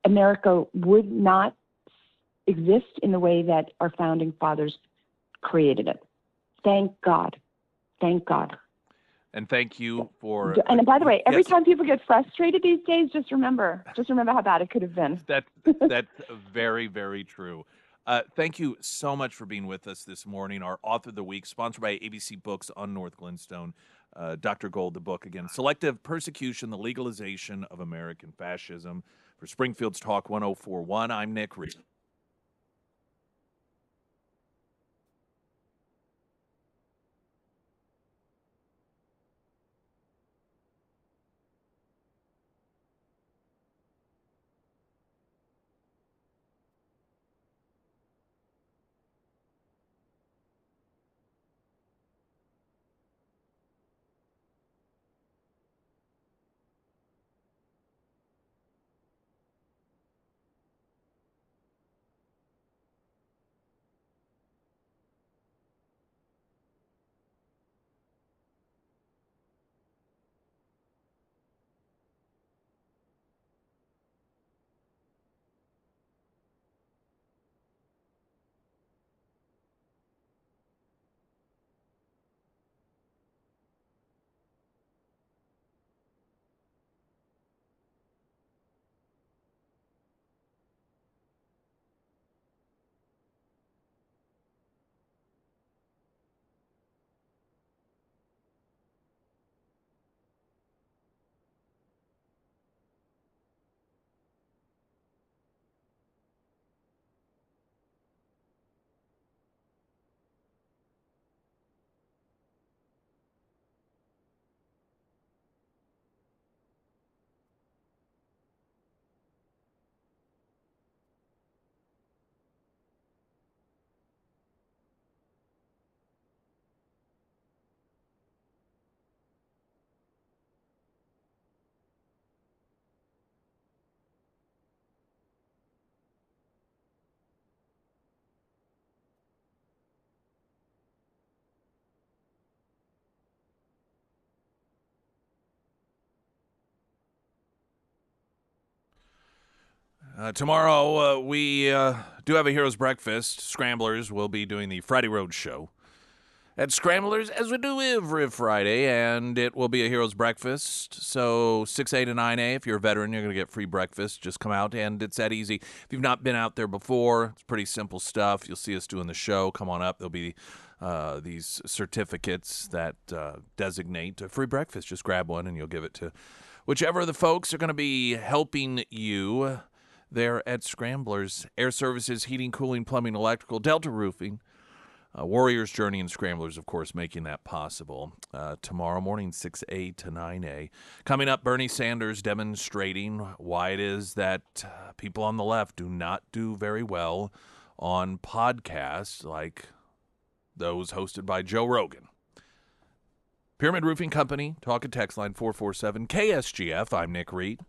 America would not exist in the way that our founding fathers created it. Thank God. Thank God. And thank you for. And by the way, every yes. time people get frustrated these days, just remember how bad it could have been. That's very, very true. Thank you so much for being with us this morning. Our Author of the Week, sponsored by ABC Books on North Glenstone. Dr. Gold, the book again, Selective Persecution, the Legalization of American Fascism. For Springfield's Talk 1041, I'm Nick Reed. Tomorrow, we do have a Heroes Breakfast. Scramblers will be doing the Friday Road Show at Scramblers, as we do every Friday, and it will be a Heroes Breakfast. So 6A to 9A, if you're a veteran, you're going to get free breakfast. Just come out, and it's that easy. If you've not been out there before, it's pretty simple stuff. You'll see us doing the show. Come on up. There'll be these certificates that designate a free breakfast. Just grab one, and you'll give it to whichever of the folks are going to be helping you there at Scramblers. Air Services, Heating, Cooling, Plumbing, Electrical, Delta Roofing, Warriors Journey, and Scramblers, of course, making that possible. Tomorrow morning, 6A to 9A. Coming up, Bernie Sanders demonstrating why it is that people on the left do not do very well on podcasts like those hosted by Joe Rogan. Pyramid Roofing Company, talk and text line 447 KSGF. I'm Nick Reed.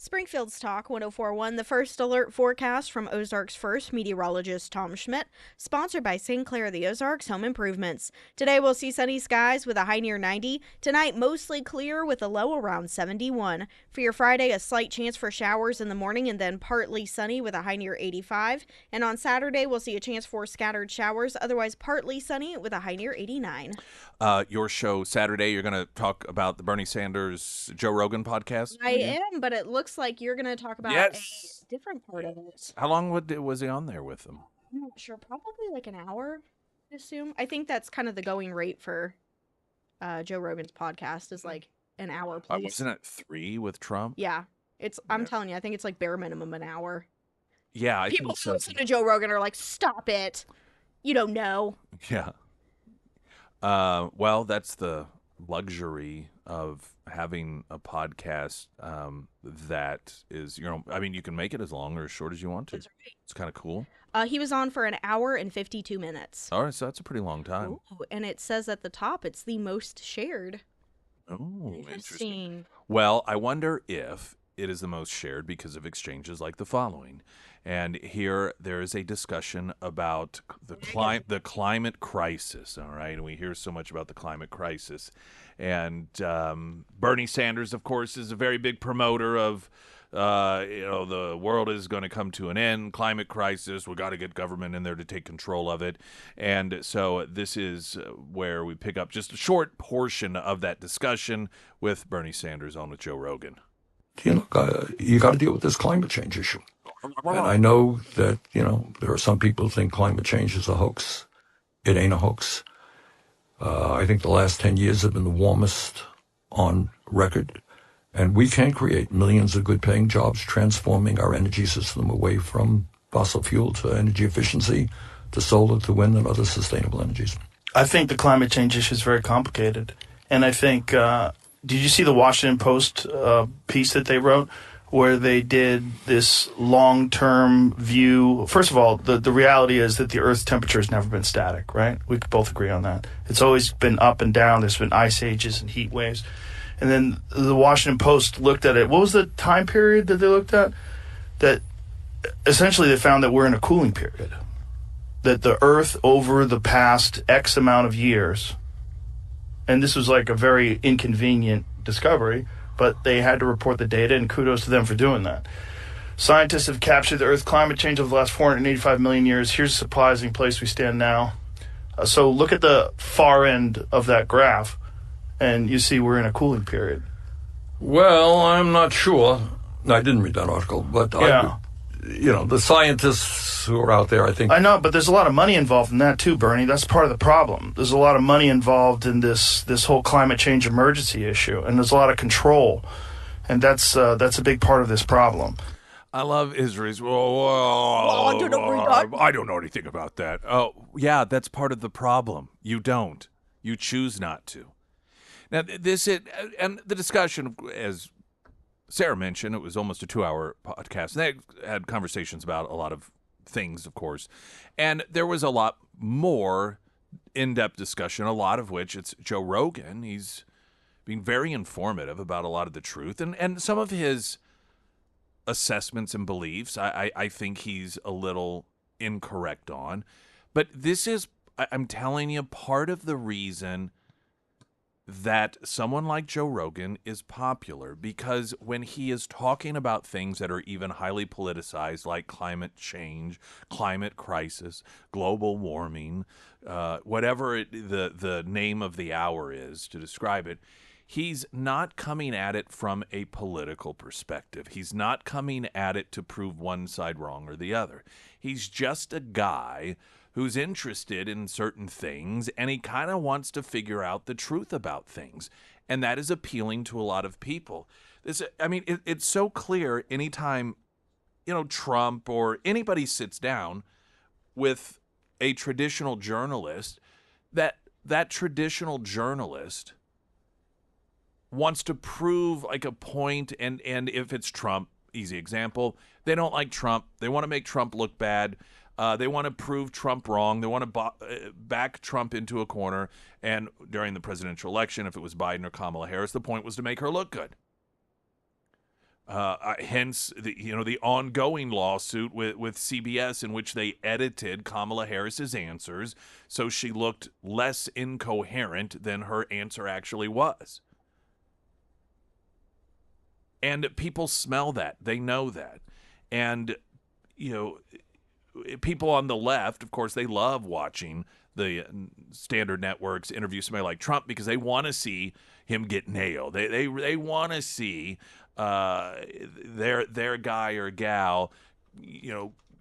Springfield's Talk 1041, the first alert forecast from Ozarks First meteorologist Tom Schmidt, sponsored by Sinclair the Ozarks Home Improvements. Today we'll see sunny skies with a high near 90. Tonight, mostly clear with a low around 71. For your Friday, a slight chance for showers in the morning and then partly sunny with a high near 85. And on Saturday, we'll see a chance for scattered showers, otherwise partly sunny with a high near 89. Your show Saturday, you're going to talk about the Bernie Sanders, Joe Rogan podcast? I am, but it looks like you're going to talk about a different part of it. How long was he on there with them? I'm not sure. Probably like an hour, I assume. I think that's kind of the going rate for Joe Rogan's podcast is like an hour, please. Wasn't it 3 with Trump? Yeah. I'm telling you, I think it's like bare minimum an hour. Yeah. People who listen to Joe Rogan are like, stop it. You don't know. Yeah. Well, that's the luxury of having a podcast that is, you can make it as long or as short as you want to. That's right. It's kind of cool. He was on for an hour and 52 minutes. All right, so that's a pretty long time. Ooh, and it says at the top it's the most shared. Oh, interesting. Well, I wonder if it is the most shared because of exchanges like the following. And here there is a discussion about the climate crisis, all right? And we hear so much about the climate crisis. And Bernie Sanders, of course, is a very big promoter of, the world is going to come to an end, climate crisis, we got to get government in there to take control of it. And so this is where we pick up just a short portion of that discussion with Bernie Sanders on with Joe Rogan. You got to deal with this climate change issue. And I know that, there are some people who think climate change is a hoax. It ain't a hoax. I think the last 10 years have been the warmest on record. And we can create millions of good-paying jobs transforming our energy system away from fossil fuel to energy efficiency, to solar, to wind, and other sustainable energies. I think the climate change issue is very complicated. And I think, did you see the Washington Post piece that they wrote? Where they did this long-term view. First of all, the reality is that the Earth's temperature has never been static, right? We could both agree on that. It's always been up and down. There's been ice ages and heat waves. And then the Washington Post looked at it. What was the time period that they looked at? That essentially they found that we're in a cooling period. That the Earth over the past X amount of years, and this was like a very inconvenient discovery, but they had to report the data, and kudos to them for doing that. Scientists have captured the Earth's climate change over the last 485 million years. Here's a surprising place we stand now. So look at the far end of that graph, and you see we're in a cooling period. Well, I'm not sure. I didn't read that article, but yeah. The scientists who are out there, I think... I know, but there's a lot of money involved in that too, Bernie. That's part of the problem. There's a lot of money involved in this whole climate change emergency issue, and there's a lot of control, and that's a big part of this problem. I love Israel's. I don't know anything about that. Oh, yeah, that's part of the problem. You don't. You choose not to. Now, and the discussion, as Sarah mentioned, it was almost a 2-hour podcast. And they had conversations about a lot of things, of course. And there was a lot more in-depth discussion, a lot of which it's Joe Rogan. He's being very informative about a lot of the truth. And some of his assessments and beliefs, I think he's a little incorrect on. But this is, I'm telling you, part of the reason that someone like Joe Rogan is popular, because when he is talking about things that are even highly politicized, like climate change, climate crisis, global warming, whatever the name of the hour is to describe it, he's not coming at it from a political perspective. He's not coming at it to prove one side wrong or the other. He's just a guy who's interested in certain things, and he kind of wants to figure out the truth about things. And that is appealing to a lot of people. It's so clear anytime, Trump or anybody sits down with a traditional journalist, that traditional journalist wants to prove like a point, and if it's Trump, easy example, they don't like Trump. They want to make Trump look bad. They want to prove Trump wrong. They want to back Trump into a corner. And during the presidential election, if it was Biden or Kamala Harris, the point was to make her look good. Hence, the ongoing lawsuit with CBS in which they edited Kamala Harris's answers so she looked less incoherent than her answer actually was. And people smell that. They know that. And, people on the left, of course, they love watching the standard networks interview somebody like Trump because they want to see him get nailed. They want to see their guy or gal,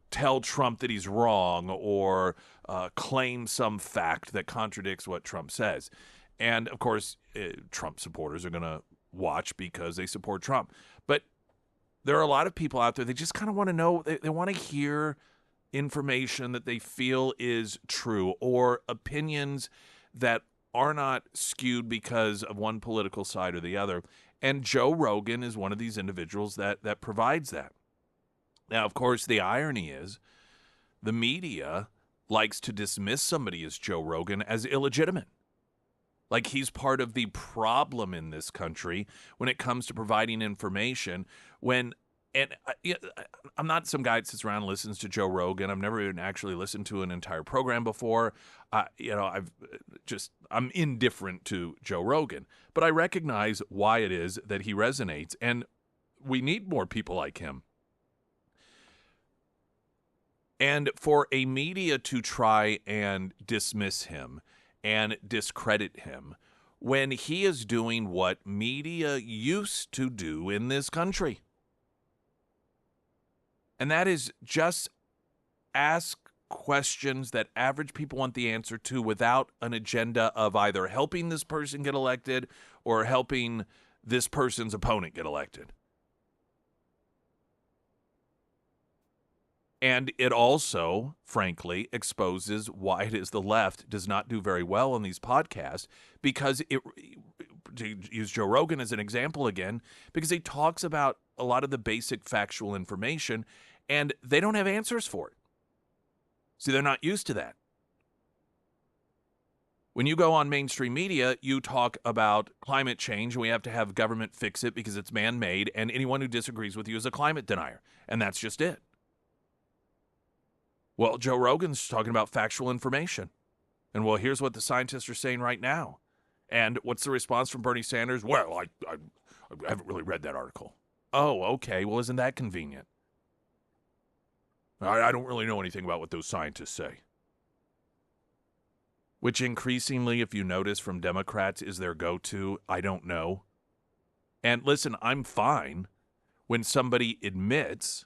tell Trump that he's wrong or claim some fact that contradicts what Trump says. And, of course, Trump supporters are going to watch because they support Trump. But there are a lot of people out there, they just kind of want to know, they want to hear information that they feel is true or opinions that are not skewed because of one political side or the other. And Joe Rogan is one of these individuals that provides that. Now, of course, the irony is the media likes to dismiss somebody as Joe Rogan as illegitimate. Like he's part of the problem in this country when it comes to providing information. I'm not some guy that sits around and listens to Joe Rogan. I've never even actually listened to an entire program before. I'm indifferent to Joe Rogan, but I recognize why it is that he resonates, and we need more people like him. And for a media to try and dismiss him and discredit him when he is doing what media used to do in this country. And that is just ask questions that average people want the answer to without an agenda of either helping this person get elected or helping this person's opponent get elected. And it also, frankly, exposes why it is the left does not do very well on these podcasts, because to use Joe Rogan as an example again, because he talks about a lot of the basic factual information, and they don't have answers for it. See, they're not used to that. When you go on mainstream media, you talk about climate change, and we have to have government fix it because it's man-made, and anyone who disagrees with you is a climate denier, and that's just it. Well, Joe Rogan's talking about factual information. And, well, here's what the scientists are saying right now. And what's the response from Bernie Sanders? Well, I haven't really read that article. Oh, okay. Well, isn't that convenient? I don't really know anything about what those scientists say. Which increasingly, if you notice from Democrats, is their go-to, I don't know. And listen, I'm fine when somebody admits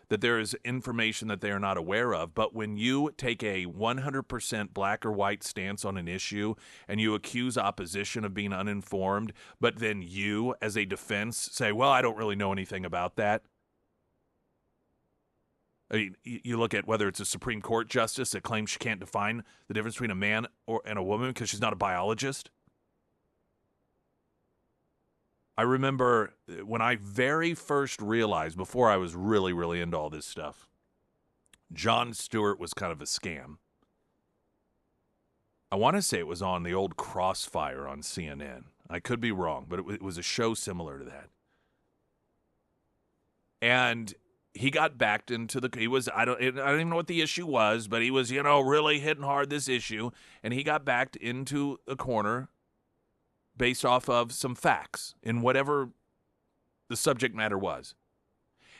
that there is information that they are not aware of. But when you take a 100% black or white stance on an issue and you accuse opposition of being uninformed, but then you, as a defense, say, well, I don't really know anything about that. I mean, you look at whether it's a Supreme Court justice that claims she can't define the difference between a man and a woman because she's not a biologist. I remember when I very first realized, before I was really, really into all this stuff, Jon Stewart was kind of a scam. I want to say it was on the old Crossfire on CNN. I could be wrong, but it was a show similar to that. And he got backed into I don't even know what the issue was, but he was, really hitting hard this issue. And he got backed into a corner based off of some facts in whatever the subject matter was.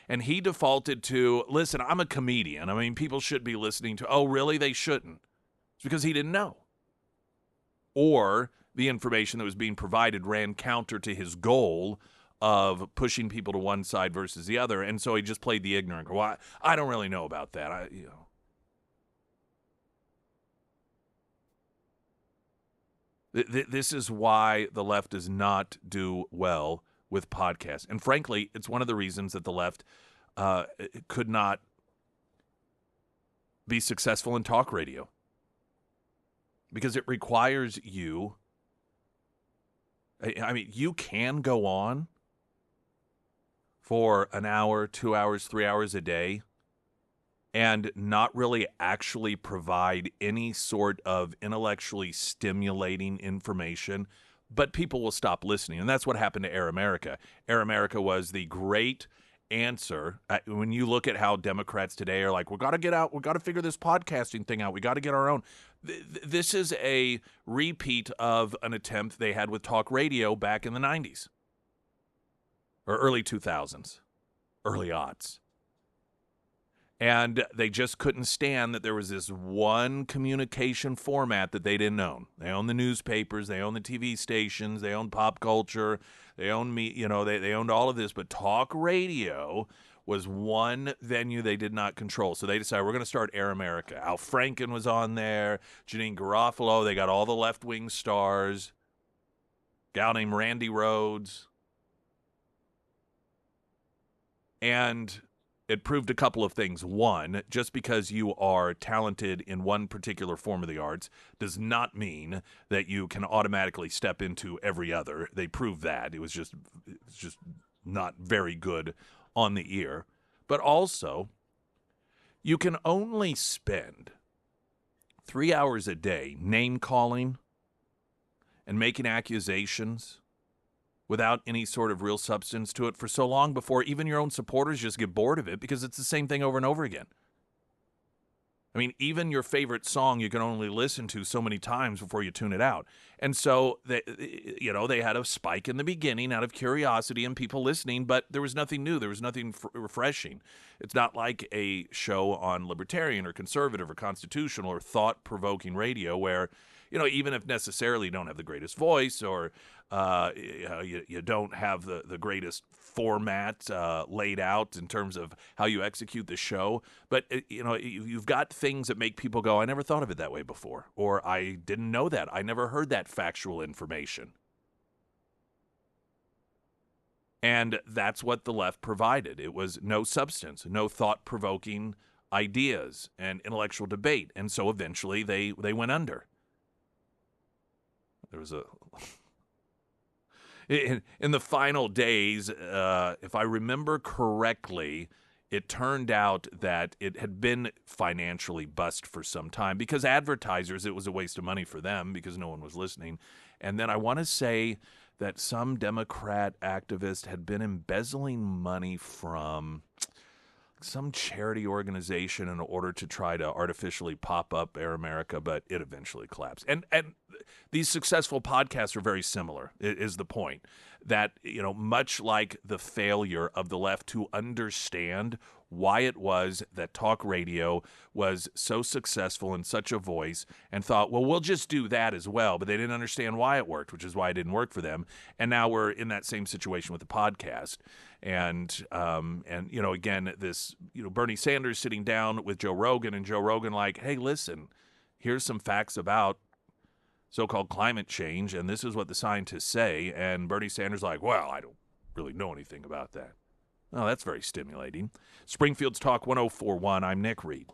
And he defaulted to, listen, I'm a comedian. I mean, people should be listening to, oh, really? They shouldn't. It's because he didn't know. Or the information that was being provided ran counter to his goal of pushing people to one side versus the other. And so he just played the ignorant. Well, I don't really know about that. This is why the left does not do well with podcasts. And frankly, it's one of the reasons that the left could not be successful in talk radio. Because it requires you, you can go on for an hour, 2 hours, 3 hours a day and not really actually provide any sort of intellectually stimulating information, but people will stop listening. And that's what happened to Air America. Air America was the great answer. When you look at how Democrats today are like, we got to get out, we got to figure this podcasting thing out, we got to get our own. This is a repeat of an attempt they had with talk radio back in the 90s or early 2000s, early aughts. And they just couldn't stand that there was this one communication format that they didn't own. They own the newspapers, they own the TV stations, they own pop culture, they own they owned all of this, but talk radio was one venue they did not control. So they decided, we're going to start Air America. Al Franken was on there, Janine Garofalo, they got all the left-wing stars, a gal named Randy Rhodes. And it proved a couple of things. One, just because you are talented in one particular form of the arts does not mean that you can automatically step into every other. They proved that. It's just not very good on the ear. But also, you can only spend 3 hours a day name-calling and making accusations without any sort of real substance to it for so long before even your own supporters just get bored of it, because it's the same thing over and over again. I mean, even your favorite song you can only listen to so many times before you tune it out. And so they had a spike in the beginning out of curiosity and people listening, but there was nothing new. There was nothing refreshing. It's not like a show on libertarian or conservative or constitutional or thought-provoking radio where, even if necessarily you don't have the greatest voice or you don't have the greatest format laid out in terms of how you execute the show, but you've got things that make people go, I never thought of it that way before, or I didn't know that, I never heard that factual information. And that's what the left provided. It was no substance, no thought-provoking ideas and intellectual debate, and so eventually they went under. There was in the final days, if I remember correctly, it turned out that it had been financially bust for some time because advertisers, it was a waste of money for them because no one was listening. And then I want to say that some Democrat activist had been embezzling money from some charity organization in order to try to artificially pop up Air America, but it eventually collapsed. And these successful podcasts are very similar, is the point. That, much like the failure of the left to understand why it was that talk radio was so successful in such a voice and thought, well, we'll just do that as well. But they didn't understand why it worked, which is why it didn't work for them. And now we're in that same situation with the podcast. And again, this, Bernie Sanders sitting down with Joe Rogan and Joe Rogan like, hey, listen, here's some facts about so-called climate change, and this is what the scientists say. And Bernie Sanders like, well, I don't really know anything about that. Oh, that's very stimulating. Springfield's Talk 104.1. I'm Nick Reed.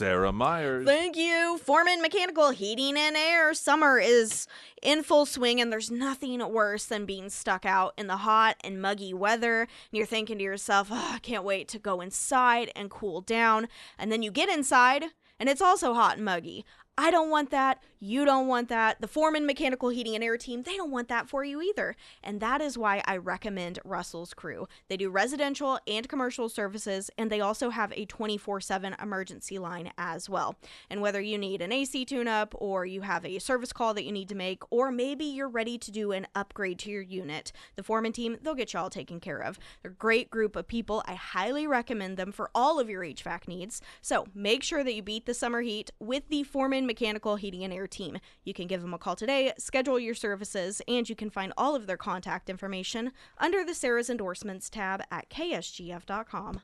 Sarah Myers. Thank you. Foreman Mechanical Heating and Air. Summer is in full swing, and there's nothing worse than being stuck out in the hot and muggy weather. And you're thinking to yourself, I can't wait to go inside and cool down. And then you get inside, and it's also hot and muggy. I don't want that. You don't want that. The Foreman Mechanical Heating and Air team, they don't want that for you either. And that is why I recommend Russell's Crew. They do residential and commercial services, and they also have a 24/7 emergency line as well. And whether you need an AC tune-up, or you have a service call that you need to make, or maybe you're ready to do an upgrade to your unit, the Foreman team, they'll get you all taken care of. They're a great group of people. I highly recommend them for all of your HVAC needs. So make sure that you beat the summer heat with the Foreman Mechanical Heating and Air team. You can give them a call today, schedule your services, and you can find all of their contact information under the Sarah's Endorsements tab at ksgf.com.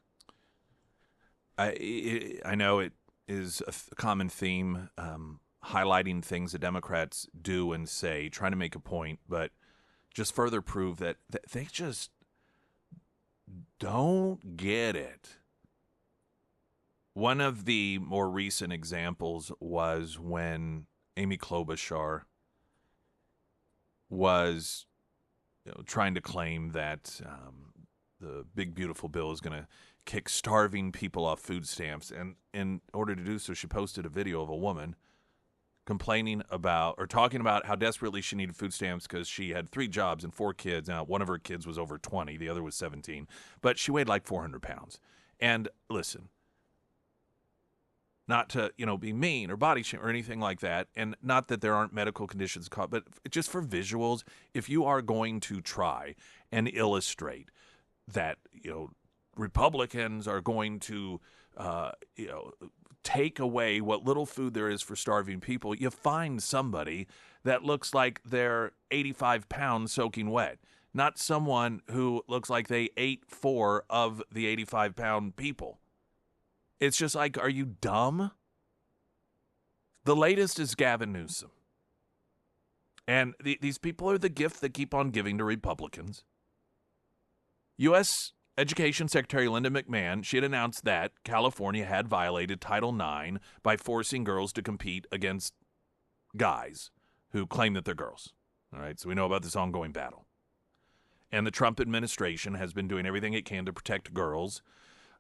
I know it is a common theme, highlighting things that Democrats do and say, trying to make a point, but just further prove that they just don't get it. One of the more recent examples was when Amy Klobuchar was trying to claim that the big, beautiful bill is going to kick starving people off food stamps. And in order to do so, she posted a video of a woman complaining about or talking about how desperately she needed food stamps because she had 3 jobs and 4 kids. Now, one of her kids was over 20. The other was 17. But she weighed like 400 pounds. And listen, not to, be mean or body shame or anything like that, and not that there aren't medical conditions caught, but just for visuals, if you are going to try and illustrate that, Republicans are going to, take away what little food there is for starving people, you find somebody that looks like they're 85 pounds soaking wet, not someone who looks like they ate 4 of the 85-pound people. It's just like, are you dumb? The latest is Gavin Newsom. And these people are the gift that keep on giving to Republicans. U.S. Education Secretary Linda McMahon, she had announced that California had violated Title IX by forcing girls to compete against guys who claim that they're girls. All right, so we know about this ongoing battle. And the Trump administration has been doing everything it can to protect girls,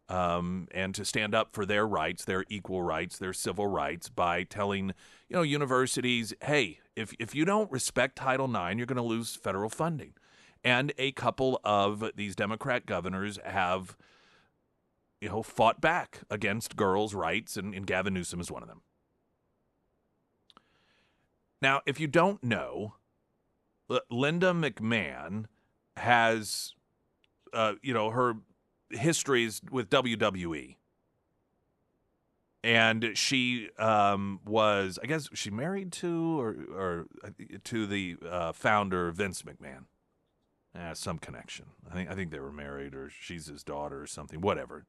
and to stand up for their rights, their equal rights, their civil rights by telling, universities, hey, if you don't respect Title IX, you're going to lose federal funding. And a couple of these Democrat governors have, fought back against girls' rights, and Gavin Newsom is one of them. Now, if you don't know, Linda McMahon has, her histories with WWE. And she was, I guess, she married to or to the founder, Vince McMahon. Some connection. I think they were married, or she's his daughter or something, whatever.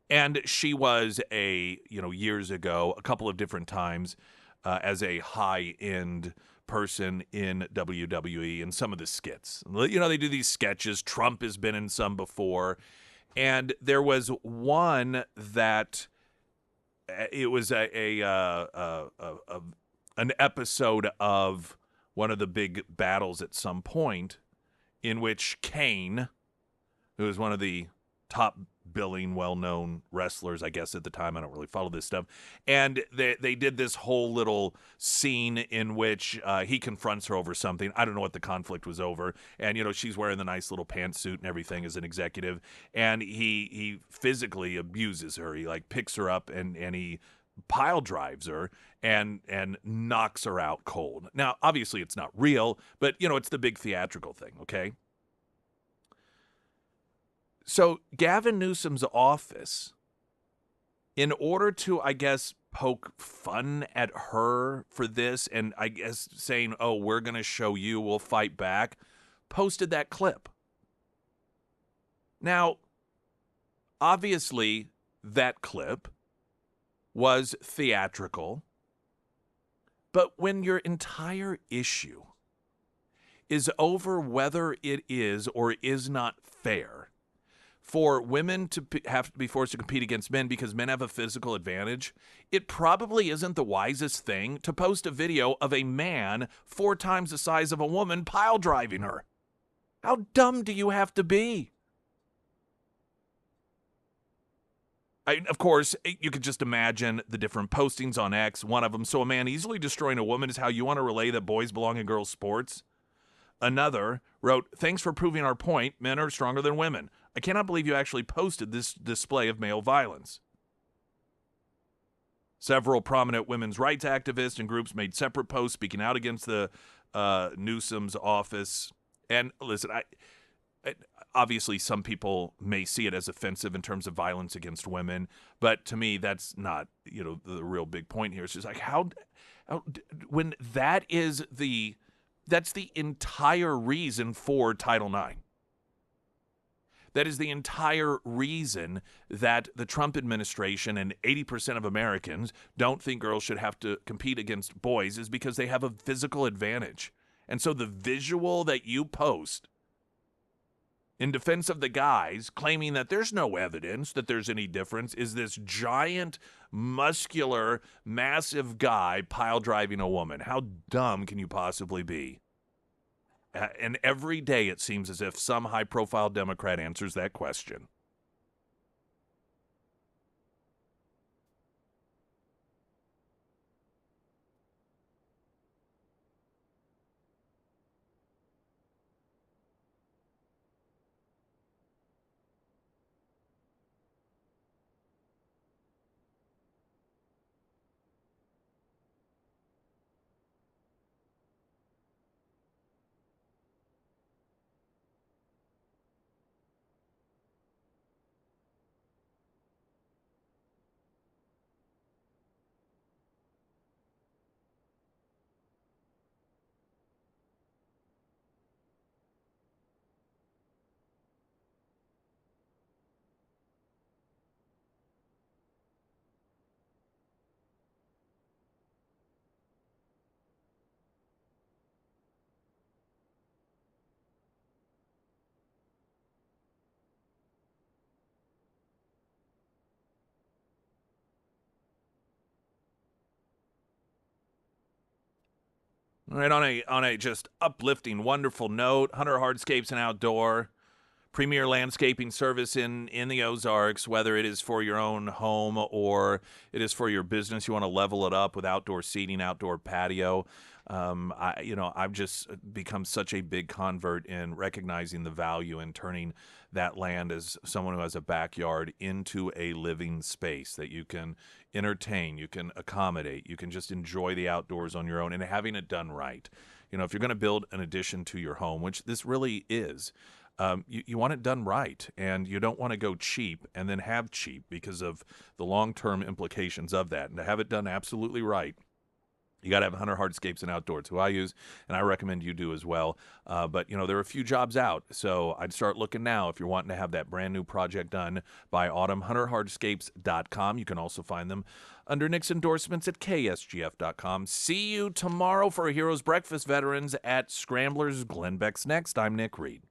And she was years ago, a couple of different times, as a high-end person in WWE and some of the skits. They do these sketches. Trump has been in some before. And there was one that it was an episode of one of the big battles at some point in which Kane, who was one of the top billing, well-known wrestlers, I guess, at the time. I don't really follow this stuff. And they did this whole little scene in which he confronts her over something. I don't know what the conflict was over. And, she's wearing the nice little pantsuit and everything as an executive. And he physically abuses her. He, picks her up and he pile drives her and knocks her out cold. Now, obviously, it's not real, but, it's the big theatrical thing, okay? So Gavin Newsom's office, in order to, I guess, poke fun at her for this and I guess saying, oh, we're going to show you, we'll fight back, posted that clip. Now, obviously, that clip was theatrical, but when your entire issue is over whether it is or is not fair for women to have to be forced to compete against men because men have a physical advantage, it probably isn't the wisest thing to post a video of a man 4 times the size of a woman pile driving her. How dumb do you have to be? Of course, you could just imagine the different postings on X. One of them, so a man easily destroying a woman is how you want to relay that boys belong in girls' sports. Another wrote, thanks for proving our point. Men are stronger than women. I cannot believe you actually posted this display of male violence. Several prominent women's rights activists and groups made separate posts speaking out against the Newsom's office. And listen, obviously some people may see it as offensive in terms of violence against women, but to me, that's not, the real big point here. It's just like how when that's the entire reason for Title IX. That is the entire reason that the Trump administration and 80% of Americans don't think girls should have to compete against boys, is because they have a physical advantage. And so the visual that you post in defense of the guys claiming that there's no evidence that there's any difference is this giant, muscular, massive guy pile driving a woman. How dumb can you possibly be? And every day it seems as if some high-profile Democrat answers that question. All right, on a just uplifting, wonderful note, Hunter Hardscapes and Outdoor, premier landscaping service in the Ozarks, whether it is for your own home or it is for your business, you want to level it up with outdoor seating, outdoor patio. I've just become such a big convert in recognizing the value in turning that land as someone who has a backyard into a living space that you can entertain, you can accommodate, you can just enjoy the outdoors on your own and having it done right. If you're going to build an addition to your home, which this really is, you want it done right, and you don't want to go cheap and then have cheap because of the long-term implications of that. And to have it done absolutely right, you got to have Hunter Hardscapes and Outdoors, who I use, and I recommend you do as well. But, there are a few jobs out, so I'd start looking now if you're wanting to have that brand new project done by autumn. HunterHardscapes.com. You can also find them under Nick's endorsements at KSGF.com. See you tomorrow for a Heroes Breakfast, veterans, at Scramblers. Glenn Beck's next. I'm Nick Reed.